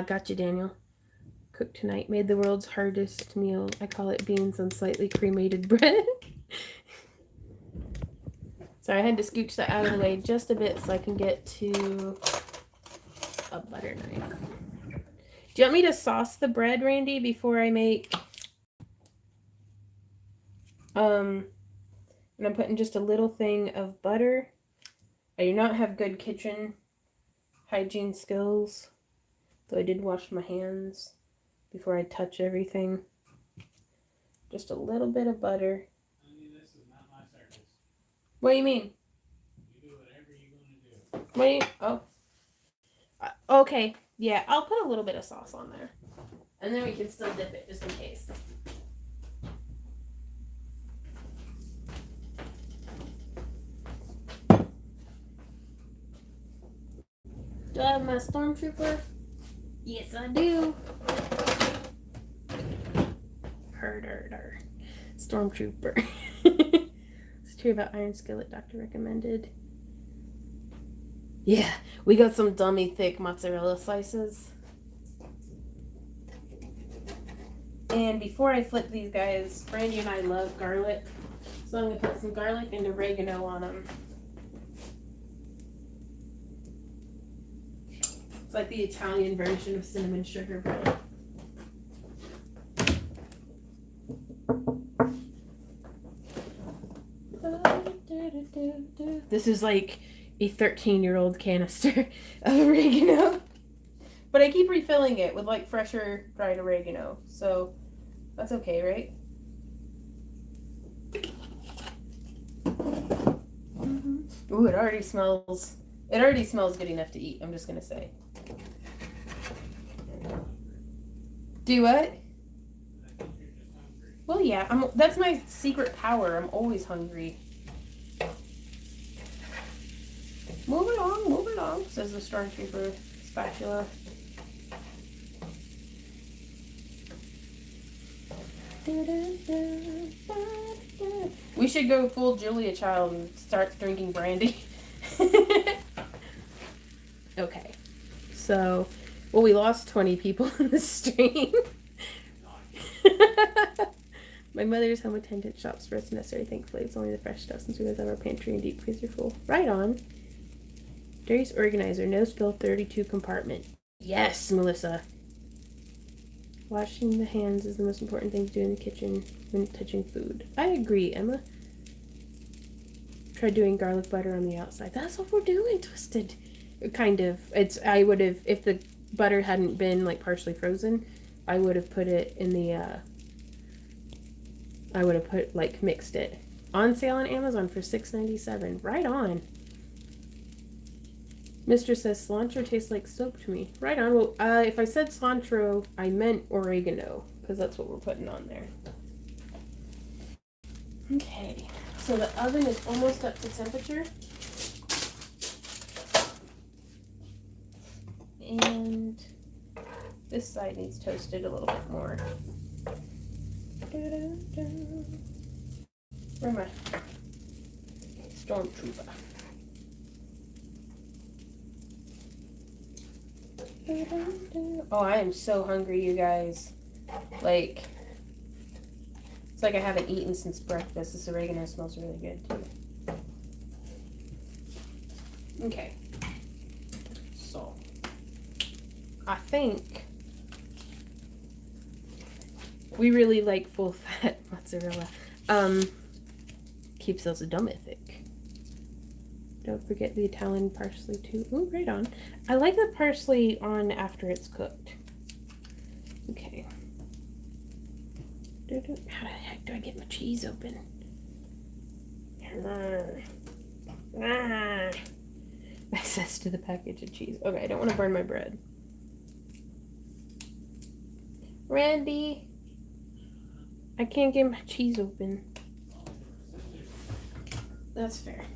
got you, Daniel. Cooked tonight. Made the world's hardest meal. I call it beans on slightly cremated bread. Sorry, I had to scooch that out of the way just a bit so I can get to a butter knife. Do you want me to sauce the bread, Randy, before I make... And I'm putting just a little thing of butter. I do not have good kitchen hygiene skills, though I did wash my hands before I touch everything. Just a little bit of butter. Honey, this is not my circus. What do you mean? You do whatever you want to do. What do you... Oh. Okay. Yeah, I'll put a little bit of sauce on there. And then we can still dip it, just in case. Do I have my stormtrooper? Yes, I do. Herder. Stormtrooper. Hear about iron skillet doctor recommended. Yeah, we got some dummy thick mozzarella slices. And before I flip these guys, Brandy and I love garlic. So I'm going to put some garlic and oregano on them. It's like the Italian version of cinnamon sugar bread. This is like a 13-year-old canister of oregano. But I keep refilling it with like fresher dried oregano. So that's okay, right? Mm-hmm. Ooh, it already smells good enough to eat, I'm just gonna say. Do what? Well, yeah, that's my secret power. I'm always hungry. Move it along, says the stormtrooper spatula. We should go full Julia Child and start drinking brandy. Okay, so, well, we lost 20 people in the stream. My mother's home attendant shops for us necessary. Thankfully, it's only the fresh stuff since we guys have our pantry and deep freezer full. Right on. Darius organizer, no spill 32 compartment. Yes, Melissa. Washing the hands is the most important thing to do in the kitchen when touching food. I agree, Emma. Try doing garlic butter on the outside. That's what we're doing, Twisted. Kind of. I would have, if the butter hadn't been like partially frozen, I would have put it in the, mixed it. On sale on Amazon for $6.97. Right on. Mistress says cilantro tastes like soap to me. Right on. Well, if I said cilantro, I meant oregano, because that's what we're putting on there. Okay. So the oven is almost up to temperature. And this side needs toasted a little bit more. Where am I? Stormtrooper. Oh, I am so hungry, you guys. Like, it's like I haven't eaten since breakfast. This oregano smells really good, too. Okay. So, I think we really like full fat mozzarella. Keeps those dummy thick. Don't forget the Italian parsley too. Ooh, right on. I like the parsley on after it's cooked. Okay. How the heck do I get my cheese open? Access to the package of cheese. Okay, I don't want to burn my bread. Randy, I can't get my cheese open. That's fair.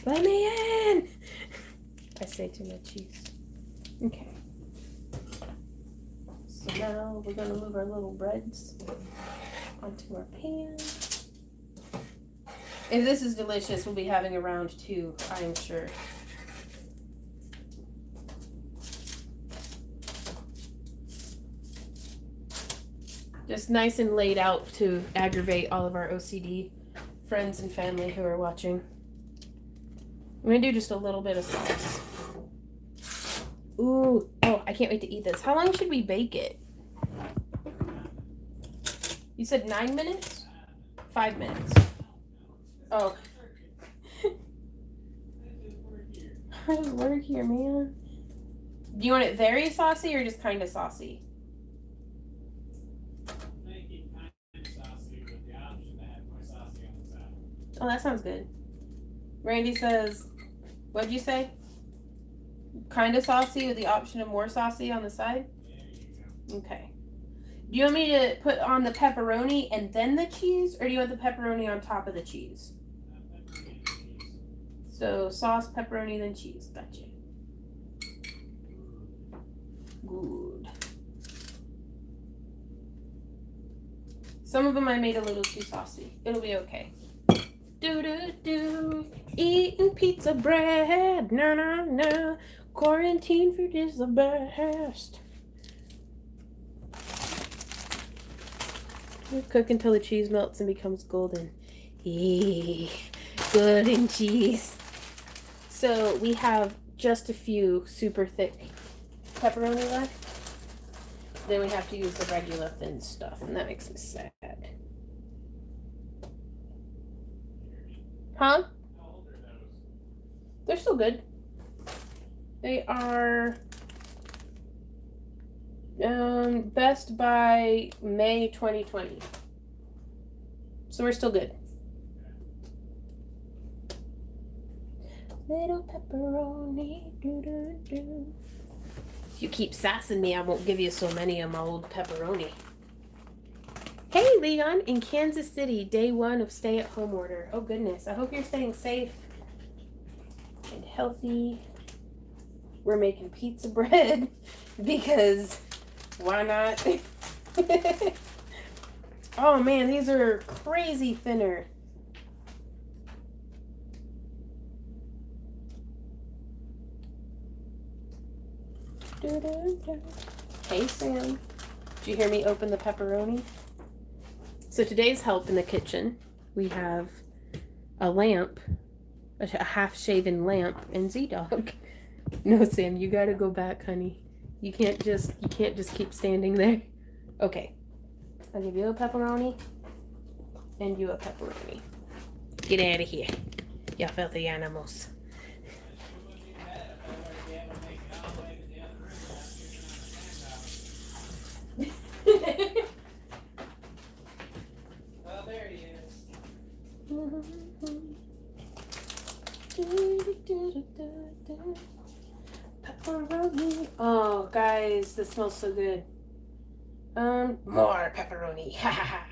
Let me in! I say to my cheese. Okay. So now we're going to move our little breads onto our pan. If this is delicious, we'll be having a round 2, I'm sure. Just nice and laid out to aggravate all of our OCD friends and family who are watching. I'm going to do just a little bit of sauce. Ooh. Oh, I can't wait to eat this. How long should we bake it? You said 9 minutes? 5 minutes. Oh. How does work here, man? Do you want it very saucy or just kind of saucy? Make it kind of saucy with the option to have more saucy on the side. Oh, that sounds good. Randy says, what'd you say? Kind of saucy with the option of more saucy on the side? There you go. Okay. Do you want me to put on the pepperoni and then the cheese, or do you want the pepperoni on top of the cheese? Pepperoni and cheese. So sauce, pepperoni, then cheese. Gotcha. Good. Some of them I made a little too saucy. It'll be okay. Do. Eating pizza bread. No. Quarantine food is the best. Cook until the cheese melts and becomes golden. Eee, golden cheese. So we have just a few super thick pepperoni left. Then we have to use the regular thin stuff, and that makes me sad. Huh? How old are those? They're still good. They are best by May 2020. So we're still good. Little pepperoni, do. If you keep sassing me, I won't give you so many of my old pepperoni. Hey, Leon, in Kansas City, day 1 of stay-at-home order. Oh, goodness. I hope you're staying safe and healthy. We're making pizza bread because why not? Oh, man, these are crazy thinner. Hey, Sam. Did you hear me open the pepperoni? So today's help in the kitchen, we have a lamp, a half-shaven lamp, and Z-Dog. No, Sam, you gotta go back, honey. You can't just keep standing there. Okay. I'll give you a pepperoni, and you a pepperoni. Get out of here, you filthy animals. Oh, there he is. Pepperoni. Oh, guys, this smells so good. More pepperoni. Ha ha ha.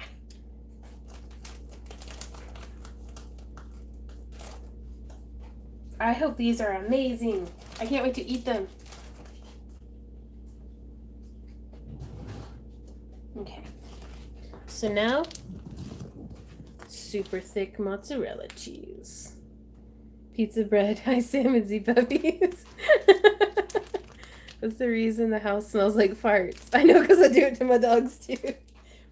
I hope these are amazing. I can't wait to eat them. Okay. So now, super thick mozzarella cheese. Pizza bread. Hi, Sam and Z puppies. That's the reason the house smells like farts. I know, because I do it to my dogs too.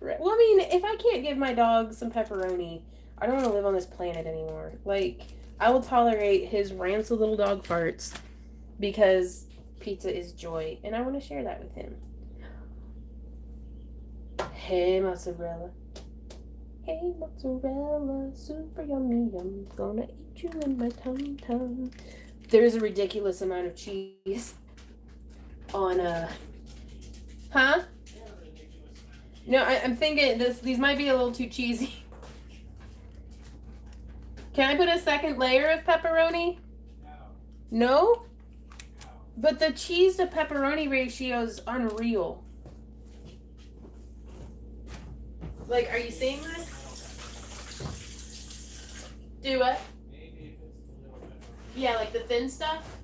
Right. Well, I mean, if I can't give my dog some pepperoni, I don't want to live on this planet anymore. Like, I will tolerate his rancid little dog farts because pizza is joy, and I want to share that with him. Hey, mozzarella. Hey, mozzarella, super yummy, yum. Gonna eat you in my tum-tum. There's a ridiculous amount of cheese on huh? No, I'm thinking these might be a little too cheesy. Can I put a second layer of pepperoni? No? But the cheese to pepperoni ratio is unreal. Like, are you seeing this? Do what? Yeah, like the thin stuff.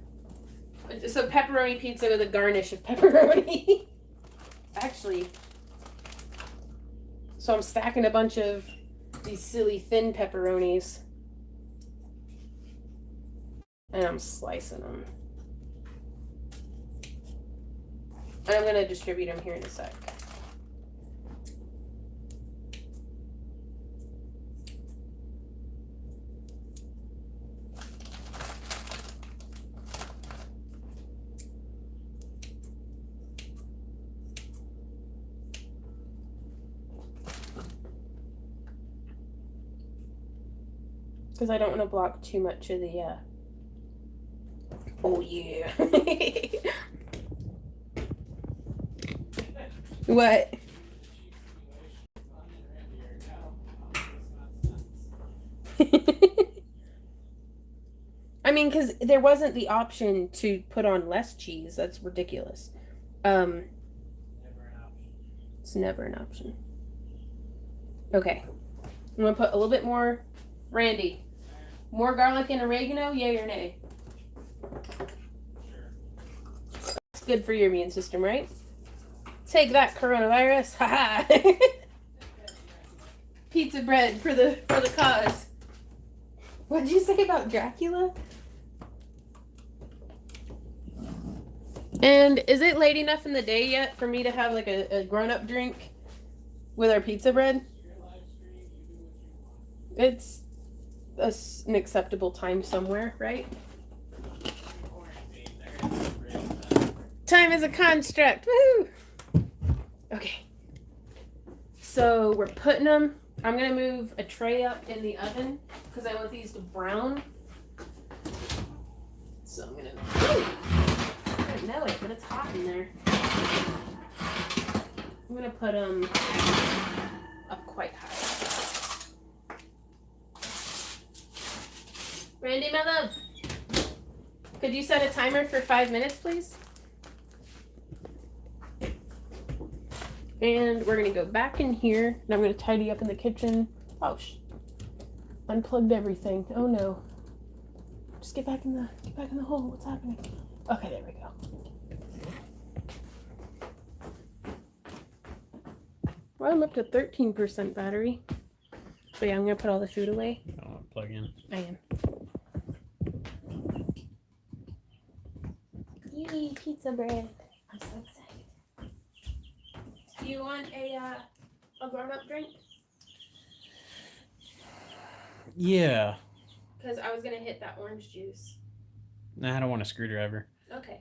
So pepperoni pizza with a garnish of pepperoni. Actually, so I'm stacking a bunch of these silly thin pepperonis. And I'm slicing them. And I'm going to distribute them here in a sec. Because I don't want to block too much of the, oh yeah. What? I mean, because there wasn't the option to put on less cheese. That's ridiculous. Never an option. It's never an option. Okay. I'm going to put a little bit more. Randy, more garlic and oregano, yay or nay? Sure. It's good for your immune system, right? Take that, coronavirus. Ha ha. pizza bread for the cause. What did you say about Dracula? And is it late enough in the day yet for me to have like a grown-up drink with our pizza bread? It's an acceptable time somewhere, right? Time is a construct. Woohoo! Okay. So we're putting them. I'm gonna move a tray up in the oven because I want these to brown. So I'm gonna. I don't know it, but it's hot in there. I'm gonna put them up quite high. Randy, my love, could you set a timer for 5 minutes, please? And we're gonna go back in here, and I'm gonna tidy up in the kitchen. Oh, unplugged everything. Oh no! Just get back in the hole. What's happening? Okay, there we go. Well, I'm up to 13% battery. So yeah, I'm gonna put all the food away. I want to plug in. I am. Yay, pizza bread! I'm so excited. Do you want a grown-up drink? Yeah. Because I was gonna hit that orange juice. Nah, I don't want a screwdriver. Okay.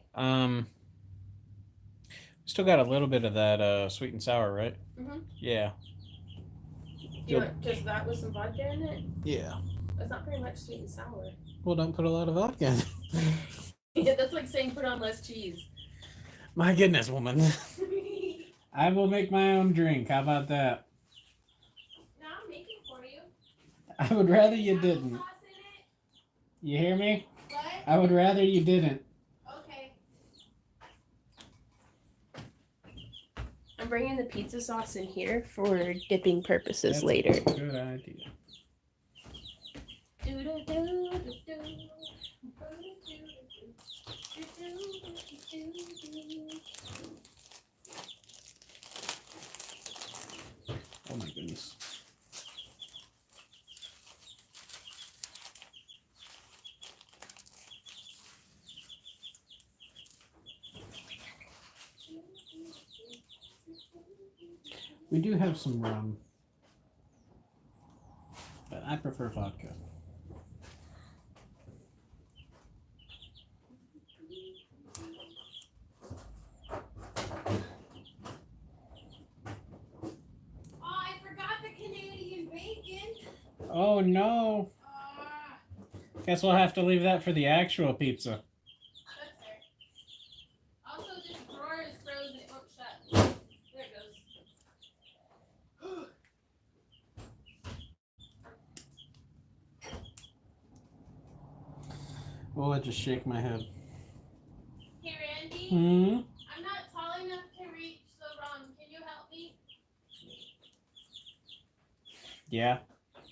Still got a little bit of that sweet and sour, right? Mhm. Yeah. Do you want just that with some vodka in it? Yeah. That's not very much sweet and sour. Well, don't put a lot of vodka in. Yeah, that's like saying put on less cheese. My goodness, woman. I will make my own drink. How about that? No, I'm making for you. I would rather you didn't. You hear me? What? I would rather you didn't. Okay. I'm bringing the pizza sauce in here for dipping purposes later. That's a good idea. Oh my goodness. We do have some rum, but I prefer vodka. Oh no! Guess we'll have to leave that for the actual pizza. That's fair. Also, this drawer is frozen. It won't shut. There it goes. Oh, I just shake my head. Hey, Randy. Hmm? I'm not tall enough to reach the rum. Can you help me? Yeah.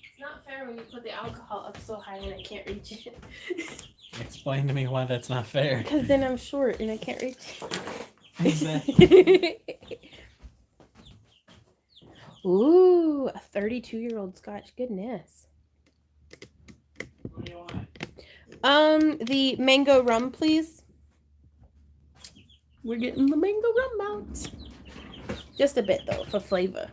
It's not fair when you put the alcohol up so high and I can't reach it. Explain to me why that's not fair. Because then I'm short and I can't reach it. Exactly. Ooh, a 32-year-old Scotch. Goodness. What do you want? The mango rum, please. We're getting the mango rum out. Just a bit, though, for flavor.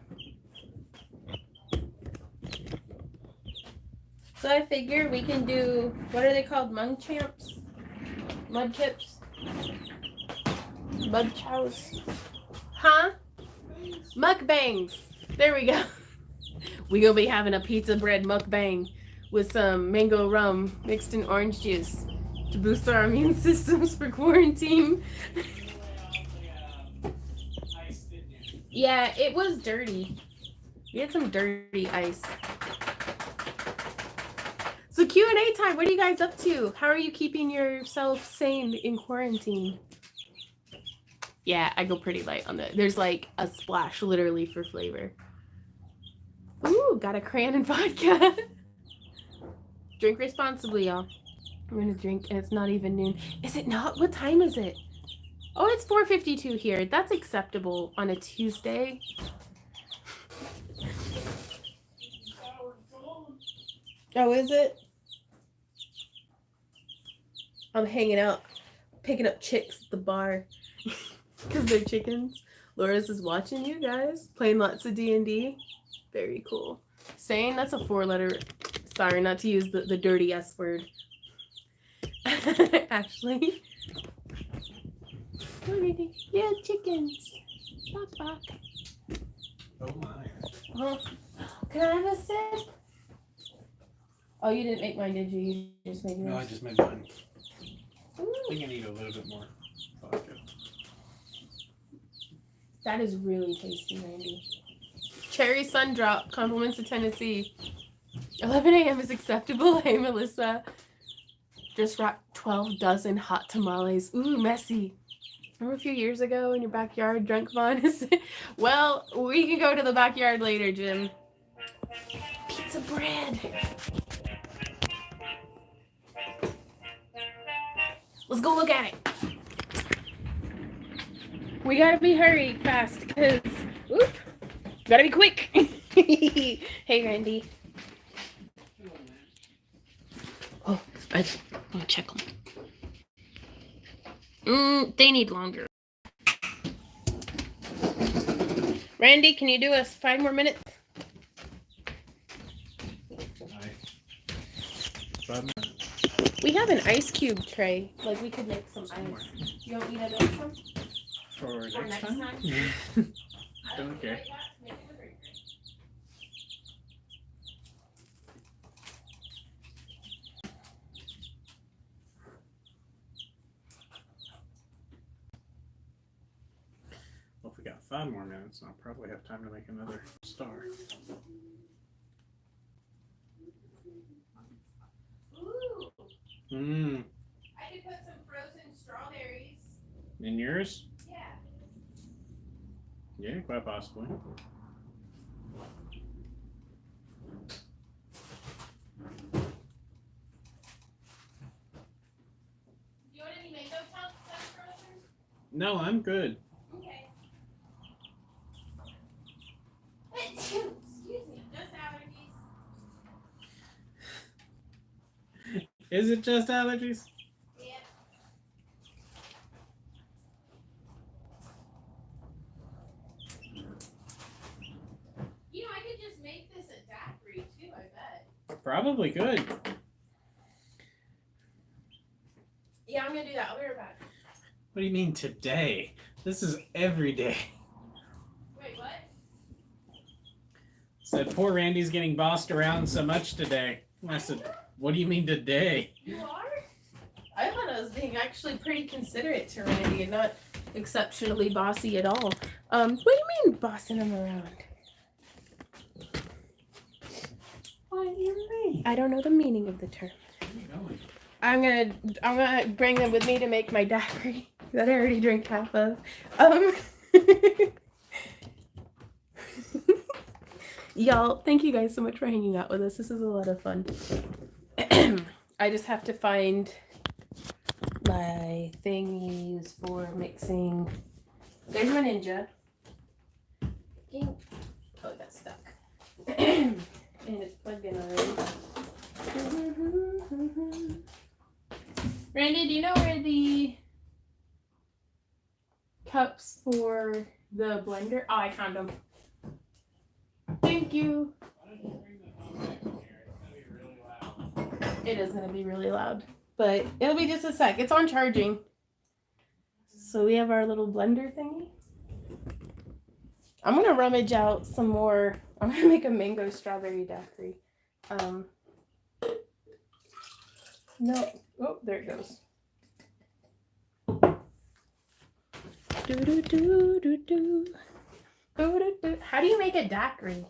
So I figure we can do, what are they called? Mung champs? Mud kips? Mud chows? Huh? Mukbangs. There we go. We gonna be having a pizza bread mukbang with some mango rum mixed in orange juice to boost our immune systems for quarantine. Yeah, it was dirty. We had some dirty ice. So Q&A time. What are you guys up to? How are you keeping yourself sane in quarantine? Yeah, I go pretty light on that. There's like a splash literally for flavor. Ooh, got a crayon and vodka. Drink responsibly, y'all. I'm gonna drink and it's not even noon. Is it not? What time is it? Oh, it's 4:52 here. That's acceptable on a Tuesday. Oh, is it? I'm hanging out, picking up chicks at the bar because they're chickens. Laura's is watching you guys, playing lots of D&D. Very cool. Saying that's a 4-letter. Sorry, not to use the dirty S word. Ashley. Yeah, chickens. Bok bok. Oh my. Can I have a sip? Oh, you didn't make mine, did you? You just made yours. No, I just made mine. Ooh. I think I need a little bit more vodka. That is really tasty, Randy. Cherry Sun Drop, compliments of Tennessee. 11 a.m. is acceptable. Hey, Melissa. Just wrapped 12 dozen hot tamales. Ooh, messy. Remember a few years ago in your backyard, drunk Vaughn? Well, we can go to the backyard later, Jim. Pizza bread. Let's go look at it. We gotta be hurried fast, because, oop, gotta be quick. Hey, Randy. Oh, I want to check them. They need longer. Randy, can you do us 5 more minutes? We have an ice cube tray. Like, we could make some ice. You don't need a next one? For next time? Don't care. Well, if we got 5 more minutes, I'll probably have time to make another star. Ooh. Mmm. I could put some frozen strawberries. In yours? Yeah. Yeah, quite possibly. Do you want any mango chunks that's frozen? No, I'm good. Okay. Excuse me, just allergies. Is it just allergies? Yeah. You know, I could just make this a daiquiri too, I bet. Probably could. Yeah, I'm gonna do that. I'll be right back. What do you mean today? This is every day. Wait, what? Said poor Randy's getting bossed around so much today. I said, what do you mean today? You are? I thought I was being actually pretty considerate to Randy and not exceptionally bossy at all. What do you mean bossing him around? What do you mean? I don't know the meaning of the term. Where are you going? I'm gonna bring them with me to make my daiquiri that I already drank half of. Y'all, thank you guys so much for hanging out with us. This is a lot of fun. I just have to find my thingies for mixing. There's my Ninja. Oh, it got stuck. And it's plugged in already. Randy, do you know where the cups for the blender? Oh, I found them. Thank you. It is going to be really loud, but it'll be just a sec. It's on charging. So we have our little blender thingy. I'm going to rummage out some more. I'm going to make a mango strawberry daiquiri. No. Oh, there it goes. How do you make a daiquiri?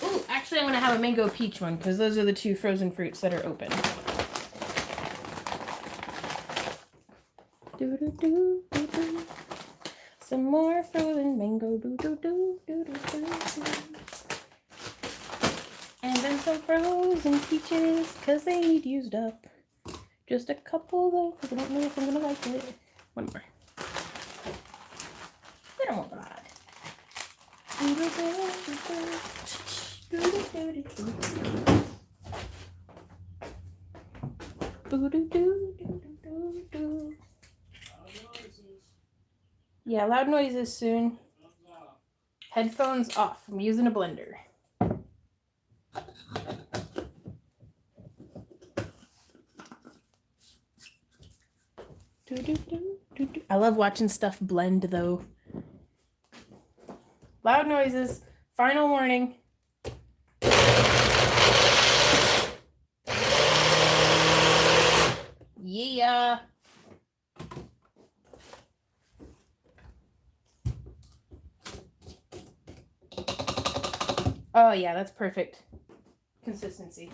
Ooh, actually, I'm going to have a mango peach one because those are the 2 frozen fruits that are open. Some more frozen mango. And then some frozen peaches because they need used up. Just a couple though because I don't know if I'm going to like it. One more. Yeah, loud noises soon. Headphones off. I'm using a blender. I love watching stuff blend though. Loud noises. Final warning. Yeah. Oh yeah, that's perfect consistency.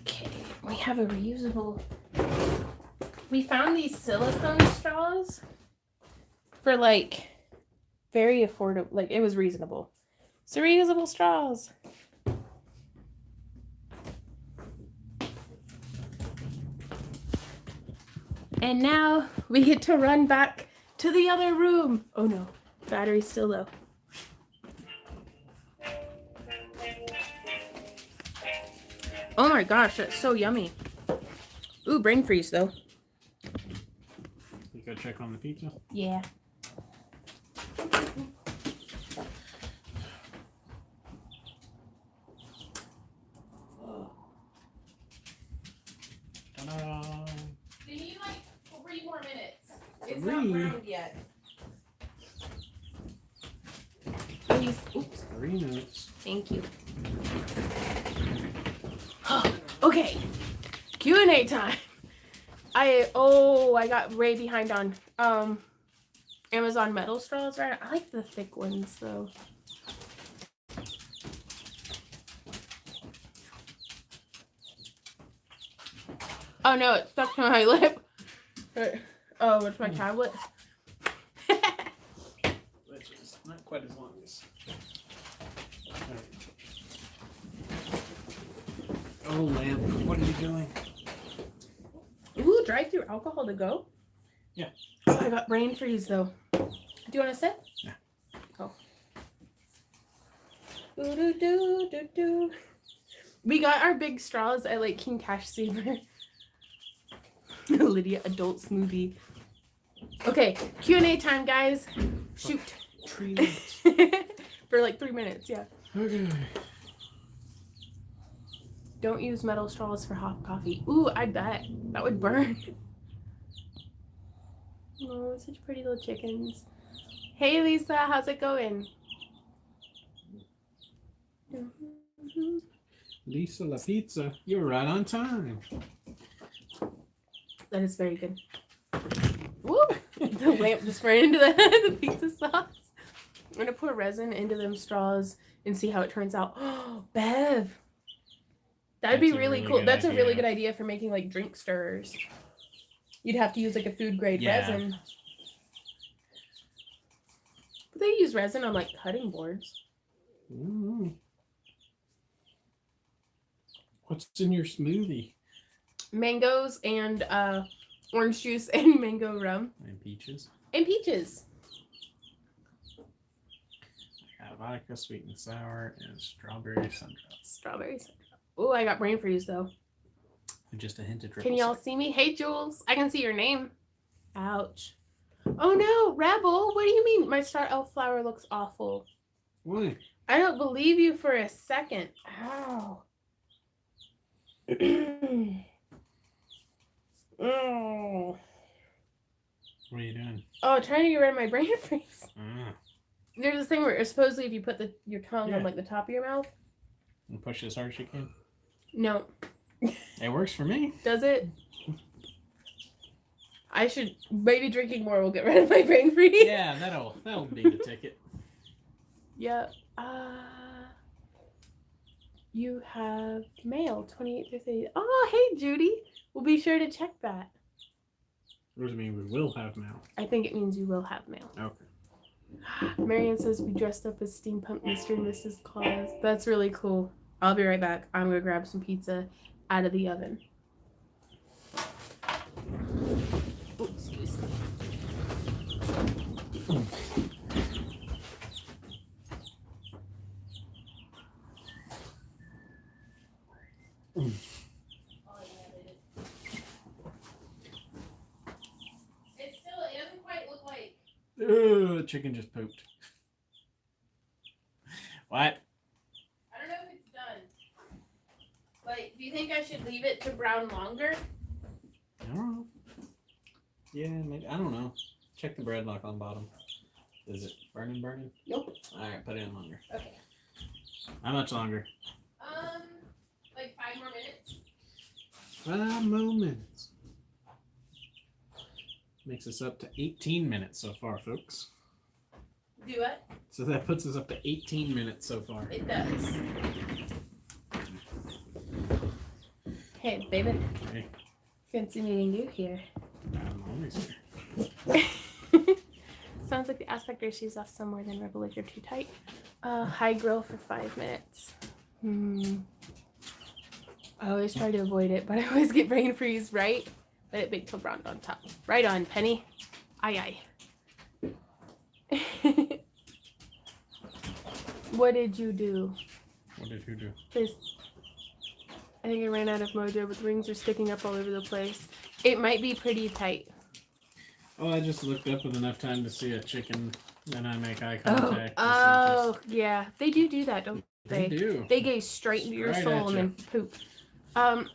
Okay, we have a reusable. We found these silicone straws for like very affordable. Like it was reasonable. So reusable straws. And now we get to run back to the other room. Oh no, battery's still low. Oh my gosh, that's so yummy. Ooh, brain freeze though. You go check on the pizza? Yeah. Ta-da! We need like 3 more minutes. It's 3? not browned yet. Please. Oops. 3 minutes. Thank you. Okay. Q&A time. I got way behind on Amazon metal straws, right? I like the thick ones though. Oh no, it stuck to my lip. Oh, it's my tablet. Which is not quite as long as. Oh, lamp, what are you doing? Ooh, drive-through alcohol to go? Yeah. Oh, I got brain freeze though. Do you want to sit? Yeah. Oh. Do. We got our big straws at like King Cash Saver. Lydia adult smoothie. Okay, Q&A time, guys. Shoot. 3 minutes. For like 3 minutes, yeah. Okay. Don't use metal straws for hot coffee. Ooh, I bet. That would burn. Oh, such pretty little chickens. Hey, Lisa, how's it going? Lisa La Pizza, you're right on time. That is very good. Woo! The lamp just ran into the pizza sauce. I'm going to pour resin into them straws and see how it turns out. Oh, Bev! That'd be really cool. That's a really good idea for making like drink stirrers. You'd have to use like a food grade resin. But they use resin on like cutting boards. Mm. What's in your smoothie? Mangoes and orange juice and mango rum. And peaches. And peaches. I got vodka, sweet and sour, and strawberry sundrop. Strawberry sundrop. Oh, I got brain freeze though. And just a hint of triple. Can y'all see me? Hey, Jules. I can see your name. Ouch. Oh no, Rebel. What do you mean? My star elf flower looks awful. Why? I don't believe you for a second. Ow. Oh. What are you doing? Oh, trying to get rid of my brain freeze. Ah. There's this thing where supposedly if you put your tongue on like the top of your mouth. And push as hard as you can. No. It works for me. Does it? I should maybe drinking more will get rid of my brain freeze. Yeah, that'll be the ticket. Yep. You have mail 2850. Oh, hey Judy. We'll be sure to check that. What does it mean we will have mail? I think it means you will have mail. Okay. Marianne says we dressed up as steampunk Mr. and Mrs. Claus. That's really cool. I'll be right back. I'm gonna grab some pizza out of the oven. Ooh, excuse me. It doesn't quite look like. Ugh, chicken just pooped. What? I don't know if it's done. Like, do you think I should leave it to brown longer? I don't know. Yeah, maybe. I don't know. Check the bread lock on the bottom. Is it burning? Nope. Alright, put it in longer. Okay. How much longer? Like 5 more minutes. 5 more minutes. Makes us up to 18 minutes so far, folks. Do what? So that puts us up to 18 minutes so far. It does. Hey, baby. Hey. Fancy meeting you here. I'm always here. Sounds like the aspect ratio is off somewhere than rebel if you're too tight. High grill for 5 minutes. I always try to avoid it, but I always get brain freeze, right? Let it bake till brown on top. Right on, Penny. Aye, aye. What did you do? What did you do? I think I ran out of mojo, but the rings are sticking up all over the place. It might be pretty tight. Oh, I just looked up with enough time to see a chicken, and I make eye contact. Oh, yeah. They do that, don't they? They do. They gaze straight into your soul and then poop. Are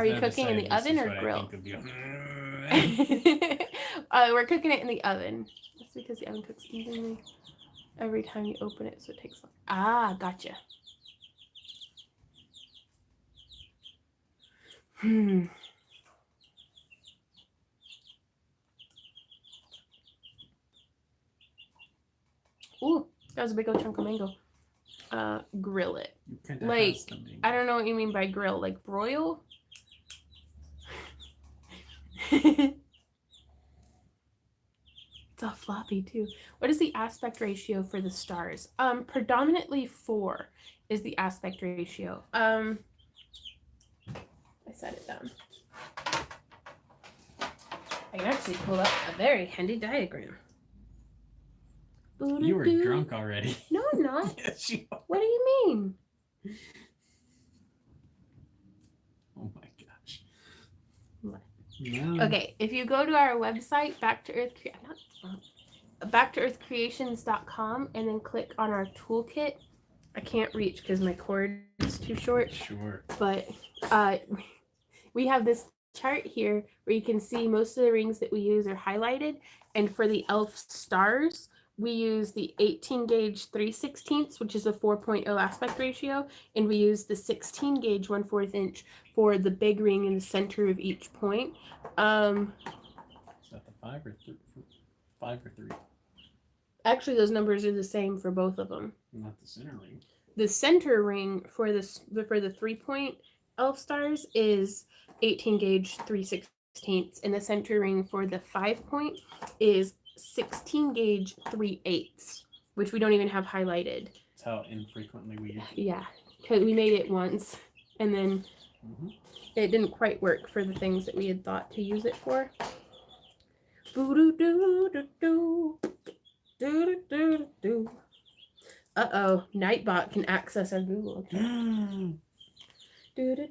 you cooking in the oven or grill? We're cooking it in the oven. That's because the oven cooks evenly every time you open it, so it takes long. Ah, gotcha. Ooh, that was a big old chunk of mango. Grill it. Like, I don't know what you mean by grill. Like broil? It's all floppy too. What is the aspect ratio for the stars? Predominantly 4 is the aspect ratio. I set it down. I can actually pull up a very handy diagram. You were drunk already. No, I'm not. Yes, you are. What do you mean? Oh my gosh. What? No. Okay, if you go to our website, backtoearthcreations.com, and then click on our toolkit. I can't reach because my cord is too short. Sure. But we have this chart here where you can see most of the rings that we use are highlighted. And for the elf stars, we use the 18 gauge 3/16, which is a 4.0 aspect ratio, and we use the 16 gauge 1/4 inch for the big ring in the center of each point. Is that the 5 or 3? Actually, those numbers are the same for both of them. Not the center ring. The center ring for the 3-point elf stars is 18 gauge 3/16, and the center ring for the 5-point is 16 gauge 3/8, which we don't even have highlighted. That's how infrequently we use it. Yeah, because we made it once, and then it didn't quite work for the things that we had thought to use it for. Uh-oh, Nightbot can access our Google account. We're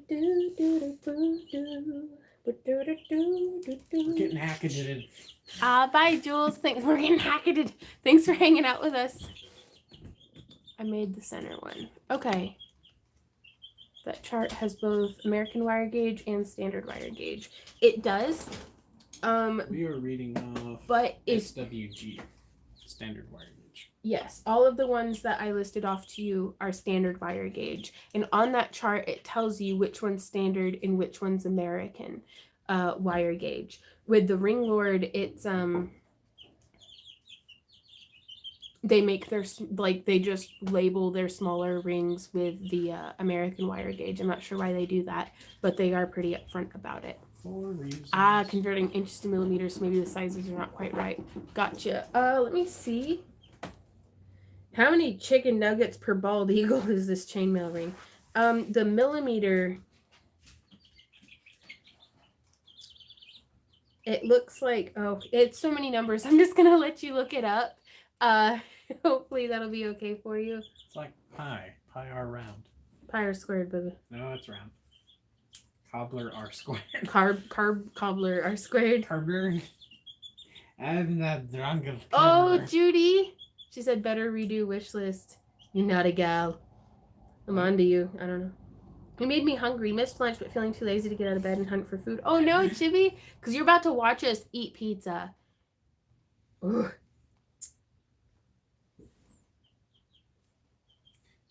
getting hacketed. Bye, Jules. Thanks. We're getting hacketed. Thanks for hanging out with us. I made the center one. Okay. That chart has both American wire gauge and standard wire gauge. It does. We are reading off SWG, standard wire gauge. Yes, all of the ones that I listed off to you are standard wire gauge. And on that chart, it tells you which one's standard and which one's American wire gauge. With the Ring Lord, it's they make their, like, they just label their smaller rings with the American wire gauge. I'm not sure why they do that, but they are pretty upfront about it. For reasons. Converting inches to millimeters, so maybe the sizes are not quite right. Gotcha. Let me see. How many chicken nuggets per bald eagle is this chainmail ring? The millimeter, it looks like, oh, it's so many numbers. I'm just gonna let you look it up. Uh, hopefully that'll be okay for you. It's like pi. Pi r round. Pi r squared, baby. No, it's round. Cobbler r squared. Carb cobbler r squared. Cobbler. I'm not drunk of Oh, cobbler. Judy. She said better redo wish list. You're not a gal. I'm on to you. I don't know. You made me hungry. Missed lunch, but feeling too lazy to get out of bed and hunt for food. Oh no, Chibi, because you're about to watch us eat pizza. Ugh.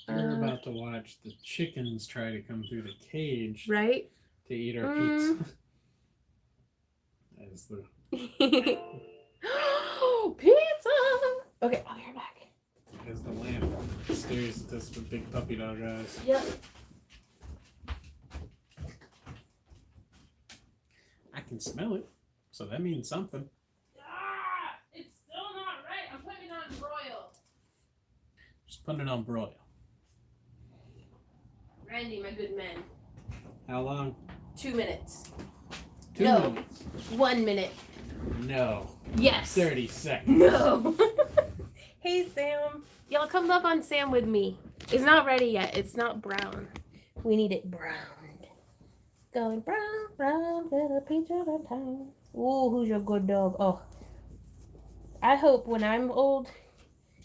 You're about to watch the chickens try to come through the cage, right? To eat our pizza. As the pizza. Okay, I'll be right back. As the lamp stares at us with big puppy dog eyes. Yep. I can smell it, so that means something. Ah, it's still not right. I'm putting it on broil. Just put it on broil. Randy, my good man. How long? 2 minutes. 2 No. minutes. 1 minute. No. Yes. 30 seconds. No. Hey, Sam. Y'all come up on Sam with me. It's not ready yet. It's not brown. We need it browned. Going brown, brown, little peach of a town. Ooh, who's your good dog? Oh. I hope when I'm old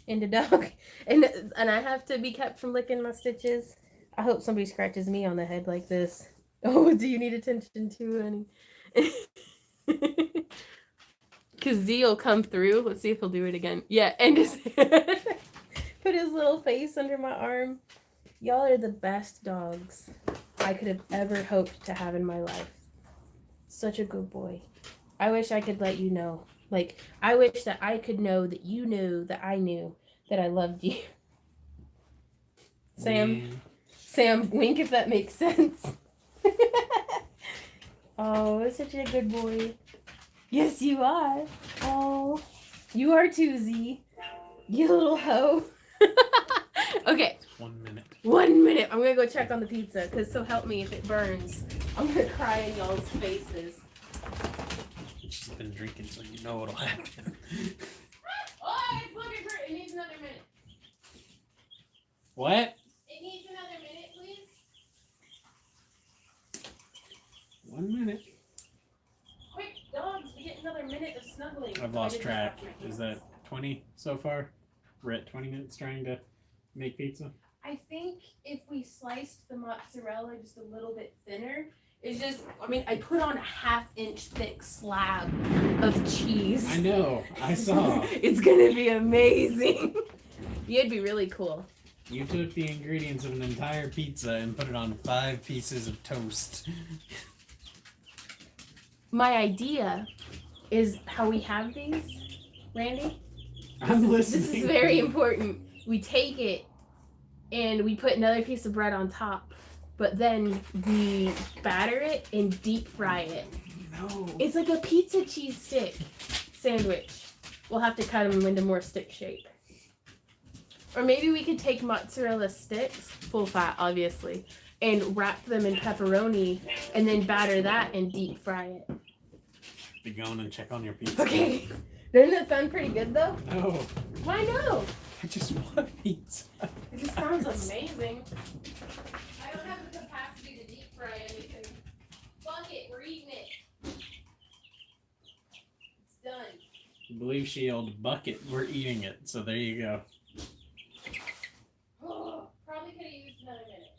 and the dog, and I have to be kept from licking my stitches, I hope somebody scratches me on the head like this. Oh, do you need attention too, honey? Because Z will come through. Let's see if he'll do it again. Yeah, and just put his little face under my arm. Y'all are the best dogs I could have ever hoped to have in my life. Such a good boy. I wish I could let you know. Like, I wish that I could know that you knew that I knew that I loved you. Sam, wink if that makes sense. Oh, such a good boy. Yes, you are. Oh, you are too, Z. You little hoe. Okay. 1 minute. 1 minute. I'm gonna go check on the pizza, because so help me if it burns. I'm gonna cry in y'all's faces. She's been drinking, so you know what'll happen. Oh, it's looking for it. It needs another minute. What? It needs another minute, please. 1 minute. Quick, dogs, we get another minute of snuggling. I've lost track. Is that 20 so far? We're at 20 minutes trying to make pizza. I think if we sliced the mozzarella just a little bit thinner, it's just, I mean, I put on a 1/2-inch thick slab of cheese. I know. I saw. It's gonna be amazing. It'd be really cool. You took the ingredients of an entire pizza and put it on 5 pieces of toast. My idea is how we have these, Randy. I'm listening. This is very important. We take it and we put another piece of bread on top, but then we batter it and deep fry it. No. It's like a pizza cheese stick sandwich. We'll have to cut them into more stick shape. Or maybe we could take mozzarella sticks, full fat obviously, and wrap them in pepperoni and then batter that and deep fry it. Be going and check on your pizza. Okay. Doesn't that sound pretty good though? No. Why no? I just want pizza. It just sounds amazing. I don't have the capacity to deep fry anything. Fuck it, we're eating it. It's done. I believe she yelled bucket. We're eating it. So there you go. Oh, probably could have used another minute.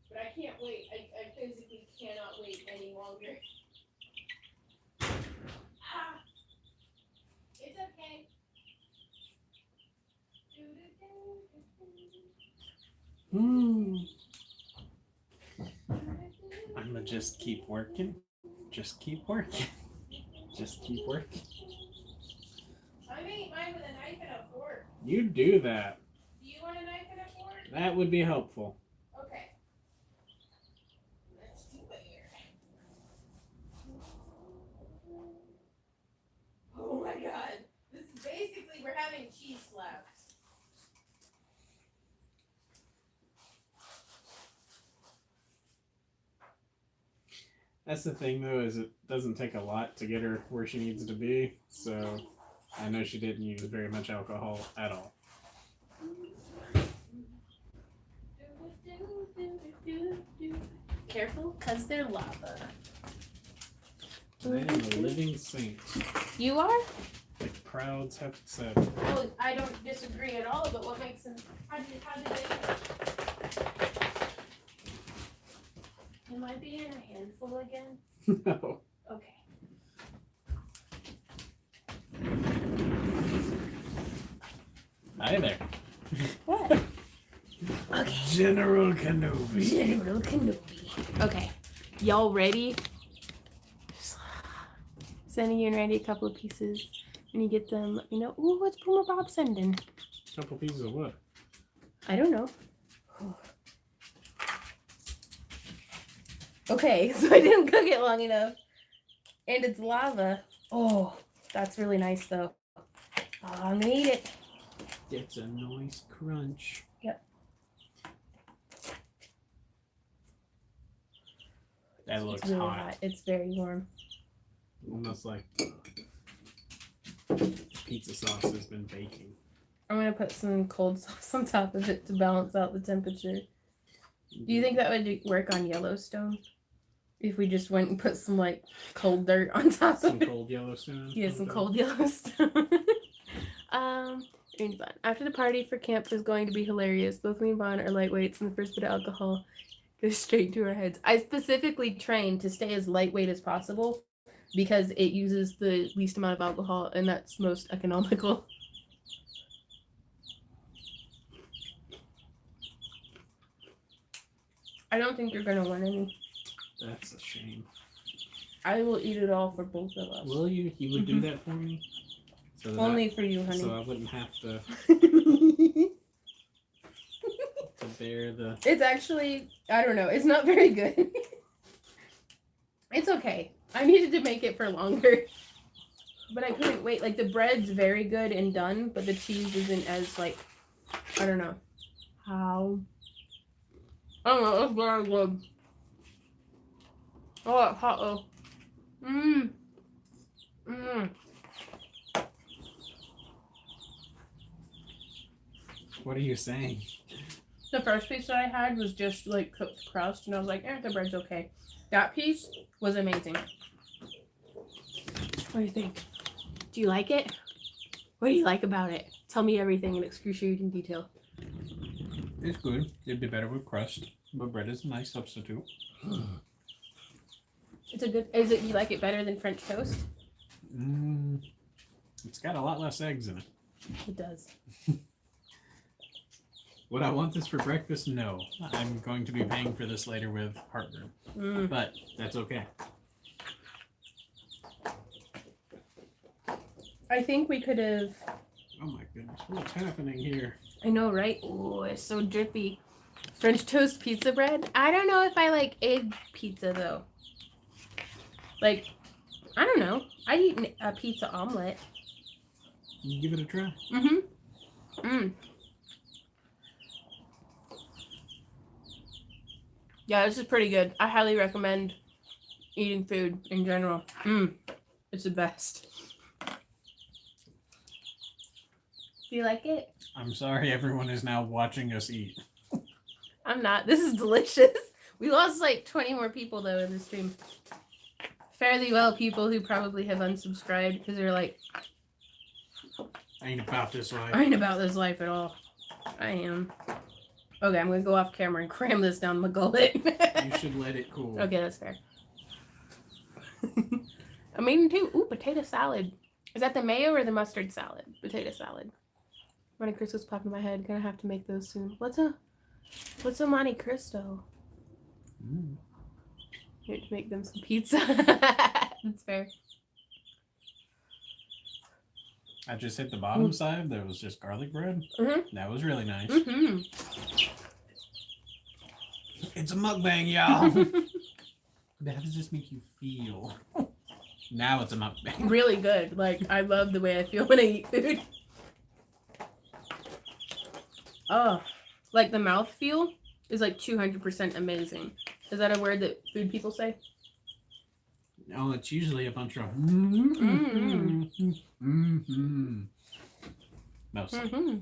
But I can't wait. I physically cannot wait any longer. Ah, it's okay. I'ma just keep working. Just keep working. Just keep working. I made mine with a knife and a fork. You do that. Do you want a knife and a fork? That would be helpful. Okay. Let's do it here. Oh my god. This is basically, we're having cheese slabs. That's the thing, though, is it doesn't take a lot to get her where she needs to be. So I know she didn't use very much alcohol at all. Careful, because they're lava. I am a living saint. You are? Like Prouds have said. Well, I don't disagree at all, but what makes them... How did they... Am I being a handful again? No. Okay. Hi there. What? Okay. General Kenobi. General Kenobi. Okay. Y'all ready? Sending you and Randy a couple of pieces. When you get them, let me know. Ooh, what's Boomer Bob sending? A couple pieces of what? I don't know. Okay, so I didn't cook it long enough. And it's lava. Oh, that's really nice though. Oh, I'm gonna eat it. It's a nice crunch. Yep. That looks It's really hot. It's very warm. Almost like pizza sauce has been baking. I'm gonna put some cold sauce on top of it to balance out the temperature. Do you think that would work on Yellowstone? If we just went and put some like cold dirt on top Some of it? cold Yellowstone? Yeah, some cold Yellowstone. And Vaughn. After the party for camp is going to be hilarious. Both me and Vaughn are lightweights, and the first bit of alcohol goes straight to our heads. I specifically trained to stay as lightweight as possible because it uses the least amount of alcohol, and that's most economical. I don't think you're gonna win any. That's a shame. I will eat it all for both of us. Will you? You would do that for me? So that Only for you, honey. So I wouldn't have to bear the... It's actually, I don't know, it's not very good. It's okay. I needed to make it for longer. But I couldn't wait. Like, the bread's very good and done, but the cheese isn't as, like, I don't know. How? I don't know, it's very good. Oh, it's hot though. Mmm. Mmm. What are you saying? The first piece that I had was just like cooked crust, and I was like, the bread's okay. That piece was amazing. What do you think? Do you like it? What do you like about it? Tell me everything in excruciating detail. It's good. It'd be better with crust, but bread is a nice substitute. It's a good. Is it? You like it better than French toast? It's got a lot less eggs in it. It does. Would I want this for breakfast? No. I'm going to be paying for this later with heartburn. But that's okay. I think we could have... Oh my goodness. What's happening here? I know, right? Oh, it's so drippy. French toast pizza bread? I don't know if I like egg pizza, though. Like, I don't know. I'd eat a pizza omelet. You give it a try. Yeah, this is pretty good. I highly recommend eating food in general. It's the best. Do you like it? I'm sorry everyone is now watching us eat. I'm not. This is delicious. We lost like 20 more people though in the stream. Fairly well people who probably have unsubscribed because they're like, Ain't about this life. I ain't about this life at all. I am. Okay, I'm gonna go off camera and cram this down my gullet. You should let it cool. Okay, that's fair. I'm eating too. Ooh, potato salad. Is that the mayo or the mustard salad? Potato salad. Monte Cristo's popping in my head. Gonna have to make those soon. What's a Monte Cristo? You have to make them some pizza. That's fair. I just hit the bottom side. There was just garlic bread. That was really nice. It's a mukbang, y'all. How does this make you feel? Now it's a mukbang. Really good. Like, I love the way I feel when I eat food. Oh, like the mouthfeel is like 200% amazing. Is that a word that food people say? Oh, it's usually a bunch of mostly.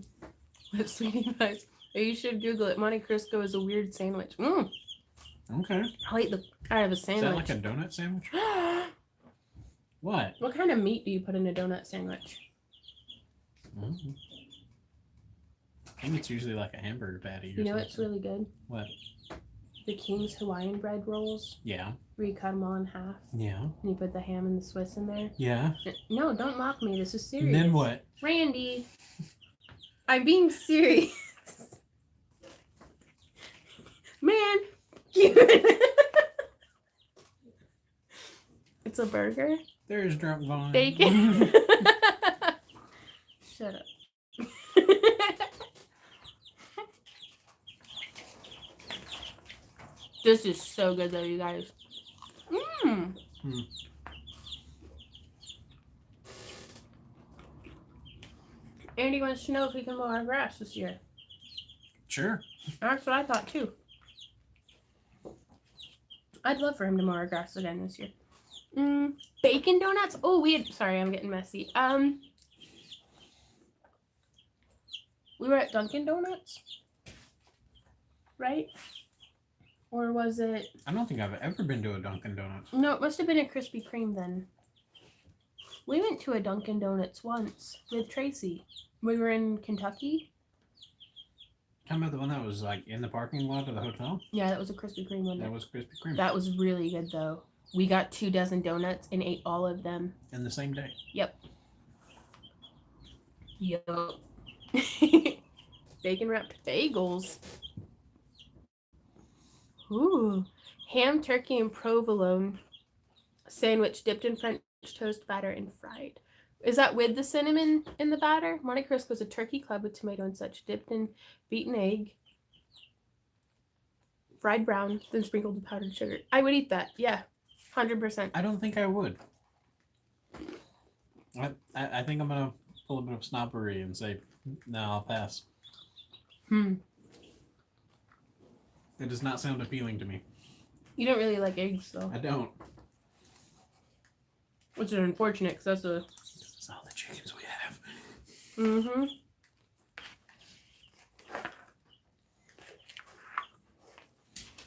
What sweetie pies? You should Google it. Monte Cristo is a weird sandwich. Okay. I have a Is that sandwich. like a donut sandwich? What? What kind of meat do you put in a donut sandwich? Mm-hmm. I think it's usually like a hamburger patty. You know what's really good? What? The King's Hawaiian bread rolls. Yeah. Where you cut them all in half. Yeah. And you put the ham and the Swiss in there. Yeah. No, don't mock me. This is serious. And then what? Randy. I'm being serious. Man. It's a burger. There's drunk Vaughn. Bacon. Shut up. This is so good though, you guys. Andy wants to know if he can mow our grass this year. Sure. That's what I thought too. I'd love for him to mow our grass again this year. Bacon donuts? Oh, sorry, I'm getting messy. We were at Dunkin' Donuts, right? Or was it? I don't think I've ever been to a Dunkin' Donuts. No, it must have been a Krispy Kreme then. We went to a Dunkin' Donuts once with Tracy. We were in Kentucky. Talking about the one that was like in the parking lot of the hotel? Yeah, that was a Krispy Kreme one. That was Krispy Kreme. That was really good though. We got 2 dozen donuts and ate all of them. In the same day? Yep. Bacon wrapped bagels. Ooh. Ham, turkey, and provolone sandwich dipped in French toast batter and fried. Is that with the cinnamon in the batter? Monte Cristo is a turkey club with tomato and such, dipped in beaten egg, fried brown, then sprinkled with powdered sugar. I would eat that. Yeah, 100%. I don't think I would. I think I'm going to pull a bit of snobbery and say, no, I'll pass. It does not sound appealing to me. You don't really like eggs, though. I don't. Which is unfortunate, because that's a... That's all the chickens we have.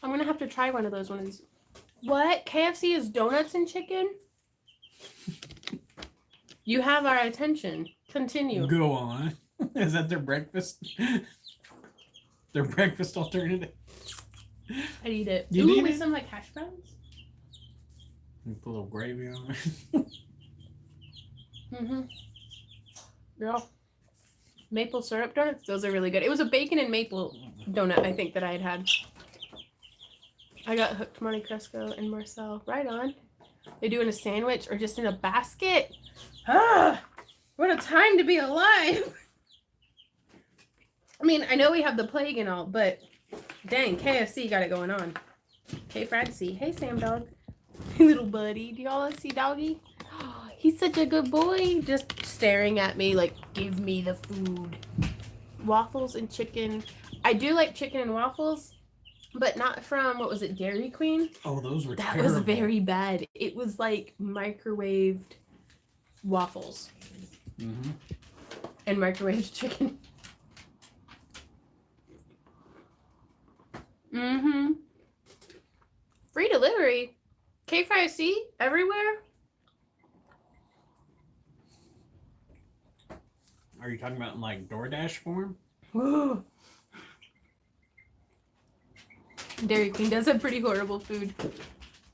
I'm going to have to try one of those one of these. What? KFC is donuts and chicken? You have our attention. Continue. Go on. Is that their breakfast? Their breakfast alternative? I'd eat it. You eat with it? some like hash browns? You put a little gravy on it. Yeah. Maple syrup donuts? Those are really good. It was a bacon and maple donut, I think, that I had. I got hooked Monte Cristo and Marcel. Right on. They do in a sandwich or just in a basket. Ah! What a time to be alive! I mean, I know we have the plague and all, but dang, KFC got it going on. Hey, Fradsy. Hey, Sam Dog. Hey, little buddy. Do y'all see Doggy? Oh, he's such a good boy. Just staring at me like, give me the food. Waffles and chicken. I do like chicken and waffles, but not from, what was it, Dairy Queen? Oh, those were That terrible. was very bad. It was like microwaved waffles. And microwaved chicken. Free delivery. K5C everywhere. Are you talking about in like DoorDash form? Woo. Dairy Queen does have pretty horrible food.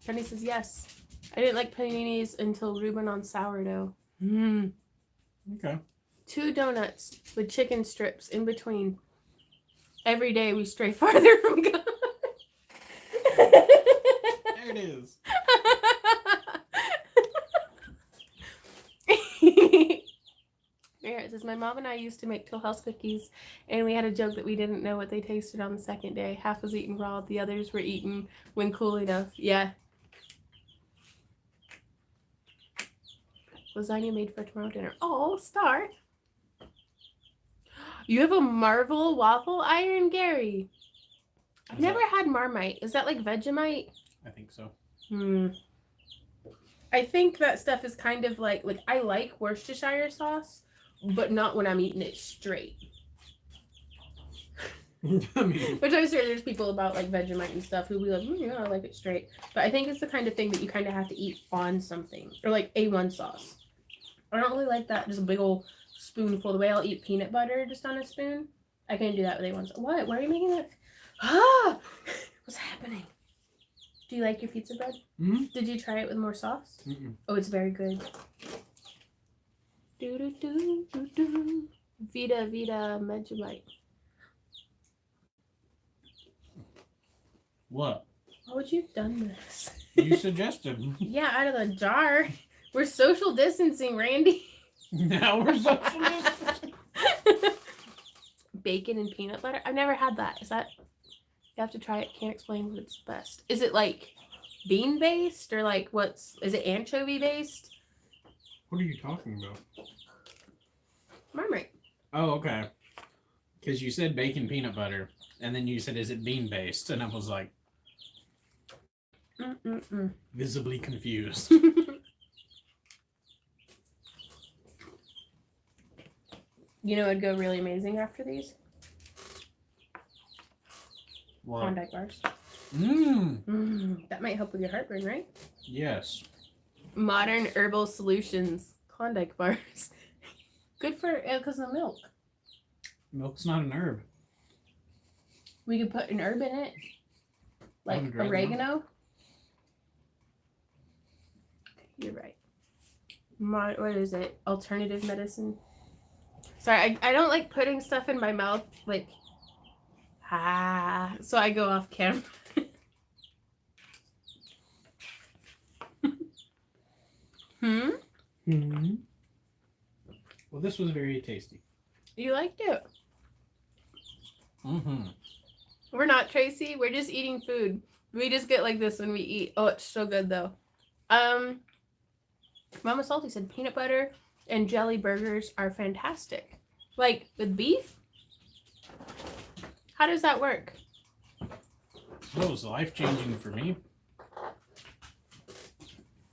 Penny says yes. I didn't like paninis until Reuben on sourdough. Okay. 2 donuts with chicken strips in between. Every day we stray farther from God. There it is. Here it says, my mom and I used to make Toll House cookies, and we had a joke that we didn't know what they tasted on the second day. Half was eaten raw, the others were eaten when cool enough. Yeah. Lasagna made for tomorrow dinner. Oh, Star. You have a Marvel waffle iron, Gary. I've never had Marmite. Is that like Vegemite? I think so. I think that stuff is kind of like I like Worcestershire sauce, but not when I'm eating it straight. I mean, Which I'm sure there's people about like Vegemite and stuff who be like, yeah, I like it straight. But I think it's the kind of thing that you kind of have to eat on something, or like A1 sauce. I don't really like that just a big old spoonful. The way I'll eat peanut butter just on a spoon, I can't do that with A1 sauce. What? Why are you making that? Ah! What's happening? Do you like your pizza bread? Mm-hmm. Did you try it with more sauce? Mm-mm. Oh, it's very good. Do do do do do. Vita Vegemite. What? Why would you have done this? You suggested. Yeah, out of the jar. We're social distancing, Randy. Now we're social distancing. Bacon and peanut butter. I've never had that. Is that? You have to try it. Can't explain what it's best. Is it like bean based or like is it anchovy based? What are you talking about? I'm right. Oh, okay. Because you said bacon peanut butter, and then you said, "Is it bean based?" And I was like, visibly confused. You know, it'd go really amazing after these What? Klondike bars. That might help with your heartburn, right? Yes. Modern herbal solutions, Klondike bars. Good for because of the milk. Milk's not an herb. We could put an herb in it, like Oregano. oregano. You're right. What is it? Alternative medicine. Sorry, I don't like putting stuff in my mouth like so I go off camera. Well, this was very tasty. You liked it. Mm-hmm. We're not Tracy. We're just eating food. We just get like this when we eat. Oh, it's so good though. Mama Salty said peanut butter and jelly burgers are fantastic. Like with beef? How does that work? That was life-changing for me.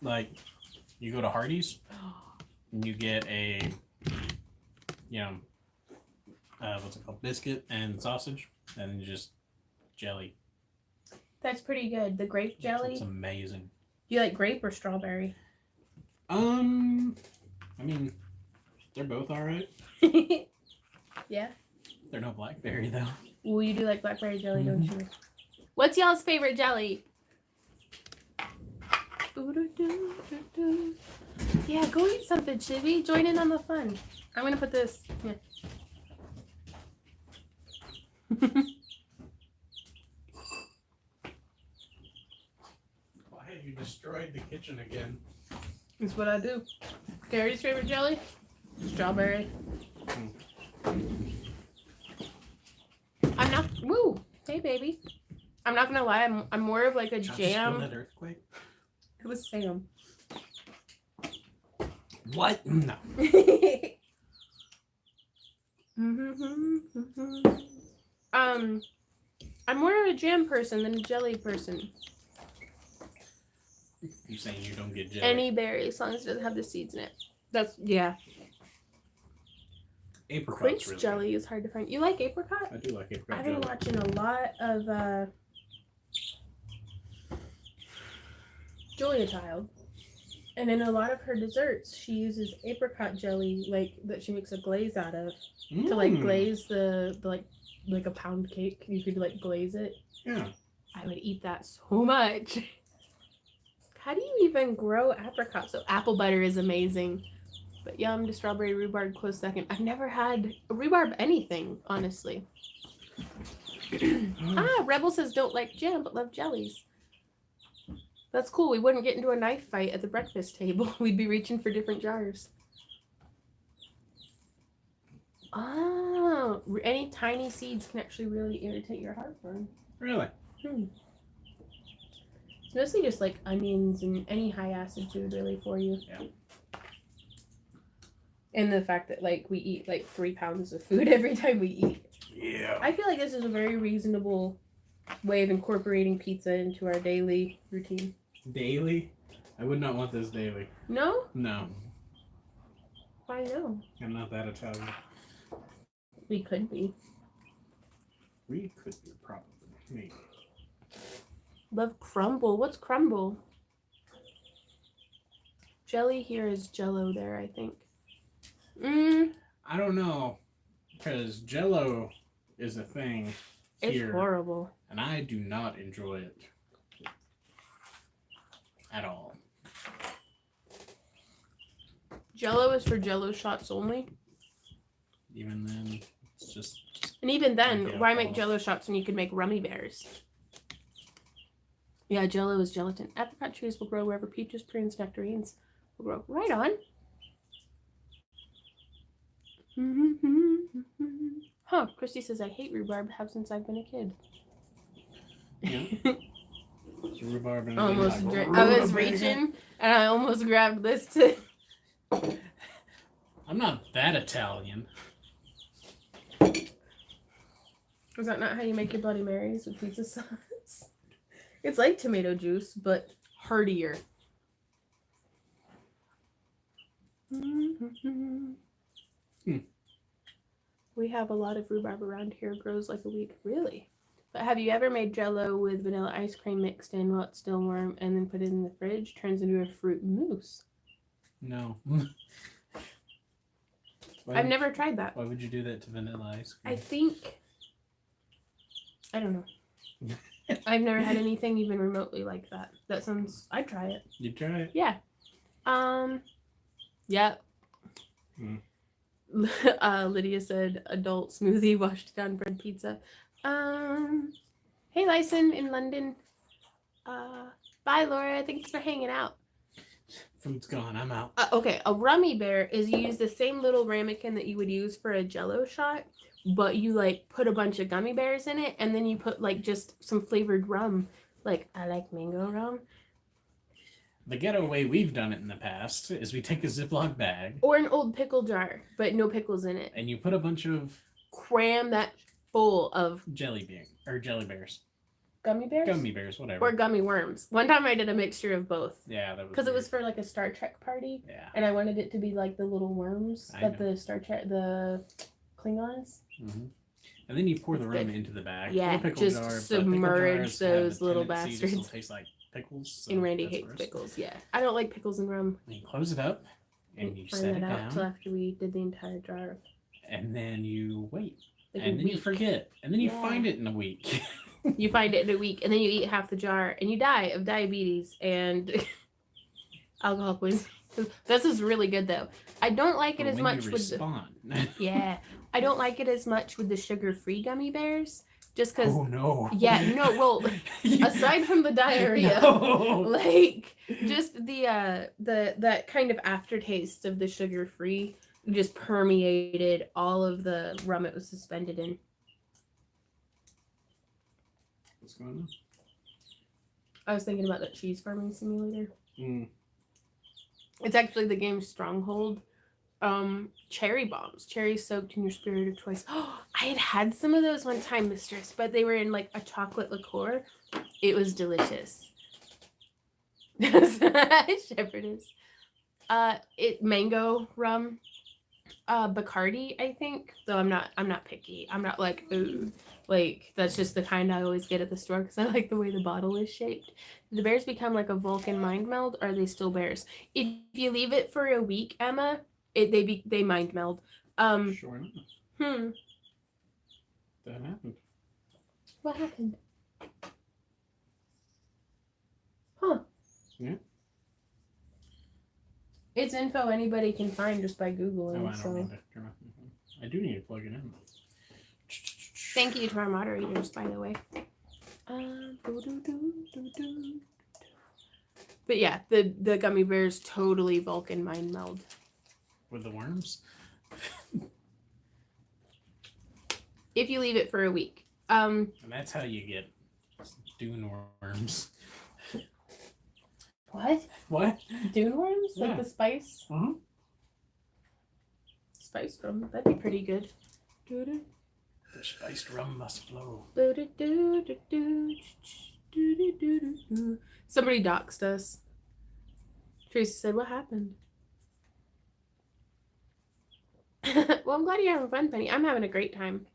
Like, you go to Hardee's and you get a, what's it called? Biscuit and sausage and just jelly. That's pretty good. The grape jelly. It's amazing. Do you like grape or strawberry? I mean, they're both alright. Yeah. They're no blackberry though. Well, you do like blackberry jelly, don't you? What's y'all's favorite jelly? Yeah, go eat something, Chibi. Join in on the fun. I'm gonna put this. Yeah. Why have you destroyed the kitchen again? That's what I do. Gary's favorite jelly? Strawberry. I'm not. Woo! Hey, baby. I'm not gonna lie. I'm more of like a Just jam. feel that earthquake? It was Sam. What? No. I'm more of a jam person than a jelly person. You saying you don't get jelly? Any berry, as long as it doesn't have the seeds in it. That's yeah. Apricot's Quince really jelly good. is hard to find. You like apricot? I do like apricot I've jelly. been watching a lot of Julia Child, and in a lot of her desserts, she uses apricot jelly, like that she makes a glaze out of, to like glaze the like a pound cake. You could like glaze it. Yeah. I would eat that so much. How do you even grow apricot? So apple butter is amazing. But yum to strawberry rhubarb close second. I've never had rhubarb anything, honestly. Rebel says don't like jam but love jellies. That's cool. We wouldn't get into a knife fight at the breakfast table. We'd be reaching for different jars. Oh, any tiny seeds can actually really irritate your heartburn. Really? It's mostly just like onions and any high acid food really for you. Yeah. And the fact that like we eat like 3 pounds of food every time we eat. Yeah. I feel like this is a very reasonable way of incorporating pizza into our daily routine. Daily? I would not want this daily. No? No. Why no? I'm not that Italian. We could be. We could be, probably. Maybe. Love crumble. What's crumble? Jelly here is jello there, I think. I don't know. Because Jello is a thing here. It's horrible. And I do not enjoy it. At all. Jello is for jello shots only. Even then, it's just... And even then, why make jello shots when you could make rummy bears? Yeah, jello is gelatin. Apricot trees will grow wherever peaches, prunes, nectarines will grow. Right on. Huh, Christy says, I hate rhubarb, have since I've been a kid. Yeah. It's rhubarb and I was reaching and I almost grabbed this too. I'm not that Italian. Is that not how you make your Bloody Marys with pizza sauce? It's like tomato juice, but heartier. We have a lot of rhubarb around here. It grows like a weed. Really? But have you ever made Jello with vanilla ice cream mixed in while it's still warm and then put it in the fridge? Turns into a fruit mousse. No. I've never tried that. Why would you do that to vanilla ice cream? I think... I don't know. I've never had anything even remotely like that. That sounds... I'd try it. You'd try it? Yeah. Yeah. Lydia said adult smoothie washed down bread pizza. Hey Lyson in London. Bye Laura. Thanks for hanging out. Food's gone. I'm out. Okay, a rummy bear is you use the same little ramekin that you would use for a jello shot, but you like put a bunch of gummy bears in it and then you put like just some flavored rum. Like I like mango rum. The ghetto way we've done it in the past is we take a Ziploc bag. Or an old pickle jar, but no pickles in it. And you put a bunch of... Cram that full of... jelly bears. Gummy bears? Gummy bears, whatever. Or gummy worms. One time I did a mixture of both. Yeah, that was... Because it was for like a Star Trek party. Yeah. And I wanted it to be like the little worms that the Star Trek... the Klingons. Mm-hmm. And then you pour the rum into the bag. Yeah, just submerge those little bastards. To taste like pickles. So and Randy hates pickles, yeah. I don't like pickles and rum. And you close it up and you set it down. Until after we did the entire jar. And then you wait. Like and then you forget. And then you find it in a week. You find it in a week and then you eat half the jar and you die of diabetes and alcohol poisoning. This is really good though. I don't like it as much with the... Yeah. I don't like it as much with the sugar-free gummy bears. Just because... Oh, no. Yeah, no, well, aside from the diarrhea, like, just that kind of aftertaste of the sugar-free just permeated all of the rum it was suspended in. What's going on? I was thinking about that cheese farming simulator. Mm. It's actually the game Stronghold. Cherry bombs, cherries soaked in your spirit of choice. Oh, I had some of those one time, mistress, but they were in like a chocolate liqueur. It was delicious. Shepherdess. Mango rum. Bacardi, I think. Though I'm not picky. I'm not like, ooh. Like, that's just the kind I always get at the store because I like the way the bottle is shaped. Do the bears become like a Vulcan mind meld, or are they still bears? If you leave it for a week, Emma, they mind meld. Sure enough. That happened. What happened? Huh. Yeah. It's info anybody can find just by Googling. Oh, I don't need to turn off my phone. I do need to plug it in. Thank you to our moderators, by the way. But yeah, the gummy bears totally Vulcan mind meld. With the worms? If you leave it for a week. And that's how you get dune worms. What? What? Dune worms? Yeah. Like the spice? Uh-huh. Spiced rum. That'd be pretty good. The spiced rum must flow. Somebody doxed us. Teresa said, what happened? Well, I'm glad you're having fun, Penny. I'm having a great time.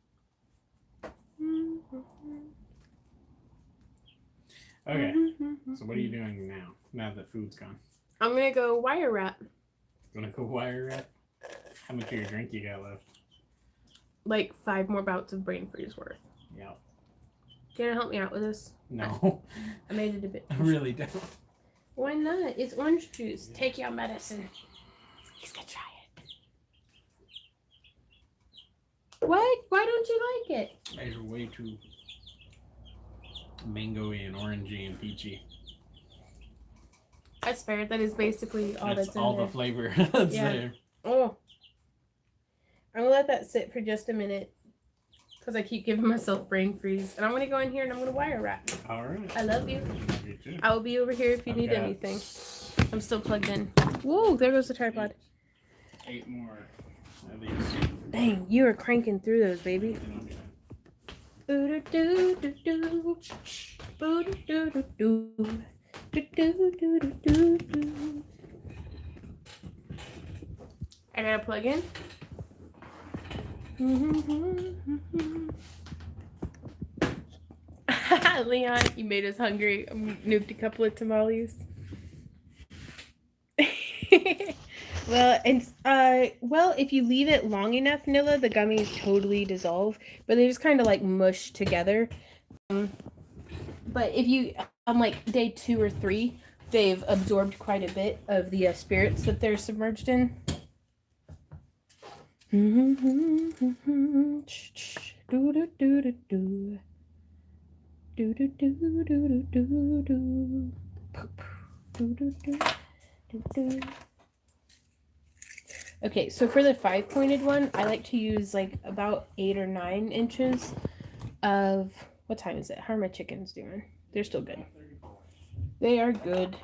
Okay, so what are you doing now that food's gone? I'm going to go wire wrap. Gonna go wire wrap? How much of your drink you got left? Like 5 more bouts of brain freeze worth. Yeah. Can you help me out with this? No. I made it a bit. I really don't. Why not? It's orange juice. Take your medicine. He's gonna try it. What? Why don't you like it? These are way too mango-y and orangey and peachy. That's fair. That is basically all that's in all there. the flavor that's there. Oh. I'm gonna let that sit for just a minute because I keep giving myself brain freeze. And I'm gonna go in here and I'm gonna wire wrap. All right. I love you. You too. I will be over here if you need anything. I'm still plugged in. Whoa, there goes the tripod. 8 more of these. Dang, you are cranking through those, baby. I gotta plug in. Leon, you made us hungry. I nuked a couple of tamales. Well, if you leave it long enough, Nilla, the gummies totally dissolve, but they just kind of like mush together. But if you, on like day 2 or 3, they've absorbed quite a bit of the spirits that they're submerged in. Okay, so for the 5-pointed one, I like to use like about 8 or 9 inches of, what time is it? How are my chickens doing? They're still good. They are good.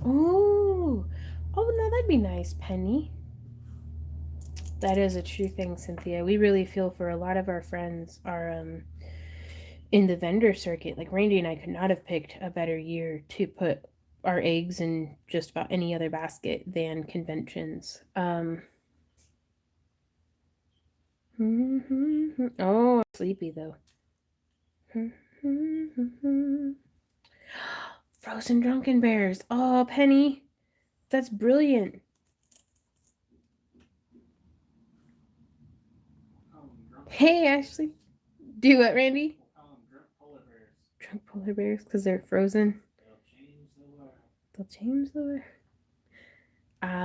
Oh, no, that'd be nice, Penny. That is a true thing, Cynthia. We really feel for a lot of our friends are in the vendor circuit. Like Randy and I could not have picked a better year to put our eggs in just about any other basket than conventions. Oh, I'm sleepy though. Frozen Drunken Bears. Oh, Penny. That's brilliant. Hey, Ashley. Do what, Randy? Drunk polar bears because they're frozen. They'll change the world.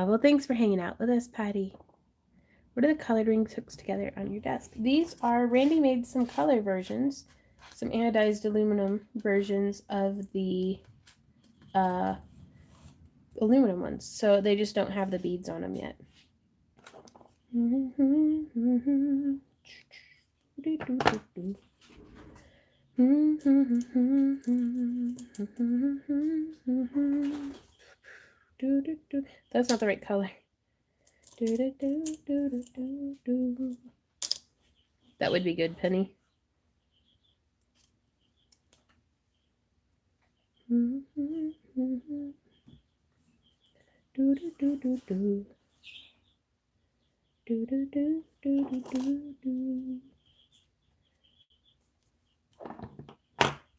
Well, thanks for hanging out with us, Patty. What are the colored rings hooked together on your desk? These are, Randy made some color versions, some anodized aluminum versions of the aluminum ones. So they just don't have the beads on them yet. That's not the right color. That would be good, Penny.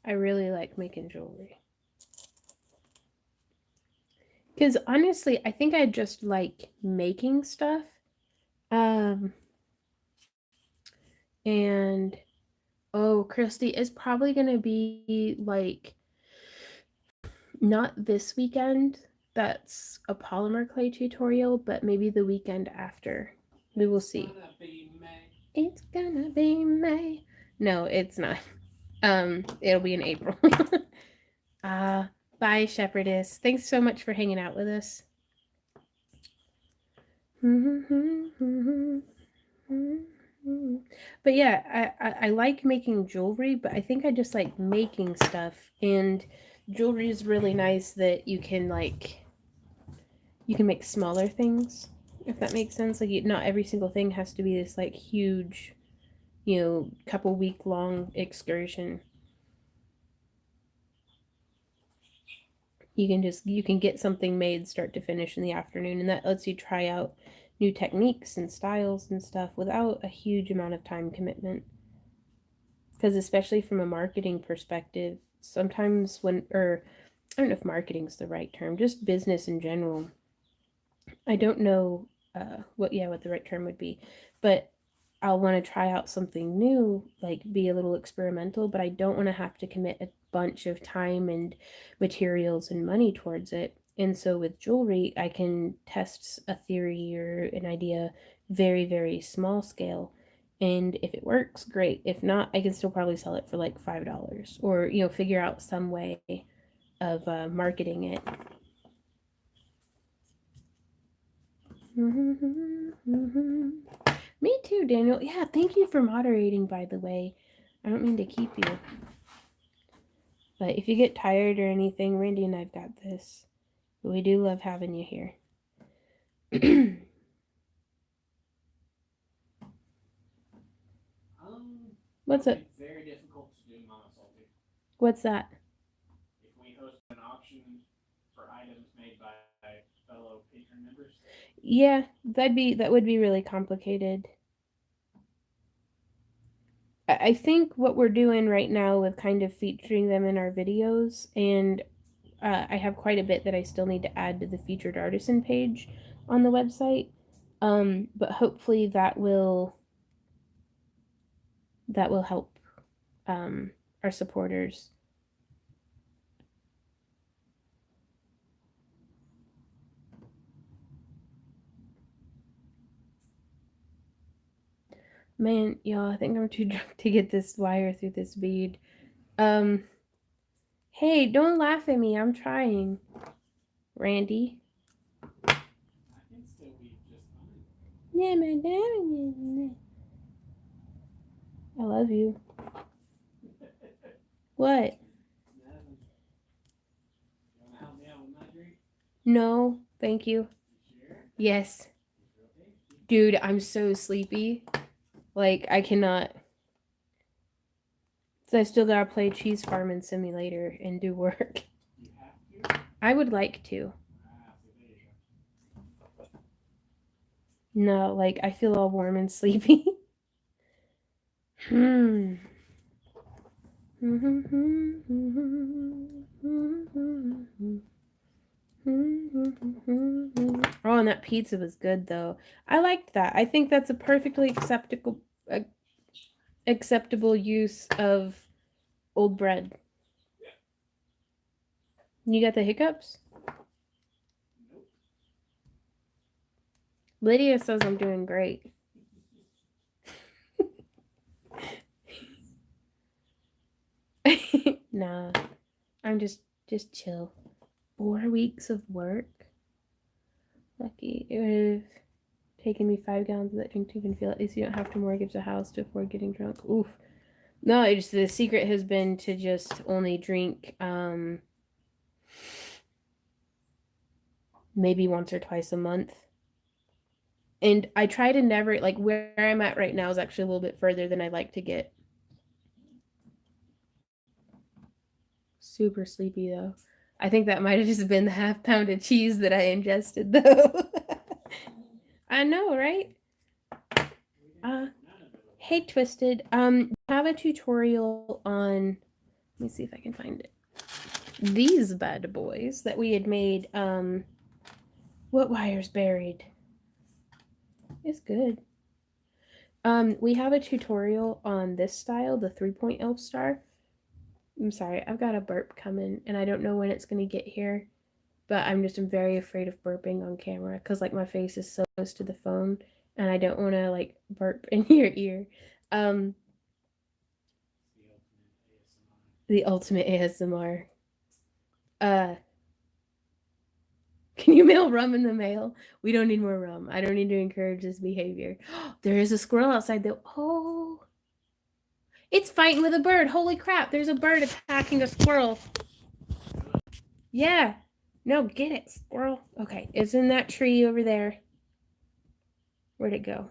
I really like making jewelry. Because honestly, I think I just like making stuff. And oh, Christy, it's probably going to be like not this weekend. That's a polymer clay tutorial, but maybe the weekend after. We will see. It's gonna be May. No, it's not. It'll be in April. Bye, Shepherdess. Thanks so much for hanging out with us. But yeah, I like making jewelry, but I think I just like making stuff. And jewelry is really nice that you can make smaller things, if that makes sense. Like not every single thing has to be this like huge, couple week long excursion. You can get something made start to finish in the afternoon, and that lets you try out new techniques and styles and stuff without a huge amount of time commitment. Because especially from a marketing perspective, sometimes or I don't know if marketing's the right term, just business in general. I don't know what the right term would be, but I'll want to try out something new, like be a little experimental, but I don't want to have to commit a bunch of time and materials and money towards it. And so with jewelry, I can test a theory or an idea very, very small scale. And if it works, great. If not, I can still probably sell it for like $5 or, figure out some way of marketing it. Me too, Daniel. Yeah, thank you for moderating, by the way. I don't mean to keep you. But if you get tired or anything, Randy and I've got this. But we do love having you here. What's it? Very difficult to do, Mama Salty. What's that? If we host an auction for items made by fellow patron members. Yeah, that would be really complicated. I think what we're doing right now with kind of featuring them in our videos, and I have quite a bit that I still need to add to the featured artisan page on the website. But hopefully that will help our supporters. Man, y'all, I think I'm too drunk to get this wire through this bead. Hey, don't laugh at me. I'm trying. Randy. I can still weave just fine. Yeah, man. I love you. What? Nothing. You want to help me out with my drink? No, thank you. You sure? Yes. Okay. Dude, I'm so sleepy. Like, I cannot. So I still gotta play Cheese Farming Simulator and do work. You have to? I would like to. Ah, so there you go. No, like, I feel all warm and sleepy. Oh, and that pizza was good though. I liked that. I think that's a perfectly acceptable use of old bread. You got the hiccups? Nope. Lydia says I'm doing great. Nah, I'm just chill. 4 weeks of work. Lucky. It would have taken me 5 gallons of that drink to even feel it. At least you don't have to mortgage a house to afford getting drunk. Oof. No, it's the secret has been to just only drink maybe once or twice a month. And I try to never, like, where I'm at right now is actually a little bit further than I like to get. Super sleepy though. I think that might have just been the half pound of cheese that I ingested though. I know, right? Hey Twisted. We have a tutorial on, let me see if I can find it. These bad boys that we had made. What wire's buried? It's good. We have a tutorial on this style, the 3-point elf star. I'm sorry, I've got a burp coming, and I don't know when it's going to get here, but I'm very afraid of burping on camera, because, like, my face is so close to the phone, and I don't want to, like, burp in your ear. The ultimate ASMR. Can you mail rum in the mail? We don't need more rum. I don't need to encourage this behavior. There is a squirrel outside though. Oh. It's fighting with a bird. Holy crap. There's a bird attacking a squirrel. Yeah. No, get it, squirrel. Okay, it's in that tree over there. Where'd it go?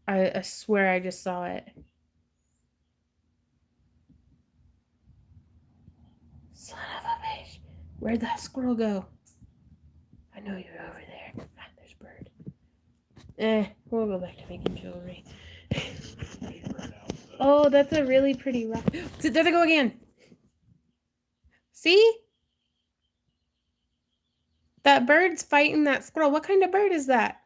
I swear I just saw it. Son of a bitch. Where'd that squirrel go? I know you're over there. Ah, there's a bird. We'll go back to making jewelry. Oh, that's a really pretty rock. There they go again. See? That bird's fighting that squirrel. What kind of bird is that?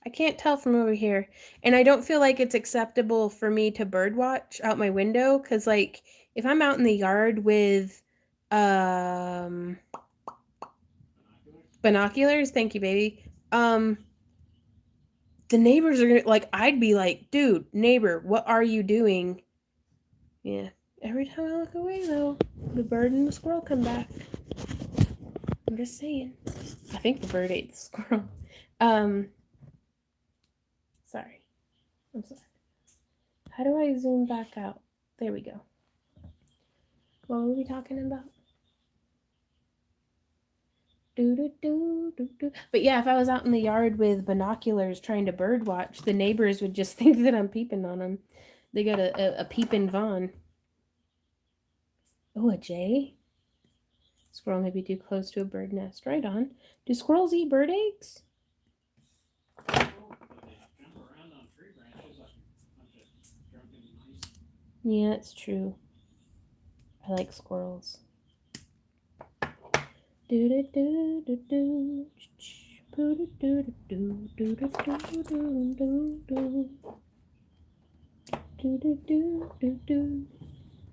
I can't tell from over here. And I don't feel like it's acceptable for me to bird watch out my window because, like, if I'm out in the yard with binoculars, thank you, baby. The neighbors are gonna, like, I'd be like, dude, neighbor, what are you doing? Yeah. Every time I look away, though, the bird and the squirrel come back. I'm just saying. I think the bird ate the squirrel. Sorry. I'm sorry. How do I zoom back out? There we go. What were we talking about? But yeah, if I was out in the yard with binoculars trying to bird watch, the neighbors would just think that I'm peeping on them. They got a peeping Vaughn. Oh, a jay? Squirrel may be too close to a bird nest. Right on. Do squirrels eat bird eggs? Yeah, it's true. I like squirrels.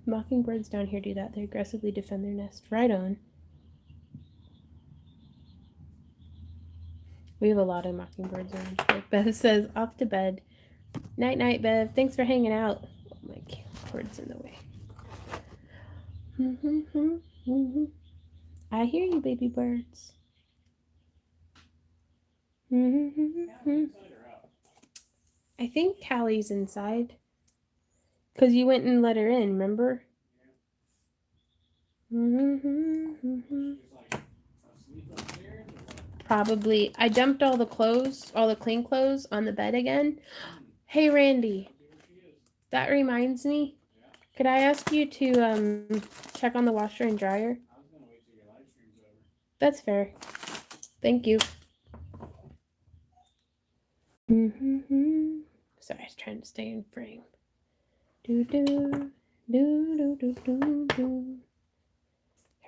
Mockingbirds down here do that. They aggressively defend their nest. Right on. We have a lot of mockingbirds around here. Bev says, off to bed. Night, night, Bev. Thanks for hanging out. Oh, my cord's in the way. I hear you, baby birds. I think Callie's inside. Because you went and let her in, remember? Probably. I dumped all the clothes, all the clean clothes on the bed again. Hey, Randy. That reminds me. Could I ask you to check on the washer and dryer? That's fair. Thank you. Sorry, I was trying to stay in frame. Do do do do do do do.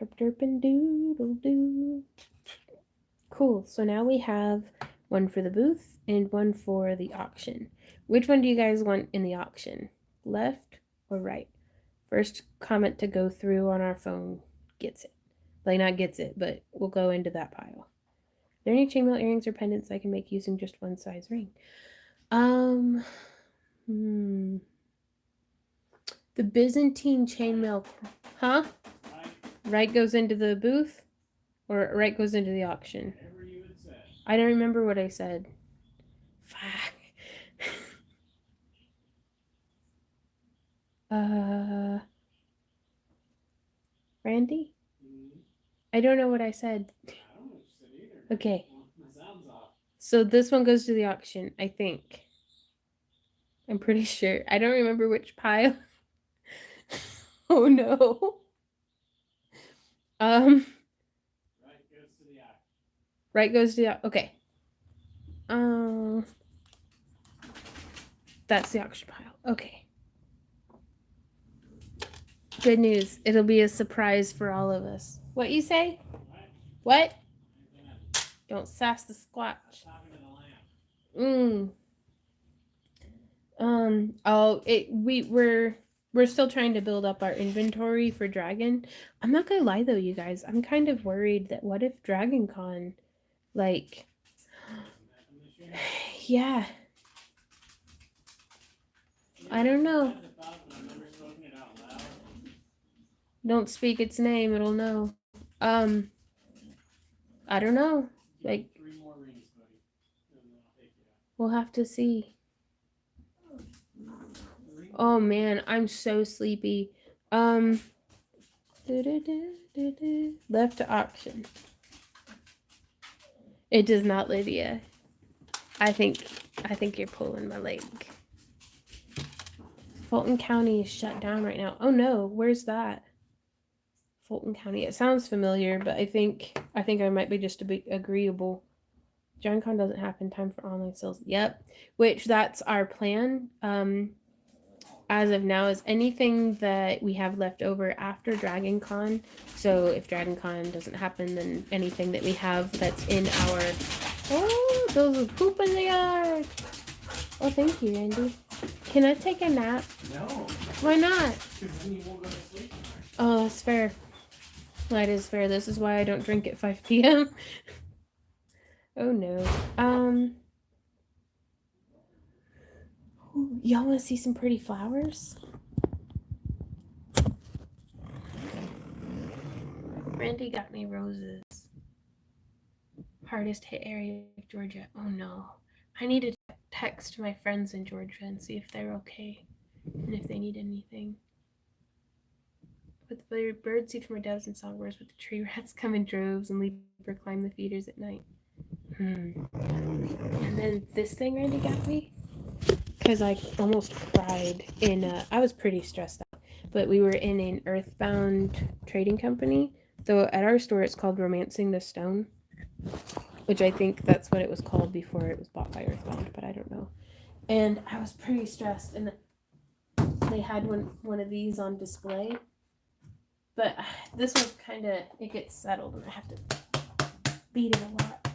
Herp derp and doodle do. Cool. So now we have one for the booth and one for the auction. Which one do you guys want in the auction? Left or right? First comment to go through on our phone gets it. Like, not gets it, but we'll go into that pile. Are there any chainmail earrings or pendants I can make using just one size ring? The Byzantine chainmail, huh? Right goes into the booth, or right goes into the auction? I don't remember what I said. Fuck. Randy? I don't know what I said. Okay. So this one goes to the auction, I think. I'm pretty sure. I don't remember which pile. Oh no. Right goes to the okay. That's the auction pile. Okay. Good news. It'll be a surprise for all of us. What you say? What? Don't sass the squatch. We're still trying to build up our inventory for Dragon. I'm not gonna lie though, you guys. I'm kind of worried that what if Dragon Con, like, yeah. I don't know. Don't speak its name, it'll know. I don't know. Like, we'll have to see. Oh man, I'm so sleepy. Left to auction. It does not, Lydia. I think you're pulling my leg. Fulton County is shut down right now. Oh no, where's that? Fulton County. It sounds familiar, but I think I might be just a bit agreeable. DragonCon doesn't happen. Time for online sales. Yep. Which that's our plan. As of now, is anything that we have left over after DragonCon. So if DragonCon doesn't happen, then anything that we have that's in our those poop in the yard. Oh, thank you, Andy. Can I take a nap? No. Why not? Because then you won't go to sleep. Oh, that's fair. That is fair. This is why I don't drink at 5 p.m. Oh no. Y'all want to see some pretty flowers? Randy got me roses. Hardest hit area of Georgia. Oh no. I need to text my friends in Georgia and see if they're okay and if they need anything. With the birdseed from our doves and songbirds, with the tree rats come in droves and leap or climb the feeders at night. And then this thing Randy got me, because I almost cried in I was pretty stressed out, but we were in an Earthbound trading company. So at our store it's called Romancing the Stone, which I think that's what it was called before it was bought by Earthbound, but I don't know. And I was pretty stressed, and they had one of these on display, but this one's kind of, it gets settled and I have to beat it a lot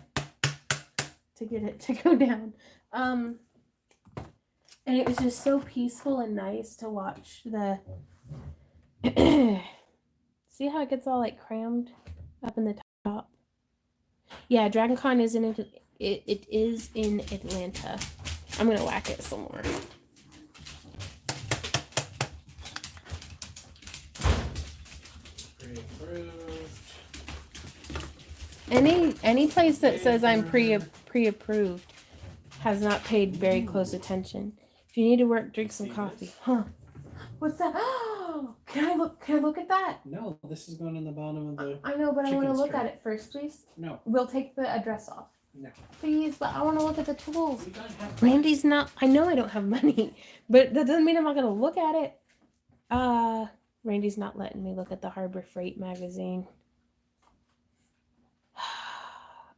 to get it to go down. And it was just so peaceful and nice to watch the see how it gets all like crammed up in the top. Yeah, DragonCon is it is in Atlanta. I'm gonna whack it some more. Any place that says I'm pre-approved has not paid very close attention. If you need to work, drink some coffee. Huh? What's that? Oh, can I look at that? No, this is going in the bottom of the. I know, but I want to look at it first, please. No. We'll take the address off. No. Please, but I want to look at the tools. We don't have Randy's not. I know I don't have money, but that doesn't mean I'm not gonna look at it. Randy's not letting me look at the Harbor Freight magazine.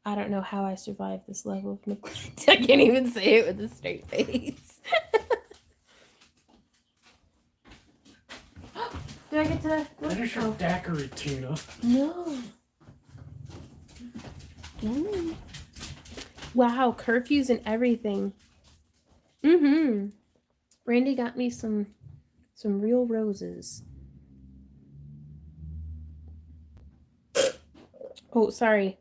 I don't know how I survived this level of neglect. I can't even say it with a straight face. Do I get to finish your daiquiri, Tina? No. Wow, curfews and everything. Randy got me some real roses. Oh, sorry.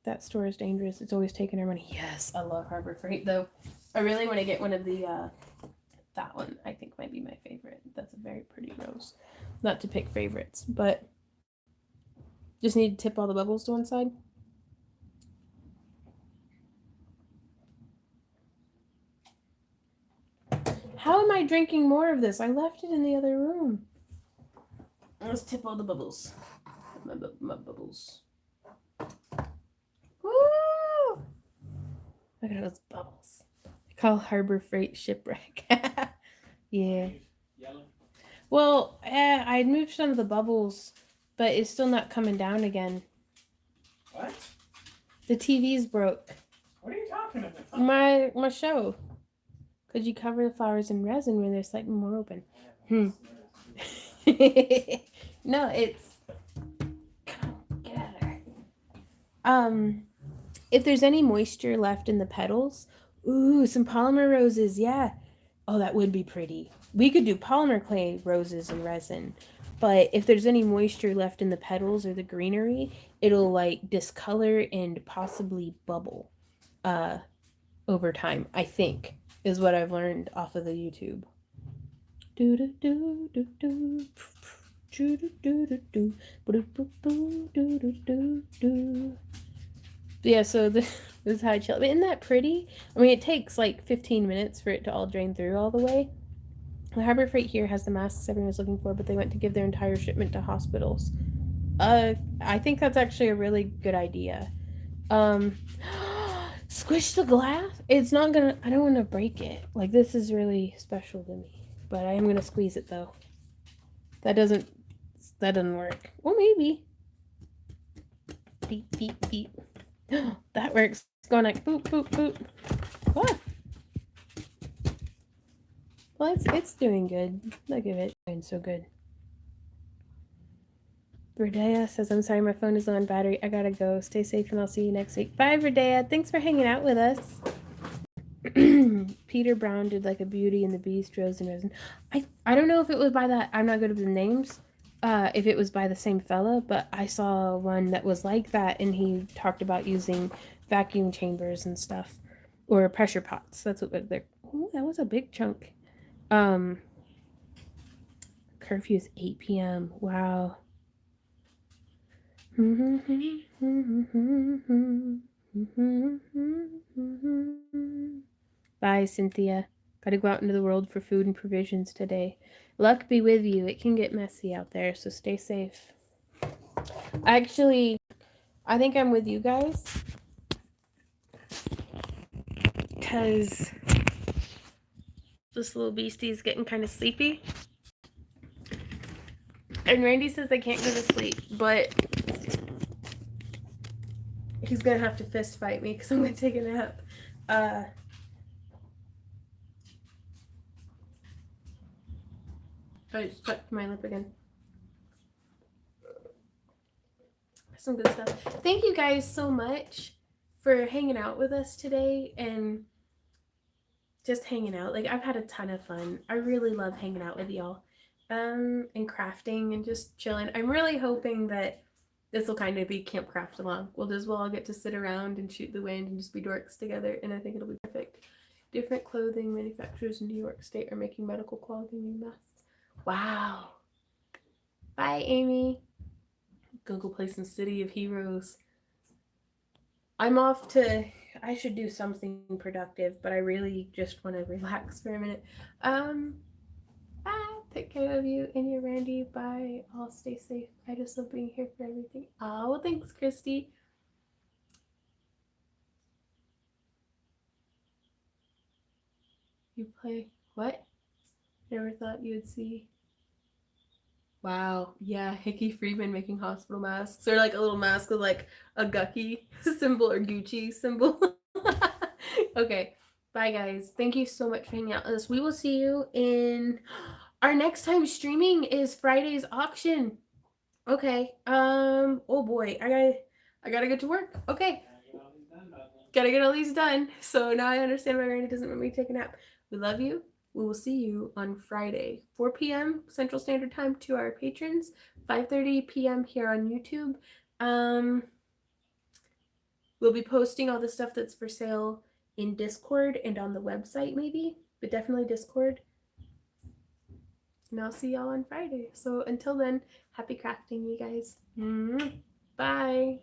That store is dangerous. It's always taking our money. Yes, I love Harbor Freight though. I really want to get one of the that one I think might be my favorite. That's a very pretty rose. Not to pick favorites, but just need to tip all the bubbles to one side. How am I drinking more of this? I left it in the other room. Let's tip all the bubbles. My bubbles. Woo! Look at those bubbles. I call Harbor Freight shipwreck. Yeah. Yellow. Well, I moved some of the bubbles, but it's still not coming down again. What? The TV's broke. What are you talking about? My show. Could you cover the flowers in resin when they're slightly more open? No, it's. Get out of there. If there's any moisture left in the petals, ooh, some polymer roses, yeah. Oh, that would be pretty. We could do polymer clay roses and resin, but if there's any moisture left in the petals or the greenery, it'll like discolor and possibly bubble over time, I think, is what I've learned off of the YouTube. Yeah, so this is how I chill. But isn't that pretty? I mean, it takes like 15 minutes for it to all drain through all the way. The Harbor Freight here has the masks everyone's looking for, but they went to give their entire shipment to hospitals. I think that's actually a really good idea. squish the glass. It's not gonna, I don't want to break it. Like, this is really special to me. But I am going to squeeze it, though. That doesn't work. Well, maybe. Beep, beep, beep. That works. It's going like, boop, boop, boop. What? Well, it's doing good. Look at it. Doing so good. Verdea says, I'm sorry, my phone is low on battery. I gotta go. Stay safe and I'll see you next week. Bye, Verdea. Thanks for hanging out with us. Peter Brown did like a Beauty and the Beast, Rose and Resin. I don't know if it was by that. I'm not good with the names. If it was by the same fella, but I saw one that was like that, and he talked about using vacuum chambers and stuff, or pressure pots. That's what they're. Ooh, that was a big chunk. Curfew is 8 p.m. Wow. Bye, Cynthia. Gotta go out into the world for food and provisions today. Luck be with you. It can get messy out there, so stay safe. Actually, I think I'm with you guys. Because this little beastie is getting kind of sleepy. And Randy says I can't go to sleep, but he's gonna have to fist fight me because I'm gonna take a nap. I just touched my lip again. Some good stuff. Thank you guys so much for hanging out with us today and just hanging out. Like, I've had a ton of fun. I really love hanging out with y'all and crafting and just chilling. I'm really hoping that this will kind of be Camp Craft along. We'll all get to sit around and shoot the wind and just be dorks together, and I think it'll be perfect. Different clothing manufacturers in New York State are making medical quality new masks. Wow. Bye, Amy. Go play some City of Heroes. I'm off to, I should do something productive, but I really just want to relax for a minute. Bye. Take care of you and your Randy. Bye. I'll stay safe. I just love being here for everything. Oh, well, thanks, Christy. You play what? Never thought you'd see. Wow. Yeah, Hickey Freeman making hospital masks. Or like a little mask with like a Gucky symbol or Gucci symbol. Okay. Bye, guys. Thank you so much for hanging out with us. We will see you in our next time streaming is Friday's auction. Okay. Oh boy. I gotta get to work. Okay. Gotta get all these done. So now I understand why Randy doesn't want me to take a nap. We love you. We will see you on Friday, 4 p.m. Central Standard Time to our patrons, 5:30 p.m. here on YouTube. We'll be posting all the stuff that's for sale in Discord and on the website maybe, but definitely Discord. And I'll see y'all on Friday. So until then, happy crafting, you guys. Bye.